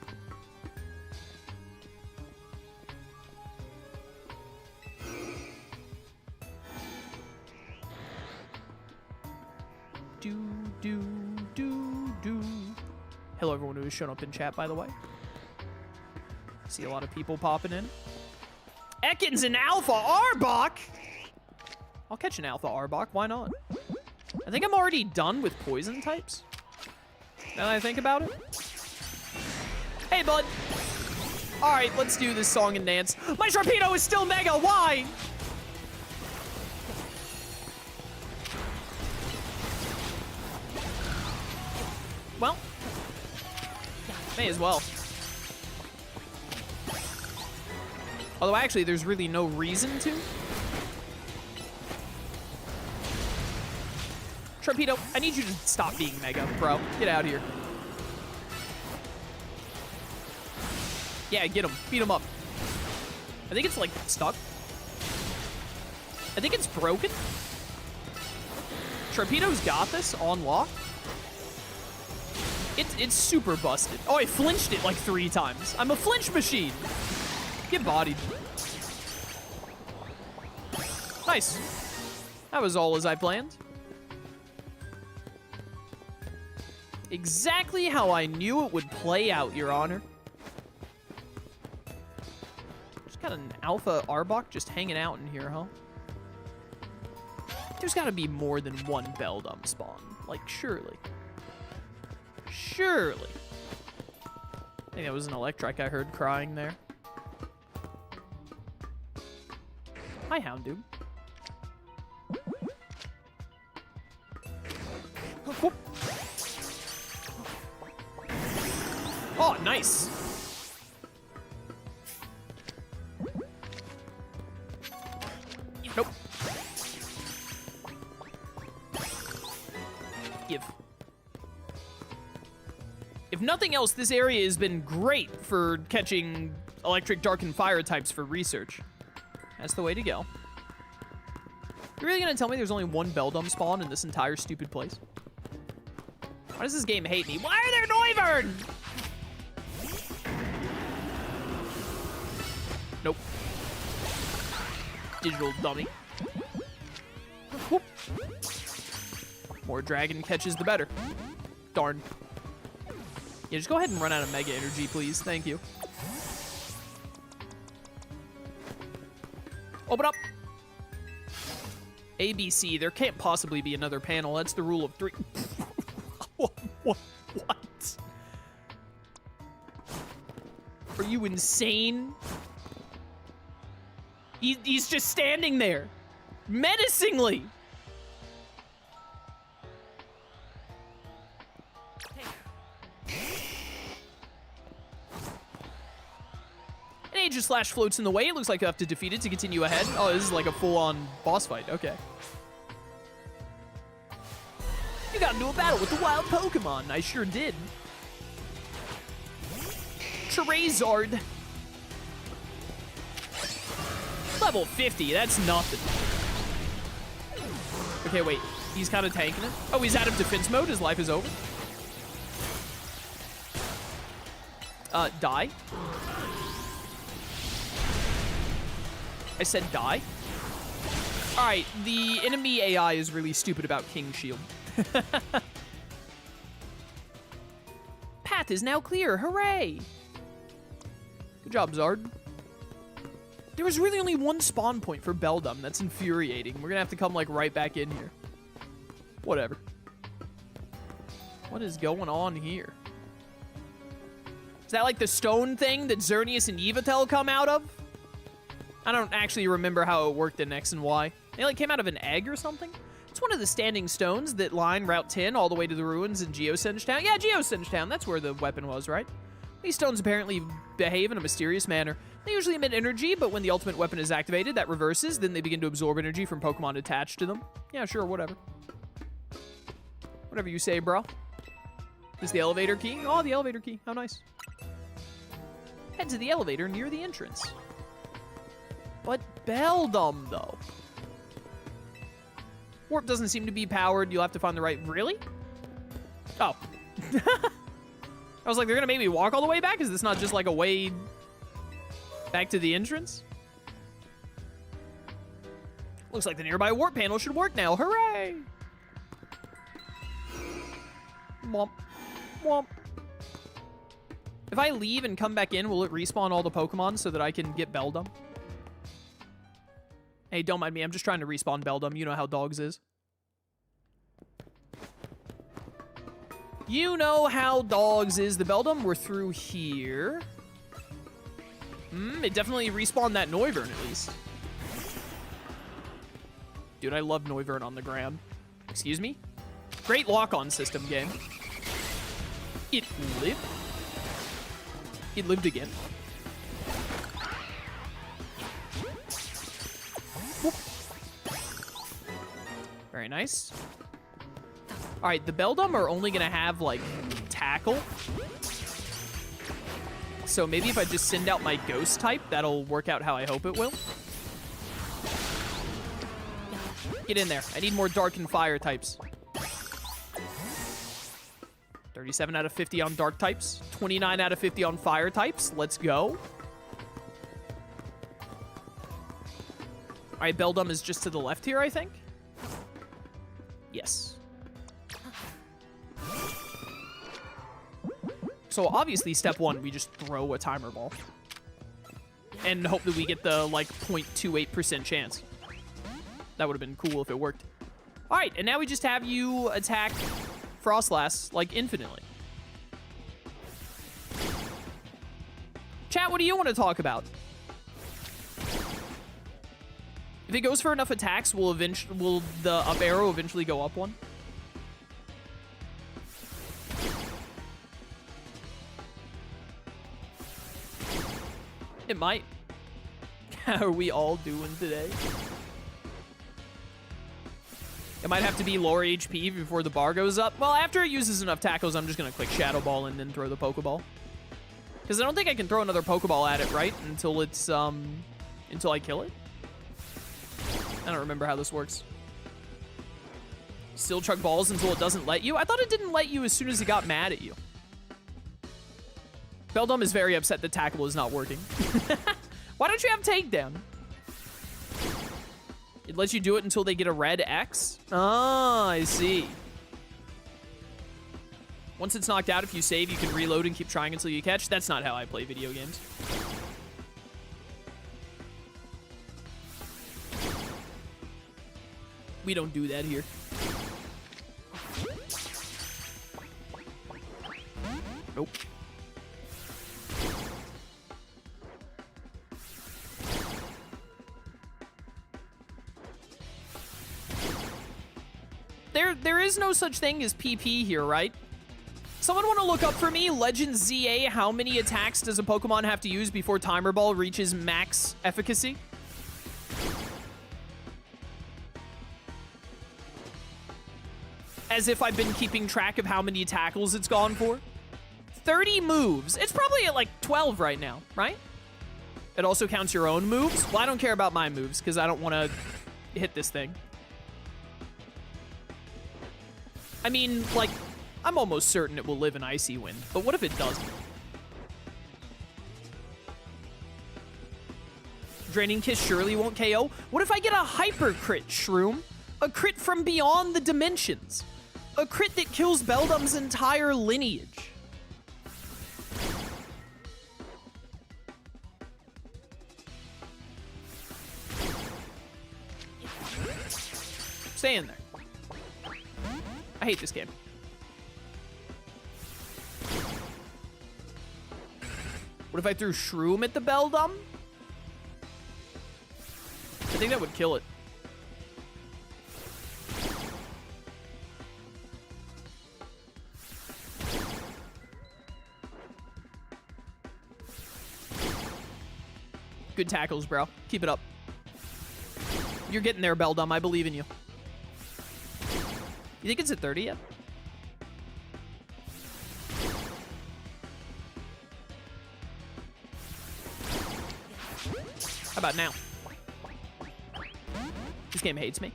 Hello, everyone who has shown up in chat, by the way. See a lot of people popping in. Ekans and Alpha Arbok! I'll catch an Alpha Arbok, why not? I think I'm already done with poison types. Now that I think about it. Hey, bud! Alright, let's do this song and dance. My Sharpedo is still mega, why? Well, may as well. Although, actually, there's really no reason to. Sharpedo, I need you to stop being mega, bro. Get out of here. Yeah, get him. Beat him up. I think it's, like, stuck. I think it's broken. Sharpedo's got this on lock. It's super busted. Oh, I flinched it like 3 times. I'm a flinch machine. Get bodied. Nice. That was all as I planned. Exactly how I knew it would play out, Your Honor. Just got an Alpha Arbok just hanging out in here, huh? There's gotta be more than one Beldum spawn. Like, surely. Surely. I think that was an Electrike I heard crying there. Hi, Houndoom. Whoop. Oh, nice. Nope. Give. If nothing else, this area has been great for catching electric, dark, and fire types for research. That's the way to go. You're really gonna tell me there's only one Beldum spawn in this entire stupid place? Why does this game hate me? Why are there Noivern? Nope. Digital dummy. Whoop. More dragon catches, the better. Darn. Yeah, just go ahead and run out of Mega Energy, please. Thank you. Open up. ABC. There can't possibly be another panel. That's the rule of 3. What? Are you insane? He's just standing there. Menacingly. An Aegis Slash floats in the way. It looks like you have to defeat it to continue ahead. Oh, this is like a full-on boss fight. Okay. You got into a battle with the wild Pokemon. I sure did. Charizard. Level 50. That's nothing. Okay, wait. He's kind of tanking it. Oh, he's out of defense mode. His life is over. Die. I said die. All right, the enemy AI is really stupid about King Shield. Path is now clear, hooray! Good job, Zard. There was really only one spawn point for Beldum. That's infuriating. We're gonna have to come, like, right back in here. Whatever. What is going on here? Is that, like, the stone thing that Xerneas and Yveltal come out of? I don't actually remember how it worked in X and Y. They, like, came out of an egg or something? It's one of the standing stones that line Route 10 all the way to the ruins in Geosinge Town. Yeah, Geosinge Town. That's where the weapon was, right? These stones apparently behave in a mysterious manner. They usually emit energy, but when the ultimate weapon is activated, that reverses. Then they begin to absorb energy from Pokemon attached to them. Yeah, sure, whatever. Whatever you say, bro. This is the elevator key? Oh, the elevator key. How nice. Head to the elevator near the entrance. But Beldum, though. Warp doesn't seem to be powered. You'll have to find the right... Really? Oh. I was like, they're going to make me walk all the way back? Is this not just like a way back to the entrance? Looks like the nearby warp panel should work now. Hooray! Womp. Womp. If I leave and come back in, will it respawn all the Pokemon so that I can get Beldum? Hey, don't mind me. I'm just trying to respawn Beldum. You know how dogs is. You know how dogs is. The Beldum, we're through here. It definitely respawned that Noivern, at least. Dude, I love Noivern on the ground. Excuse me? Great lock-on system, game. It lived. It lived again. Whoop. Very nice. All right, the Beldum are only gonna have, like, tackle. So maybe if I just send out my ghost type, that'll work out how I hope it will. Get in there. I need more dark and fire types. 37 out of 50 on dark types. 29 out of 50 on fire types. Let's go. All right, Beldum is just to the left here, I think. Yes. So obviously, step one, we just throw a timer ball. And hope that we get the, like, 0.28% chance. That would have been cool if it worked. All right, and now we just have you attack Frosslass, like, infinitely. Chat, what do you want to talk about? If it goes for enough attacks, will the up arrow eventually go up one? It might. How are we all doing today? It might have to be lower HP before the bar goes up. Well, after it uses enough tackles, I'm just going to click Shadow Ball and then throw the Pokeball. Because I don't think I can throw another Pokeball at it, right? Until it's, until I kill it? I don't remember how this works. Still chuck balls until it doesn't let you? I thought it didn't let you as soon as it got mad at you. Beldum is very upset that tackle is not working. Why don't you have takedown? It lets you do it until they get a red X? Ah, I see. Once it's knocked out, if you save, you can reload and keep trying until you catch. That's not how I play video games. We don't do that here. Nope. There is no such thing as PP here, right? Someone want to look up for me, Legend ZA, how many attacks does a Pokemon have to use before Timer Ball reaches max efficacy? As if I've been keeping track of how many tackles it's gone for. 30 moves. It's probably at like 12 right now, right? It also counts your own moves. Well, I don't care about my moves because I don't want to hit this thing. I mean, like, I'm almost certain it will live in Icy Wind, but what if it doesn't? Draining Kiss surely won't KO. What if I get a hyper crit, Shroom? A crit from beyond the dimensions. A crit that kills Beldum's entire lineage. Stay in there. I hate this game. What if I threw Shroom at the Beldum? I think that would kill it. Good tackles, bro. Keep it up. You're getting there, Beldum. I believe in you. You think it's at 30 yet? How about now? This game hates me.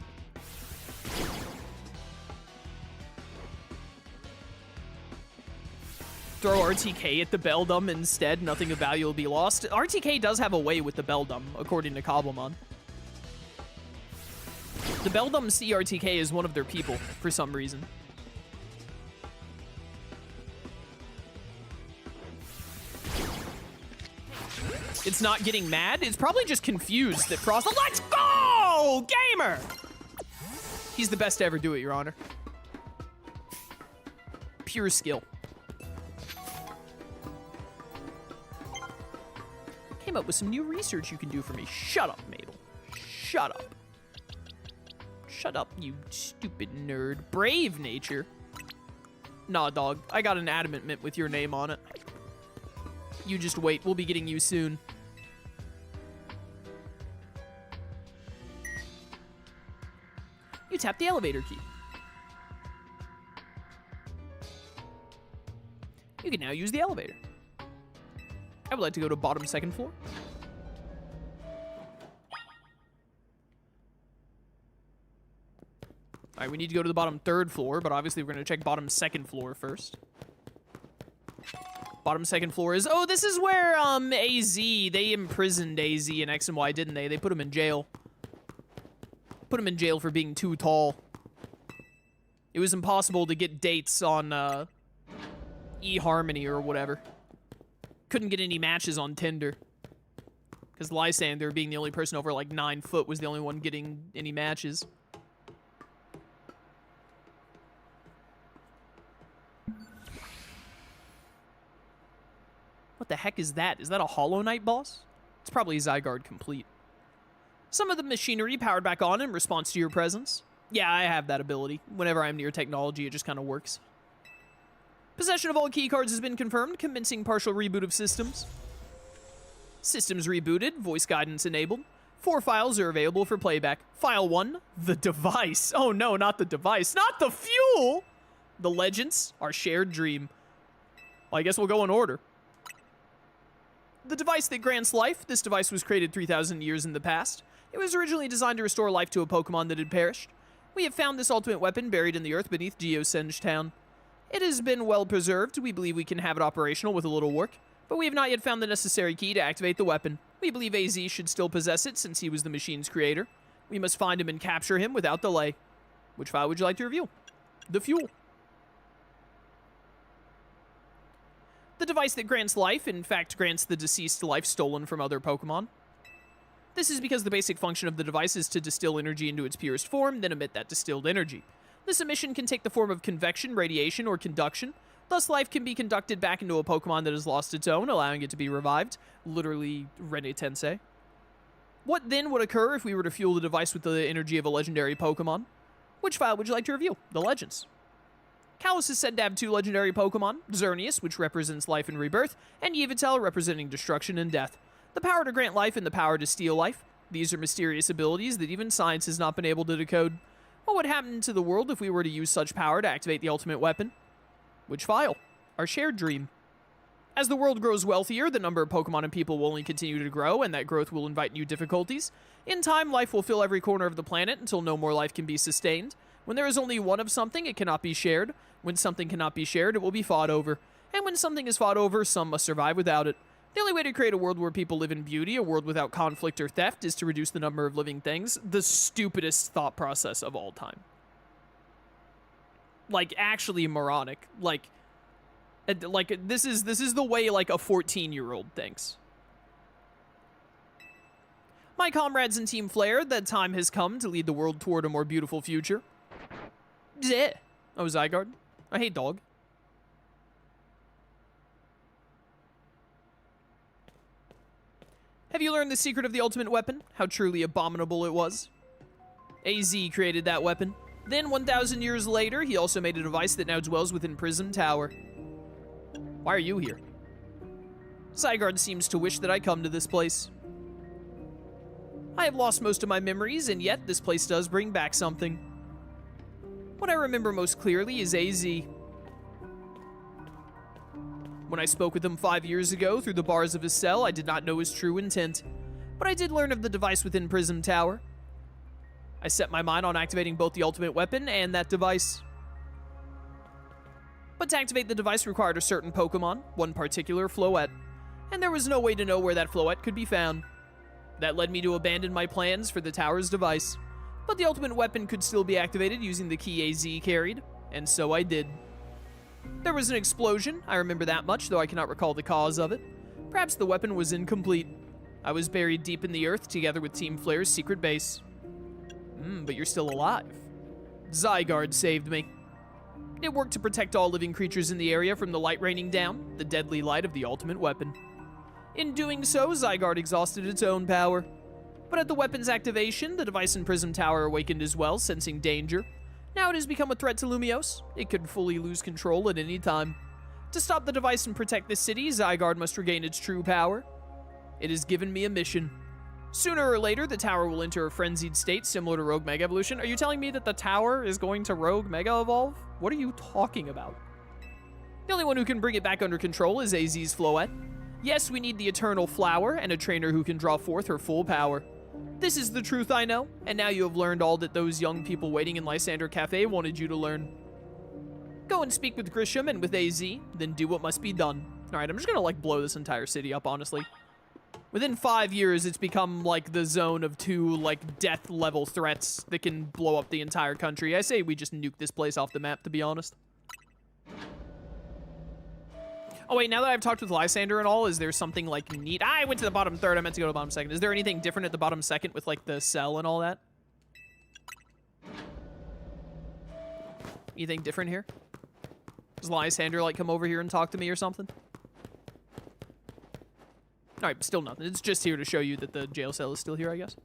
Throw RTK at the Beldum instead. Nothing of value will be lost. RTK does have a way with the Beldum, according to Cobblemon. The Beldum see RTK as one of their people for some reason. It's not getting mad. It's probably just confused that Frost... Let's go, gamer! He's the best to ever do it, Your Honor. Pure skill. Came up with some new research you can do for me. Shut up, Mabel. Shut up. Shut up, you stupid nerd. Brave nature. Nah, dog. I got an adamant mint with your name on it. You just wait. We'll be getting you soon. You tap the elevator key. You can now use the elevator. I would like to go to bottom second floor. All right, we need to go to the bottom third floor, but obviously we're going to check bottom second floor first. Bottom second floor is... Oh, this is where AZ... They imprisoned AZ and X and Y, didn't they? They put him in jail. Put him in jail for being too tall. It was impossible to get dates on eHarmony or whatever. Couldn't get any matches on Tinder. Because Lysander, being the only person over like 9 foot, was the only one getting any matches. What the heck is that? Is that a Hollow Knight boss? It's probably Zygarde complete. Some of the machinery powered back on in response to your presence. Yeah, I have that ability. Whenever I'm near technology, it just kind of works. Possession of all keycards has been confirmed, commencing partial reboot of systems. Systems rebooted, voice guidance enabled. 4 files are available for playback. File 1, the device. Oh no, not the device. Not the fuel! The legends, our shared dream. Well, I guess we'll go in order. The device that grants life. This device was created 3,000 years in the past. It was originally designed to restore life to a Pokemon that had perished. We have found this ultimate weapon buried in the earth beneath Geosenge Town. It has been well preserved. We believe we can have it operational with a little work, but we have not yet found the necessary key to activate the weapon. We believe AZ should still possess it since he was the machine's creator. We must find him and capture him without delay. Which file would you like to review? The fuel. The device that grants life, in fact, grants the deceased life stolen from other Pokemon. This is because the basic function of the device is to distill energy into its purest form, then emit that distilled energy. This emission can take the form of convection, radiation, or conduction. Thus, life can be conducted back into a Pokemon that has lost its own, allowing it to be revived. Literally, Rene Tensei. What then would occur if we were to fuel the device with the energy of a legendary Pokemon? Which file would you like to review? The Legends. Kalos is said to have 2 legendary Pokemon, Xerneas, which represents life and rebirth, and Yveltal, representing destruction and death. The power to grant life and the power to steal life. These are mysterious abilities that even science has not been able to decode. What would happen to the world if we were to use such power to activate the ultimate weapon? Which file? Our shared dream. As the world grows wealthier, the number of Pokemon and people will only continue to grow, and that growth will invite new difficulties. In time, life will fill every corner of the planet until no more life can be sustained. When there is only one of something, it cannot be shared. When something cannot be shared, it will be fought over. And when something is fought over, some must survive without it. The only way to create a world where people live in beauty, a world without conflict or theft, is to reduce the number of living things. The stupidest thought process of all time. Like, actually moronic. Like this is the way, like, a 14-year-old thinks. My comrades in Team Flare, the time has come to lead the world toward a more beautiful future. Zeh. Oh, Zygarde. I hate dog. Have you learned the secret of the ultimate weapon? How truly abominable it was? AZ created that weapon. Then, 1,000 years later, he also made a device that now dwells within Prism Tower. Why are you here? Zygarde seems to wish that I come to this place. I have lost most of my memories, and yet this place does bring back something. What I remember most clearly is AZ. When I spoke with him 5 years ago through the bars of his cell, I did not know his true intent, but I did learn of the device within Prism Tower. I set my mind on activating both the ultimate weapon and that device. But to activate the device required a certain Pokemon, one particular Floette, and there was no way to know where that Floette could be found. That led me to abandon my plans for the tower's device, but the ultimate weapon could still be activated using the key AZ carried, and so I did. There was an explosion, I remember that much, though I cannot recall the cause of it. Perhaps the weapon was incomplete. I was buried deep in the earth together with Team Flare's secret base. But you're still alive. Zygarde saved me. It worked to protect all living creatures in the area from the light raining down, the deadly light of the ultimate weapon. In doing so, Zygarde exhausted its own power. But at the weapon's activation, the device in Prism Tower awakened as well, sensing danger. Now it has become a threat to Lumiose. It could fully lose control at any time. To stop the device and protect the city, Zygarde must regain its true power. It has given me a mission. Sooner or later, the tower will enter a frenzied state similar to Rogue Mega Evolution. Are you telling me that the tower is going to Rogue Mega Evolve? What are you talking about? The only one who can bring it back under control is AZ's Floette. Yes, we need the Eternal Flower and a trainer who can draw forth her full power. This is the truth I know, and now you have learned all that those young people waiting in Lysander Cafe wanted you to learn. Go and speak with Grisham and with AZ, then do what must be done. Alright, I'm just gonna, like, blow this entire city up, honestly. Within 5 years, it's become, like, the zone of 2, like, death-level threats that can blow up the entire country. I say we just nuke this place off the map, to be honest. Oh, wait, now that I've talked with Lysander and all, is there something, like, neat? I went to the bottom third. I meant to go to the bottom second. Is there anything different at the bottom second with, like, the cell and all that? Anything different here? Does Lysander, like, come over here and talk to me or something? Alright, still nothing. It's just here to show you that the jail cell is still here, I guess.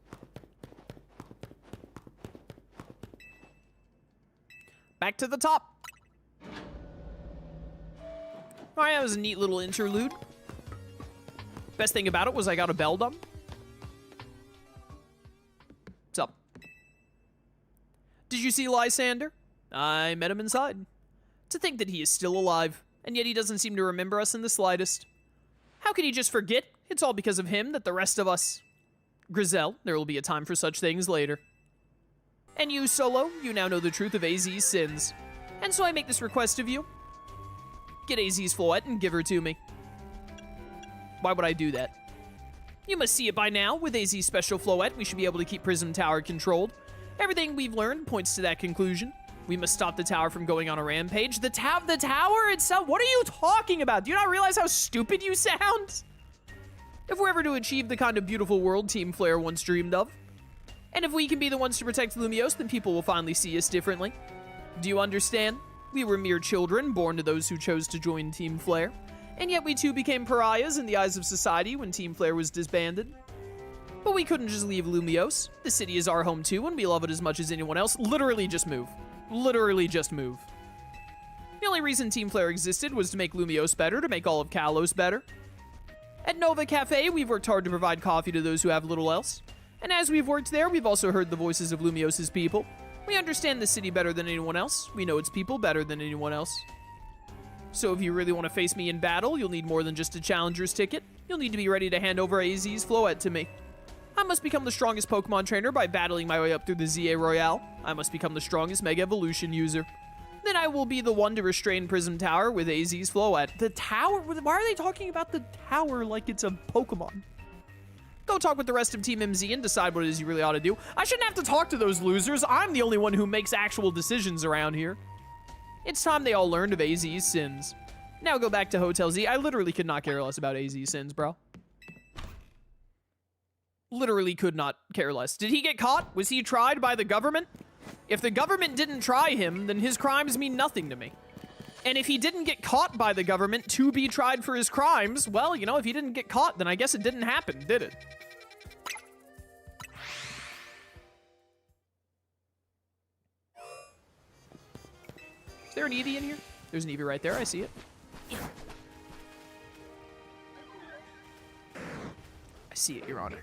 Back to the top. Alright, that was a neat little interlude. Best thing about it was I got a Beldum. What's up? Did you see Lysander? I met him inside. To think that he is still alive, and yet he doesn't seem to remember us in the slightest. How could he just forget? It's all because of him that the rest of us... Grizel, there will be a time for such things later. And you, Solo, you now know the truth of AZ's sins. And so I make this request of you. Get AZ's Floette and give her to me. Why would I do that? You must see it by now. With AZ's special Floette, we should be able to keep Prism Tower controlled. Everything we've learned points to that conclusion. We must stop the tower from going on a rampage. The tower itself? What are you talking about? Do you not realize how stupid you sound? If we're ever to achieve the kind of beautiful world Team Flare once dreamed of, and if we can be the ones to protect Lumiose, then people will finally see us differently. Do you understand? We were mere children, born to those who chose to join Team Flare, and yet we too became pariahs in the eyes of society when Team Flare was disbanded. But we couldn't just leave Lumiose. The city is our home too, and we love it as much as anyone else. Literally just move. Literally just move. The only reason Team Flare existed was to make Lumiose better, to make all of Kalos better. At Nova Cafe, we've worked hard to provide coffee to those who have little else. And as we've worked there, we've also heard the voices of Lumiose's people. We understand the city better than anyone else. We know its people better than anyone else. So if you really want to face me in battle, you'll need more than just a challenger's ticket. You'll need to be ready to hand over AZ's Floette to me. I must become the strongest Pokemon trainer by battling my way up through the ZA Royale. I must become the strongest Mega Evolution user. then I will be the one to restrain Prism Tower with AZ's flow at the tower. Why are they talking about the tower like it's a Pokemon? Go talk with the rest of Team MZ and decide what it is you really ought to do. I shouldn't have to talk to those losers. I'm the only one who makes actual decisions around here. It's time they all learned of AZ's sins. Now go back to Hotel Z. I literally could not care less about AZ's sins, bro. Literally could not care less. Did he get caught? Was he tried by the government? If the government didn't try him, then his crimes mean nothing to me. And if he didn't get caught by the government to be tried for his crimes, well, you know, if he didn't get caught, then I guess it didn't happen, did it? Is there an Eevee in here? There's an Eevee right there. I see it. I see it, Your Honor.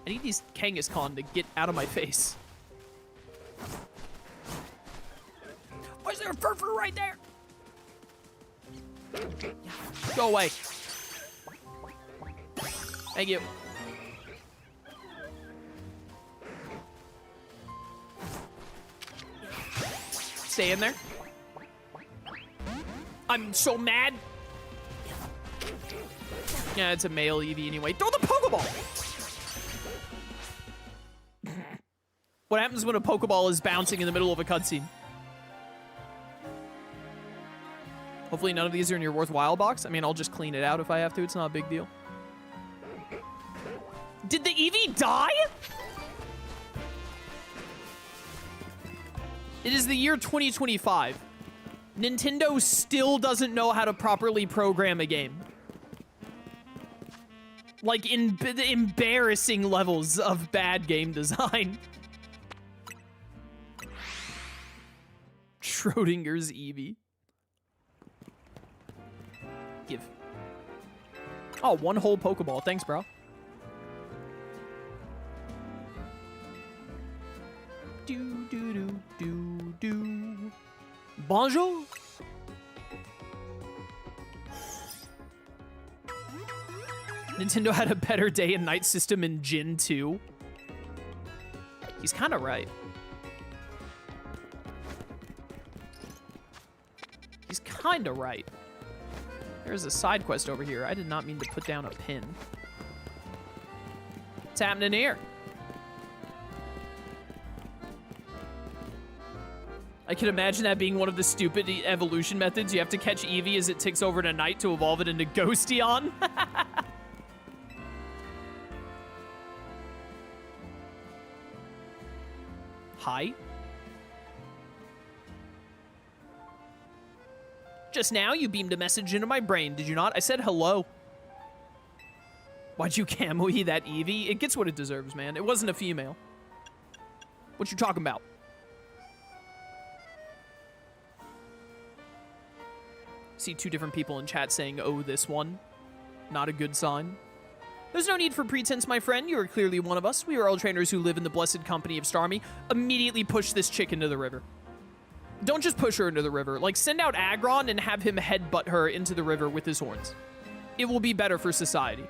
I need these Kangaskhan to get out of my face. Why is there a Furfur right there? Go away. Thank you. Stay in there. I'm so mad. Yeah, it's a male Eevee anyway. Throw the Pokeball! What happens when a Pokeball is bouncing in the middle of a cutscene? Hopefully none of these are in your worthwhile box. I mean, I'll just clean it out if I have to. It's not a big deal. Did the Eevee die? It is the year 2025. Nintendo still doesn't know how to properly program a game. Like, embarrassing levels of bad game design. Schrodinger's Eevee. Give. Oh, one whole Pokeball. Thanks, bro. Do, do, do, do, do. Bonjour. Nintendo had a better day and night system in Gen 2. He's kind of right. He's kind of right. There's a side quest over here. I did not mean to put down a pin. What's happening here? I can imagine that being one of the stupid evolution methods. You have to catch Eevee as it ticks over to night to evolve it into Ghostion. Hi. Just now, you beamed a message into my brain, did you not? I said hello. Why'd you camo-y that Eevee? It gets what it deserves, man. It wasn't a female. What you talking about? See two different people in chat saying, oh, this one. Not a good sign. There's no need for pretense, my friend. You are clearly one of us. We are all trainers who live in the blessed company of Starmie. Immediately push this chick into the river. Don't just push her into the river. Like, send out Aggron and have him headbutt her into the river with his horns. It will be better for society.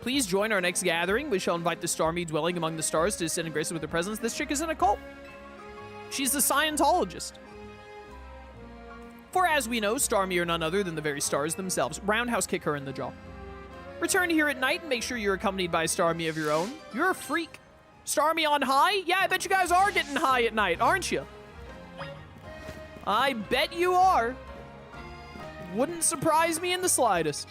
Please join our next gathering. We shall invite the Starmie dwelling among the stars to descend and grace us with their presence. This chick is in a cult. She's a Scientologist. For as we know, Starmie are none other than the very stars themselves. Roundhouse kick her in the jaw. Return here at night and make sure you're accompanied by a Starmie of your own. You're a freak. Starmie on high? Yeah, I bet you guys are getting high at night, aren't you? I bet you are. Wouldn't surprise me in the slightest.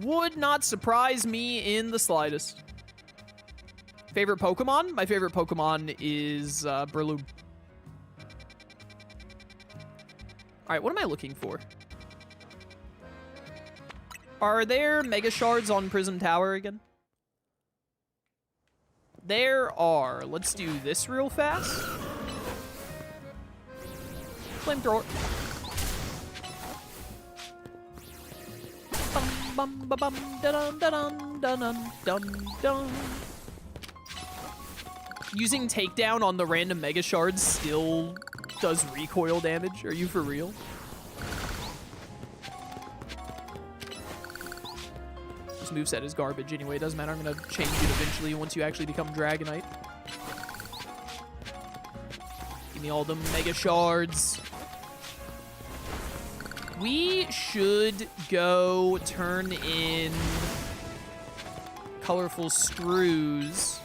Would not surprise me in the slightest. Favorite Pokemon? My favorite Pokemon is Breloom. Alright, what am I looking for? Are there Mega Shards on Prism Tower again? There are. Let's do this real fast. Flamethrower. Bum bum ba bum da dum da dum da dum dum dum. Using takedown on the random Mega Shards still does recoil damage. Are you for real? This moveset is garbage anyway. It doesn't matter. I'm going to change it eventually once you actually become Dragonite. Give me all the Mega Shards. We should go turn in colorful screws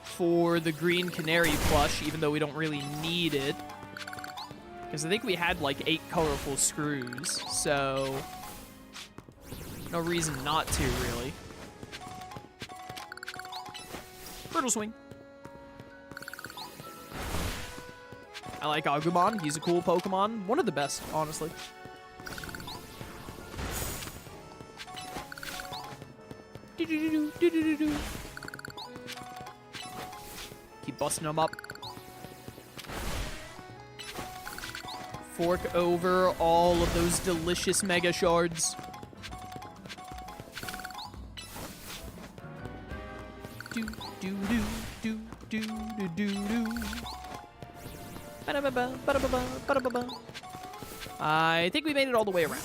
for the green canary plush, even though we don't really need it. Because I think we had like 8 colorful screws, so no reason not to, really. Turtle Swing. I like Agumon. He's a cool Pokemon. One of the best, honestly. Keep busting them up. Fork over all of those delicious Mega Shards. Do do do do do do do do. Ba-da-ba-ba, ba-da-ba-ba, ba-da-ba-ba. I think we made it all the way around.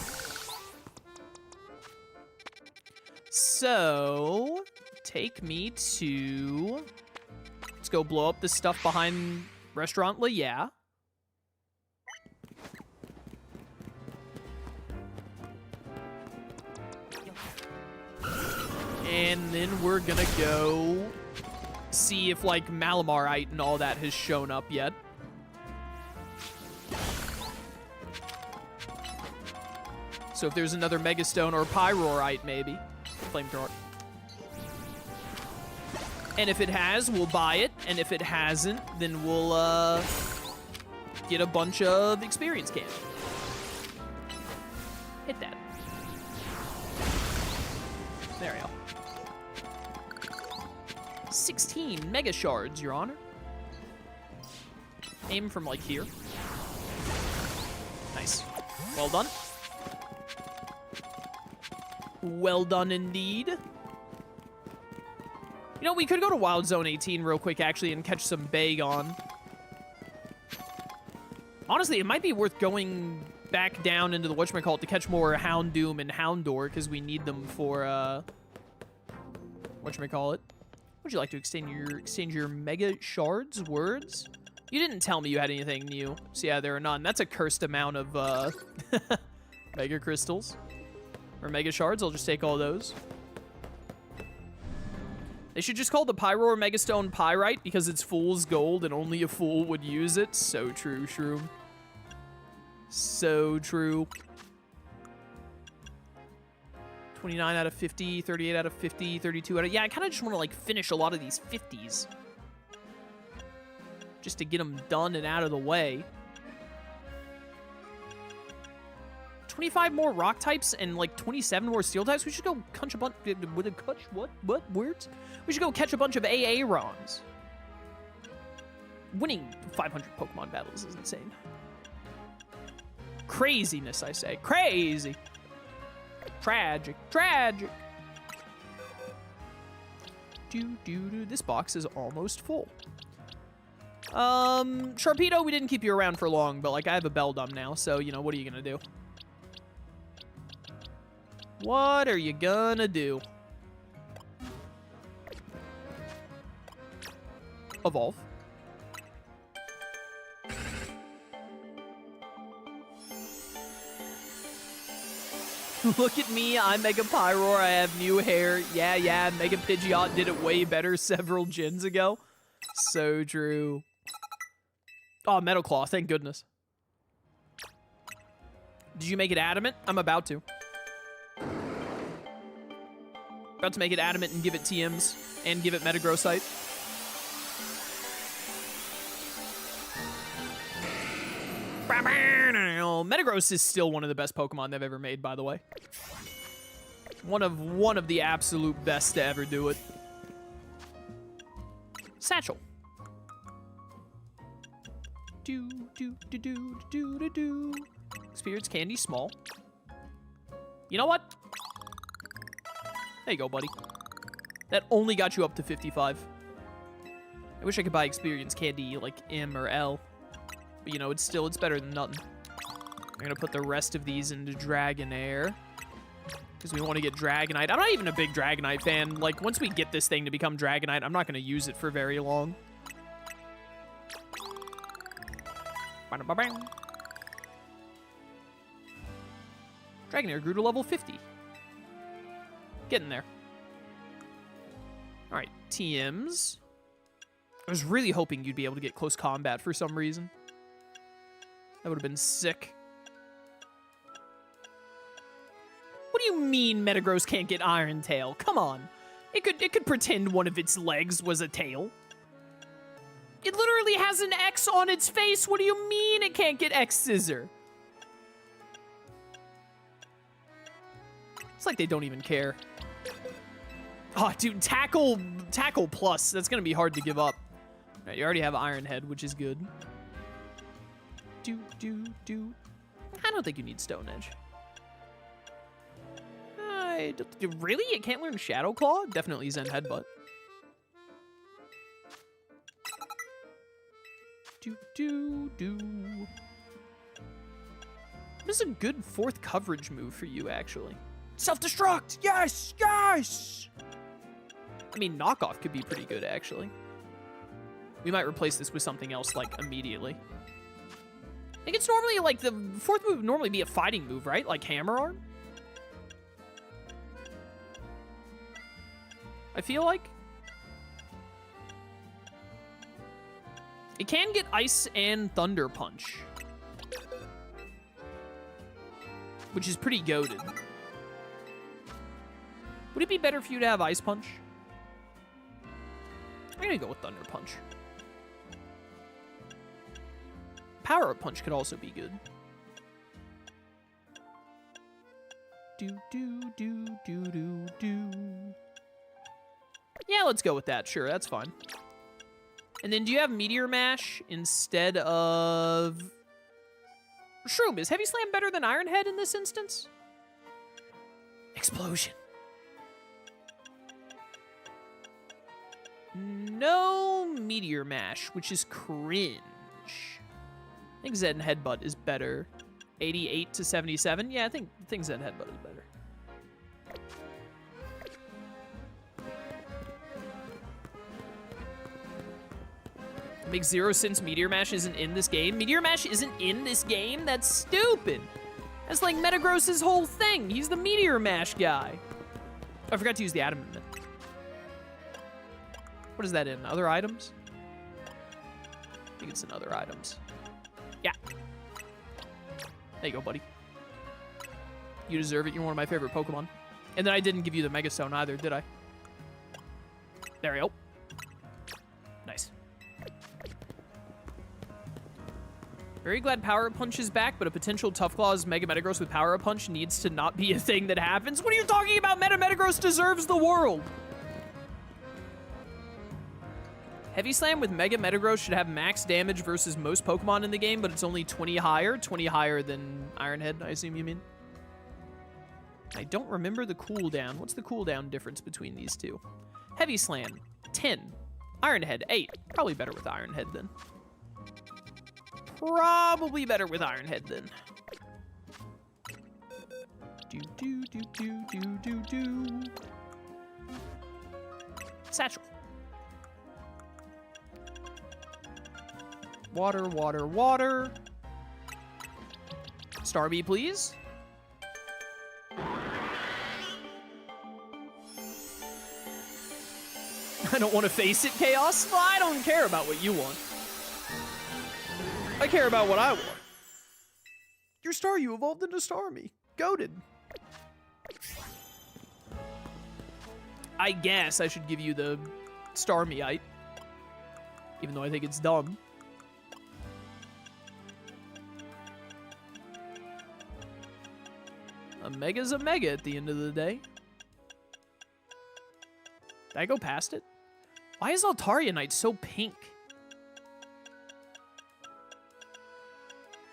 So, take me to... Let's go blow up the stuff behind Restaurant La Yeah. And then we're gonna go see if, like, Malamarite and all that has shown up yet. So if there's another Megastone or Pyroarite, maybe. Flamethrower. And if it has, we'll buy it. And if it hasn't, then we'll get a bunch of experience candy. Hit that. There we go. 16 Mega Shards, Your Honor. Aim from, like, here. Nice. Well done. Well done, indeed. You know, we could go to Wild Zone 18 real quick, actually, and catch some Bagon. Honestly, it might be worth going back down into the whatchamacallit to catch more Houndoom and Houndour, because we need them for, whatchamacallit. Would you like to exchange your Mega Shards words? You didn't tell me you had anything new. So yeah, there are none. That's a cursed amount of, Mega Crystals. Or Mega Shards. I'll just take all those. They should just call the Pyro or Megastone Pyrite because it's fool's gold and only a fool would use it. So true, Shroom. So true. 29 out of 50, 38 out of 50, 32 out of... Yeah, I kind of just want to, like, finish a lot of these 50s. Just to get them done and out of the way. 25 more rock types and, like, 27 more steel types. We should go catch a bunch... What? Words? We should go catch a bunch of Aarons. Winning 500 Pokemon battles is insane. Craziness, I say. Crazy. Tragic. Tragic. This box is almost full. Sharpedo, we didn't keep you around for long, but, like, I have a Beldum now, so, you know, what are you gonna do? What are you gonna do? Evolve. Look at me, I'm Mega Pyroar, I have new hair. Yeah, Mega Pidgeot did it way better several gens ago. So true. Oh, Metal Claw, thank goodness. Did you make it adamant? I'm about to. About to make it adamant and give it TMs and give it Metagrossite. Metagross is still one of the best Pokemon they've ever made, by the way. One of the absolute best to ever do it. Satchel. Experience candy, small. You know what? There you go, buddy. That only got you up to 55. I wish I could buy experience candy like M or L. But, you know, it's better than nothing. I'm going to put the rest of these into Dragonair. Because we want to get Dragonite. I'm not even a big Dragonite fan. Like, once we get this thing to become Dragonite, I'm not going to use it for very long. Dragonair grew to level 50. Getting there. Alright, TMs. I was really hoping you'd be able to get close combat for some reason. That would have been sick. What do you mean Metagross can't get Iron Tail? Come on. It could pretend one of its legs was a tail. It literally has an X on its face. What do you mean it can't get X Scissor? It's like they don't even care. Oh, dude, Tackle Plus. That's going to be hard to give up. All right, you already have Iron Head, which is good. I don't think you need Stone Edge. Really? It can't learn Shadow Claw? Definitely Zen Headbutt. This is a good 4th coverage move for you, actually. Self-destruct! Yes! Yes! I mean, knockoff could be pretty good, actually. We might replace this with something else, like, immediately. I think it's normally, like, the 4th move would normally be a fighting move, right? Like Hammer Arm? I feel like. It can get Ice and Thunder Punch. Which is pretty goated. Would it be better for you to have Ice Punch? I'm gonna go with Thunder Punch. Power Up Punch could also be good. Yeah, let's go with that. Sure, that's fine. And then do you have Meteor Mash instead of... Shroom, is Heavy Slam better than Iron Head in this instance? Explosion. No Meteor Mash, which is cringe. I think Zen Headbutt is better. 88 to 77? Yeah, I think Zen Headbutt is better. It makes 0 sense Meteor Mash isn't in this game. Meteor Mash isn't in this game? That's stupid. That's like Metagross's whole thing. He's the Meteor Mash guy. Oh, I forgot to use the Adamant. What is that in? Other items? I think it's in other items. Yeah. There you go, buddy. You deserve it. You're one of my favorite Pokemon. And then I didn't give you the Mega Stone either, did I? There we go. Nice. Very glad Power Up Punch is back, but a potential Tough Claws Mega Metagross with Power Up Punch needs to not be a thing that happens. What are you talking about? Metagross deserves the world. Heavy Slam with Mega Metagross should have max damage versus most Pokemon in the game, but it's only 20 higher. 20 higher than Iron Head, I assume you mean. I don't remember the cooldown. What's the cooldown difference between these two? Heavy Slam, 10. Iron Head, 8. Probably better with Iron Head then. Probably better with Iron Head then. Satchel. Water, water, water. Starmie, please. I don't want to face it, Chaos. Well, I don't care about what you want. I care about what I want. Your you evolved into Starmie. Goated. I guess I should give you the Starmie-ite. Even though I think it's dumb. A mega's a mega at the end of the day. Did I go past it? Why is Altarianite so pink?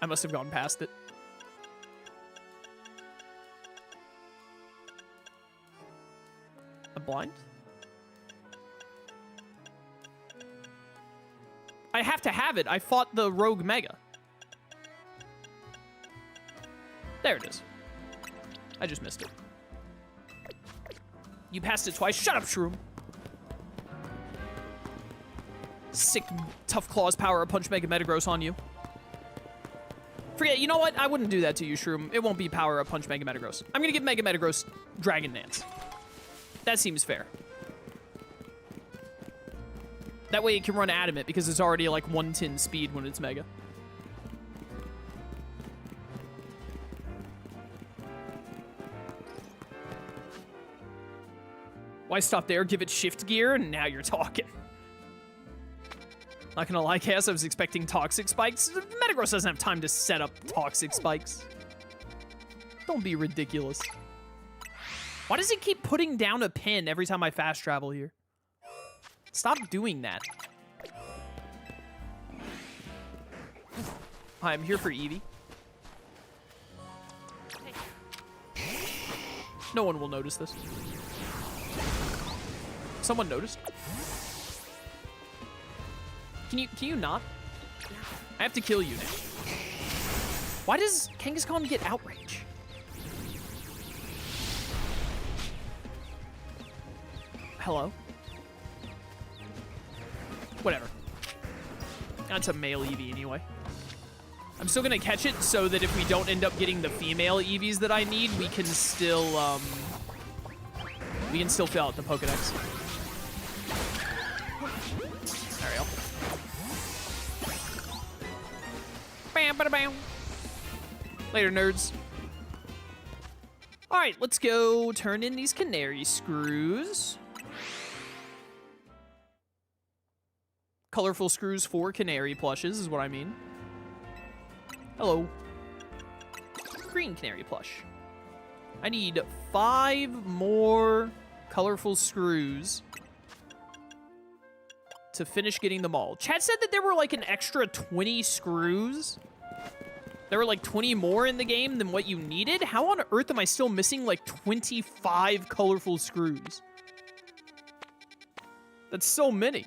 I must have gone past it. A blind? I have to have it. I fought the Rogue Mega. There it is. I just missed it. You passed it twice. Shut up, Shroom. Sick, tough claws, power, punch, Mega Metagross on you. Forget, you know what? I wouldn't do that to you, Shroom. It won't be power up, punch, Mega Metagross. I'm gonna give Mega Metagross Dragon Dance. That seems fair. That way it can run Adamant because it's already like 110 speed when it's Mega. Why stop there? Give it shift gear, and now you're talking. Not gonna lie, Cass, I was expecting Toxic Spikes. Metagross doesn't have time to set up Toxic Spikes. Don't be ridiculous. Why does it keep putting down a pin every time I fast travel here? Stop doing that. Hi, I'm here for Eevee. No one will notice this. Someone noticed. Can you not? I have to kill you now. Why does Kangaskhan get outrage? Hello? Whatever. That's a male Eevee anyway. I'm still gonna catch it so that if we don't end up getting the female Eevees that I need, we can still fill out the Pokedex. There we go. Bam, bada, bam. Later, nerds. All right, let's go turn in these canary screws. Colorful screws for canary plushes is what I mean. Hello. Green canary plush. I need 5 more colorful screws to finish getting them all. Chat said that there were like an extra 20 screws. There were like 20 more in the game than what you needed. How on earth am I still missing like 25 colorful screws? That's so many.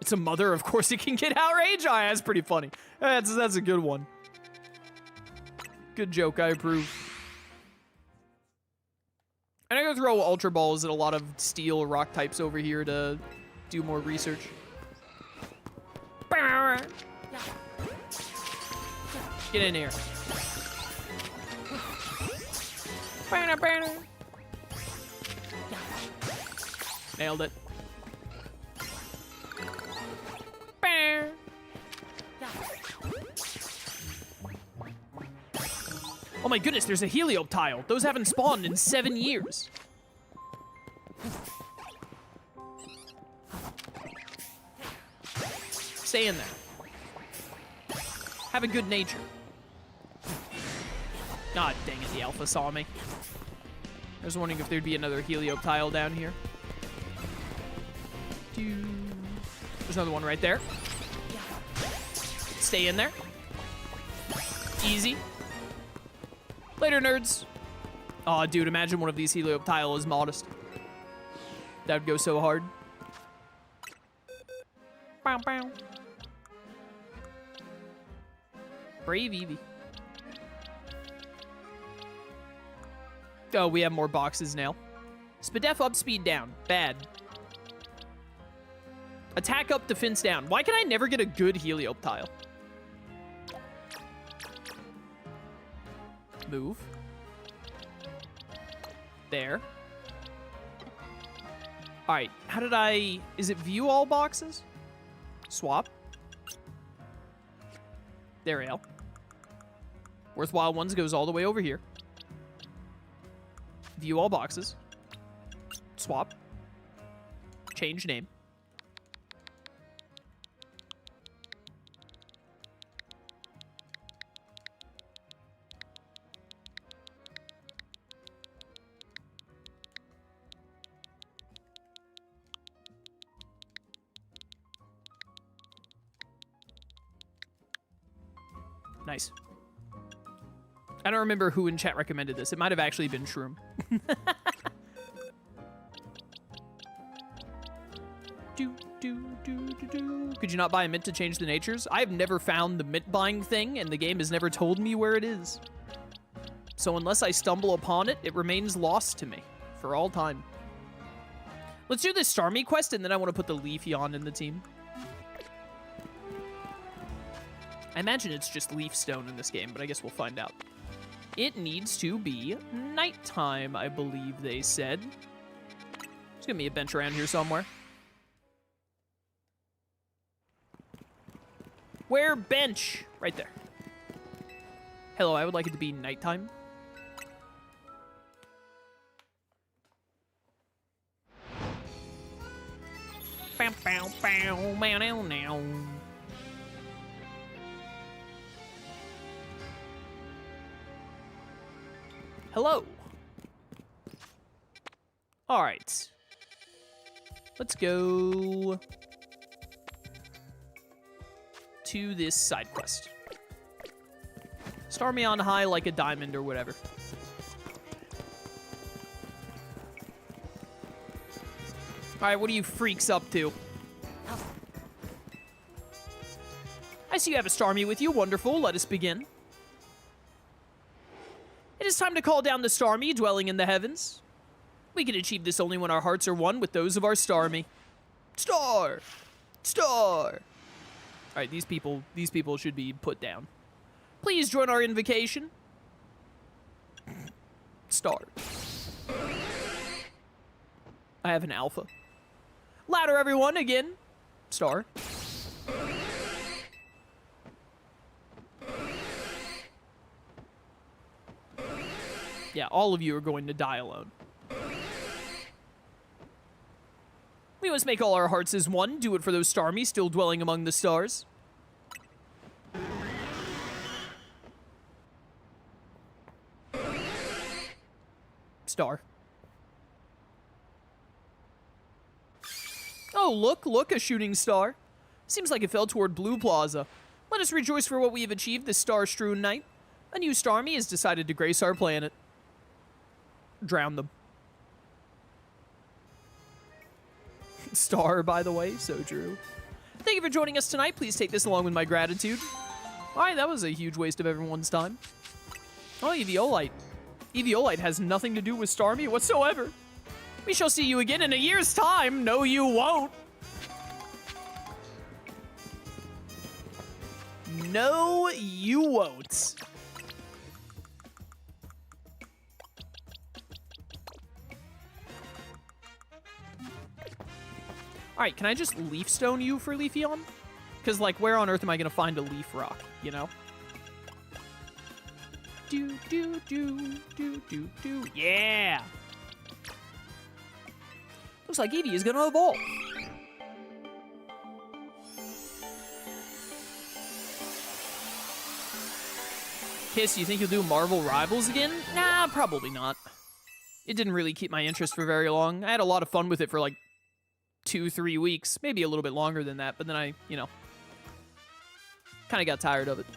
It's a mother, of course it can get outrage. Oh, that's pretty funny. That's a good one. Good joke, I approve. And I go throw Ultra Balls at a lot of steel rock types over here to do more research. Get in here. Nailed it. Oh my goodness, there's a Helioptile. Those haven't spawned in 7 years. Stay in there. Have a good nature. God dang it, the alpha saw me. I was wondering if there'd be another Helioptile down here. There's another one right there. Stay in there. Easy. Later, nerds. Aw, dude, imagine one of these Helioptile is modest. That would go so hard. Bow, bow. Brave Eevee. Oh, we have more boxes now. Spadef up, speed down. Bad. Attack up, defense down. Why can I never get a good Helioptile? Move. There. Alright, how did I... Is it view all boxes? Swap. There we go. Worthwhile ones goes all the way over here. View all boxes. Swap. Change name. Nice. I don't remember who in chat recommended this. It might have actually been Shroom. Could you not buy a mint to change the natures? I have never found the mint buying thing, and the game has never told me where it is. So unless I stumble upon it, it remains lost to me for all time. Let's do this Starmie quest, and then I want to put the Leafeon in the team. I imagine it's just Leaf Stone in this game, but I guess we'll find out. It needs to be nighttime, I believe they said. There's gonna be a bench around here somewhere. Where bench? Right there. Hello, I would like it to be nighttime. Bow, bow, bow, bow, now, now. Hello. All right. Let's go to this side quest. Start me on high like a diamond or whatever. All right, what are you freaks up to? I see you have a Starmie with you. Wonderful. Let us begin. It is time to call down the Starmie dwelling in the heavens. We can achieve this only when our hearts are one with those of our Starmie. Star! Star! Alright, these people should be put down. Please join our invocation. Star. I have an alpha. Ladder, everyone, again. Star. Yeah, all of you are going to die alone. We must make all our hearts as one. Do it for those Starmies still dwelling among the stars. Star. Oh, look, a shooting star. Seems like it fell toward Blue Plaza. Let us rejoice for what we have achieved this star-strewn night. A new Starmie has decided to grace our planet. Drown them. Star, by the way, so true. Thank you for joining us tonight. Please take this along with my gratitude. Alright, that was a huge waste of everyone's time. Oh, Eviolite. Eviolite has nothing to do with Starmie whatsoever. We shall see you again in a year's time. No, you won't. No, you won't. Alright, can I just Leaf Stone you for Leafeon? Because, like, where on earth am I going to find a Leaf Rock, you know? Do, do, do, do, do, do. Yeah! Looks like Eevee is going to evolve. Kiss, you think you'll do Marvel Rivals again? Nah, probably not. It didn't really keep my interest for very long. I had a lot of fun with it for, like, 2-3 weeks, maybe a little bit longer than that, but then I, you know, kind of got tired of it.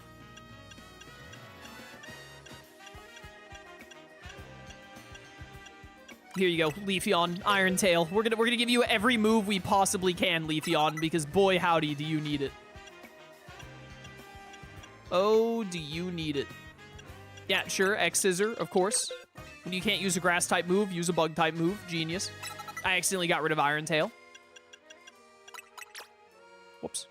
Here you go, Leafeon, Iron Tail. We're gonna give you every move we possibly can, Leafeon, because boy howdy do you need it. Oh, do you need it? Yeah, sure, X-Scissor, of course. When you can't use a grass-type move, use a bug-type move. Genius. I accidentally got rid of Iron Tail. Whoops.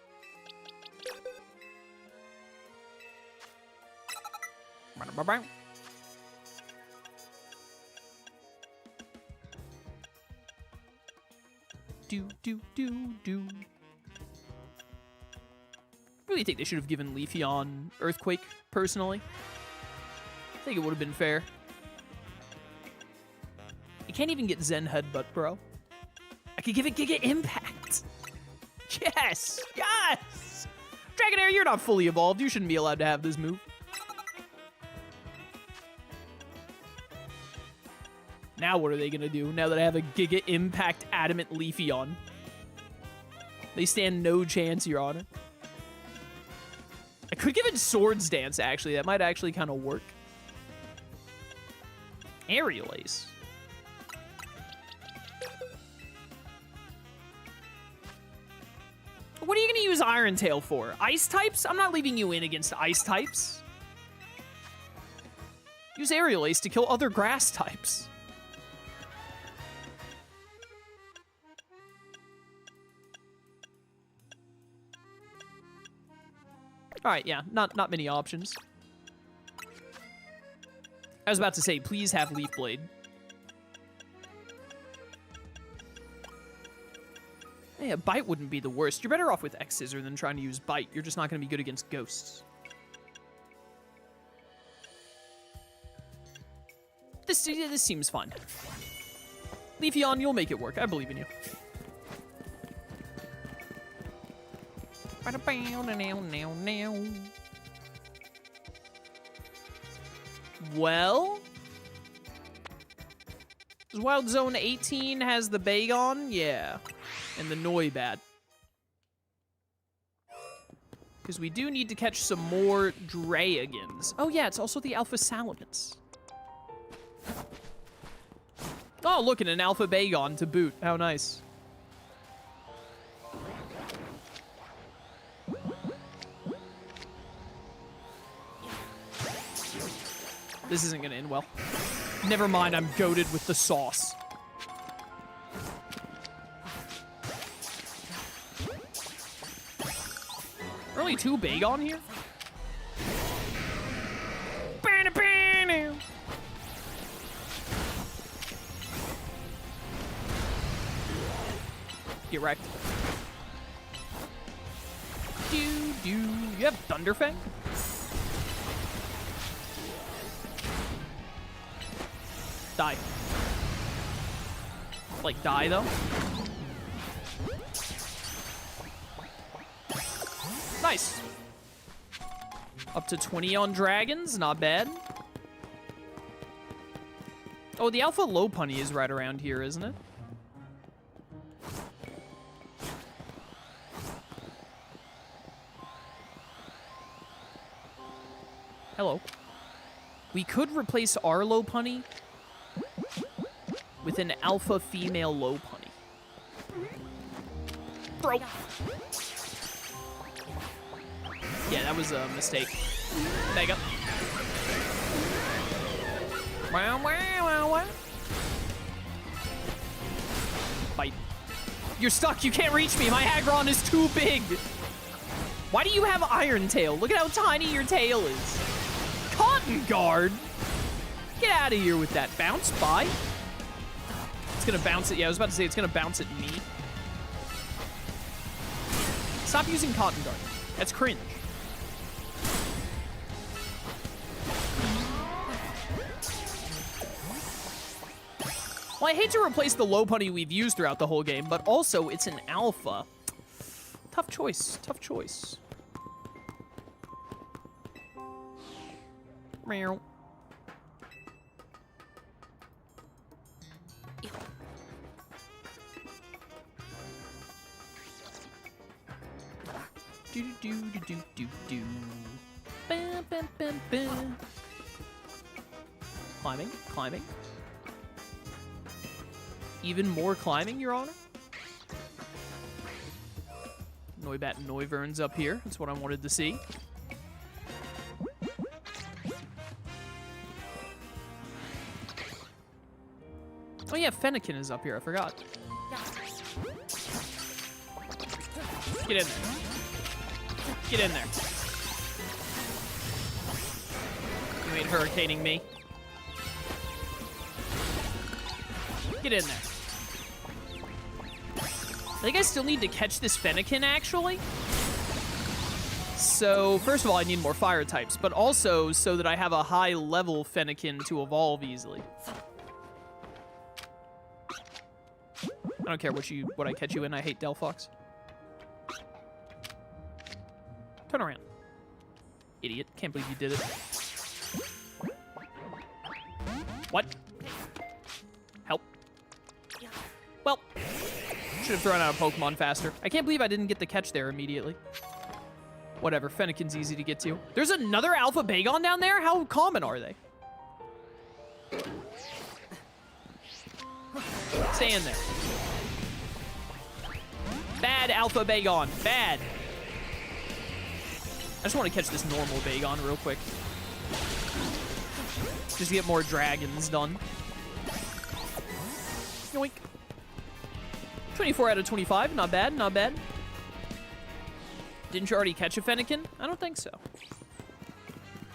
Do. Really think they should have given Leafeon Earthquake, personally. I think it would have been fair. You can't even get Zen Headbutt, bro. I could give it Giga Impact. Yes! Yes! Dragonair, you're not fully evolved. You shouldn't be allowed to have this move. Now what are they going to do, now that I have a Giga Impact Adamant Leafeon? They stand no chance, Your Honor. I could give it Swords Dance, actually. That might actually kind of work. Aerial Ace. What are you going to use Iron Tail for? Ice types? I'm not leaving you in against ice types. Use Aerial Ace to kill other grass types. Alright, yeah, not many options. I was about to say, please have Leaf Blade. Yeah, Bite wouldn't be the worst. You're better off with X-Scissor than trying to use Bite. You're just not going to be good against ghosts. This seems fun. Leafeon, you'll make it work. I believe in you. Well, does Wild Zone 18 has the Bagon? Yeah. And the Noibat. Because we do need to catch some more Dragons. Oh yeah, it's also the Alpha Salamence. Oh, look, and an Alpha Bagon to boot. How nice. This isn't gonna end well. Never mind, I'm goated with the sauce. Only 2 Bagon here? Get wrecked. You have Thunderfang? Die. Like, die, though? Nice. Up to 20 on dragons, not bad. Oh, the Alpha Lopunny is right around here, isn't it? Hello. We could replace our Lopunny with an alpha female Lopunny. Bro. Yeah, that was a mistake. Mega. Wow, wow, wow, wow. Bite. You're stuck. You can't reach me. My Aggron is too big. Why do you have Iron Tail? Look at how tiny your tail is. Cotton Guard? Get out of here with that. Bounce, bye. It's gonna bounce it. Yeah, I was about to say it's gonna bounce at me. Stop using Cotton Guard. That's cringe. Well, I hate to replace the Lopunny we've used throughout the whole game, but also it's an alpha. Tough choice. Tough choice. Meow. Do do do do do do. Bam bam bam bam. Climbing, climbing. Even more climbing, Your Honor. Noibat and Noivern's up here. That's what I wanted to see. Oh yeah, Fennekin is up here. I forgot. Get in there. Get in there. You ain't hurricaning me. Get in there. I think I still need to catch this Fennekin, actually. So, first of all, I need more fire types, but also so that I have a high-level Fennekin to evolve easily. I don't care what I catch you in. I hate Delphox. Turn around. Idiot. Can't believe you did it. What? Help. Well, should have thrown out a Pokemon faster. I can't believe I didn't get the catch there immediately. Whatever. Fennekin's easy to get to. There's another Alpha Bagon down there? How common are they? Stay in there. Bad Alpha Bagon. Bad. I just want to catch this normal Bagon real quick. Just to get more dragons done. Yoink. 24 out of 25. Not bad, not bad. Didn't you already catch a Fennekin? I don't think so.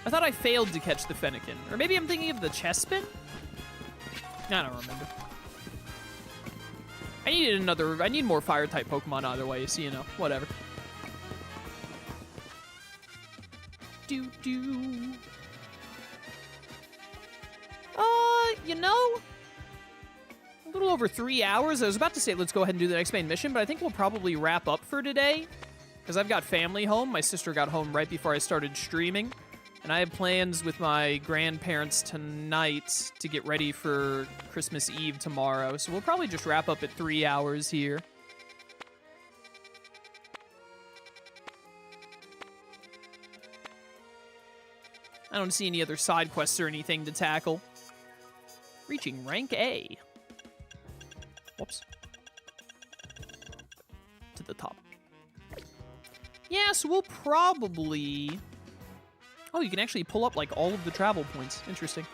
I thought I failed to catch the Fennekin. Or maybe I'm thinking of the chest spin? I don't remember. I need more fire-type Pokemon either way, so you know, whatever. Do-do. You know, a little over 3 hours. I was about to say let's go ahead and do the next main mission, but I think we'll probably wrap up for today because I've got family home. My sister got home right before I started streaming, and I have plans with my grandparents tonight to get ready for Christmas Eve tomorrow, so we'll probably just wrap up at 3 hours here. I don't see any other side quests or anything to tackle. Reaching rank A. Whoops. To the top. Yeah, so we'll probably... Oh, you can actually pull up, like, all of the travel points. Interesting.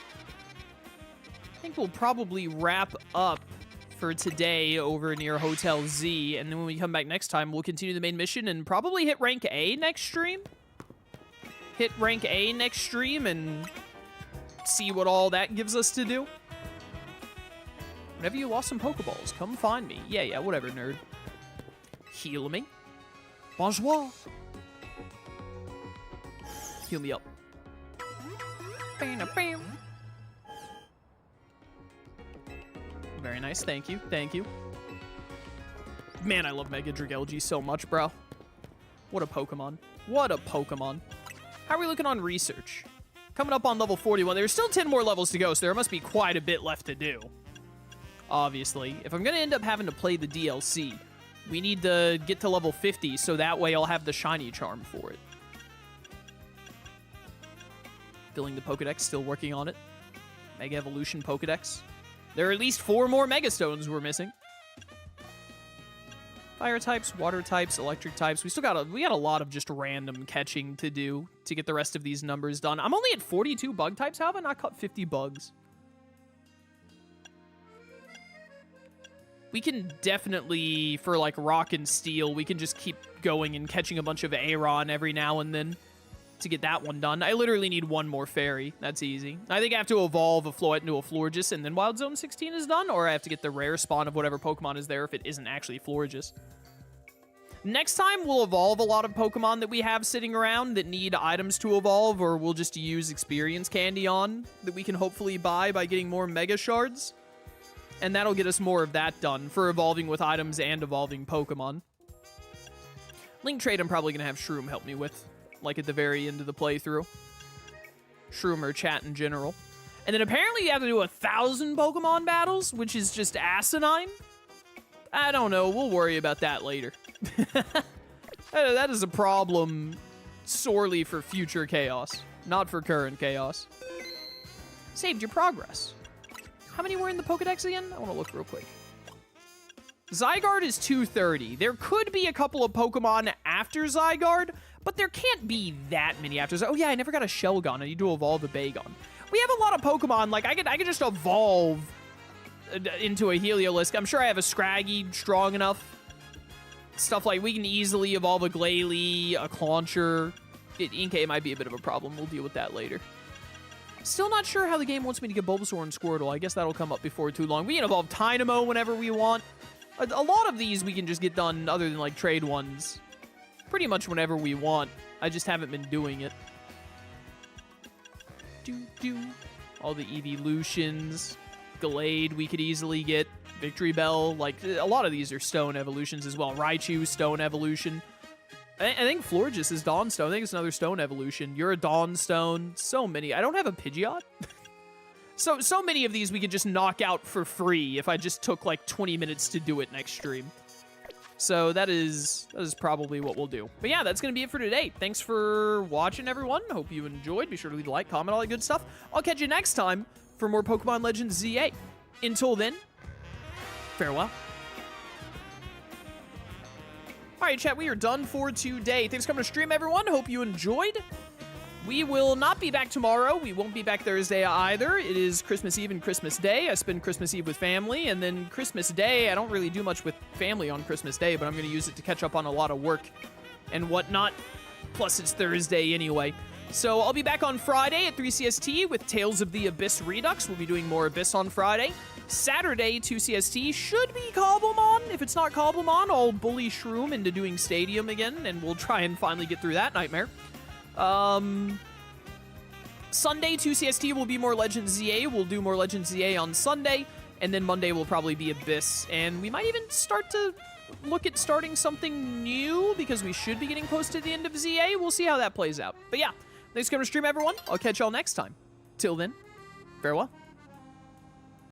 I think we'll probably wrap up for today over near Hotel Z, and then when we come back next time, we'll continue the main mission and probably hit rank A next stream. Hit rank A next stream and see what all that gives us to do. Whenever you lost some Pokeballs, come find me. Yeah, whatever, nerd. Heal me. Bonjour. Heal me up. Very nice, thank you, thank you. Man, I love Mega Dragalge so much, bro. What a Pokemon. What a Pokemon. How are we looking on research? Coming up on level 41. There's still 10 more levels to go, so there must be quite a bit left to do. Obviously. If I'm going to end up having to play the DLC, we need to get to level 50, so that way I'll have the shiny charm for it. Filling the Pokedex, still working on it. Mega Evolution Pokedex. There are at least 4 more Mega Stones we're missing. Fire types, water types, electric types. We got a lot of just random catching to do to get the rest of these numbers done. I'm only at 42 bug types. How have I not caught 50 bugs? We can definitely, for like rock and steel, we can just keep going and catching a bunch of Aeron every now and then to get that one done. I literally need one more fairy. That's easy. I think I have to evolve a Floette into a Florges and then Wild Zone 16 is done, or I have to get the rare spawn of whatever Pokemon is there if it isn't actually Florges. Next time, we'll evolve a lot of Pokemon that we have sitting around that need items to evolve, or we'll just use experience candy on that we can hopefully buy by getting more Mega Shards. And that'll get us more of that done for evolving with items and evolving Pokemon. Link Trade I'm probably going to have Shroom help me with, like at the very end of the playthrough. Shroom or chat in general. And then apparently you have to do 1,000 Pokemon battles, which is just asinine. I don't know, we'll worry about that later. That is a problem sorely for future chaos, not for current chaos. Saved your progress. How many were in the Pokedex again? I want to look real quick. Zygarde is 230. There could be a couple of Pokemon after Zygarde, but there can't be that many after Zygarde. Oh yeah, I never got a Shelgon. I need to evolve a Bagon. We have a lot of Pokemon. Like, I could just evolve into a Heliolisk. I'm sure I have a Scraggy strong enough. Stuff like we can easily evolve a Glalie, a Clauncher. Inkay might be a bit of a problem. We'll deal with that later. Still not sure how the game wants me to get Bulbasaur and Squirtle. I guess that'll come up before too long. We can evolve Tynamo whenever we want. A lot of these we can just get done, other than like trade ones, pretty much whenever we want. I just haven't been doing it. All the Evolutions. Gallade we could easily get. Victory Bell. Like, a lot of these are Stone evolutions as well. Raichu, Stone evolution. I think Florges is Dawnstone. I think it's another Stone evolution. You're a Dawnstone. So many. I don't have a Pidgeot. So many of these we could just knock out for free if I just took like 20 minutes to do it next stream. So that is probably what we'll do. But yeah, that's going to be it for today. Thanks for watching, everyone. Hope you enjoyed. Be sure to leave a like, comment, all that good stuff. I'll catch you next time for more Pokemon Legends ZA. Until then, farewell. All right, chat, we are done for today. Thanks for coming to stream, everyone. Hope you enjoyed. We will not be back tomorrow. We won't be back Thursday either. It is Christmas Eve and Christmas Day. I spend Christmas Eve with family, and then Christmas Day, I don't really do much with family on Christmas Day, but I'm going to use it to catch up on a lot of work and whatnot. Plus, it's Thursday anyway. So I'll be back on Friday at 3 CST with Tales of the Abyss Redux. We'll be doing more Abyss on Friday. Saturday, 2 CST, should be Cobblemon. If it's not Cobblemon, I'll bully Shroom into doing Stadium again, and we'll try and finally get through that nightmare. Sunday, 2 CST will be more Legends ZA. We'll do more Legends ZA on Sunday, and then Monday will probably be Abyss. And we might even start to look at starting something new, because we should be getting close to the end of ZA. We'll see how that plays out. But yeah, thanks for coming to stream, everyone. I'll catch y'all next time. Till then, farewell.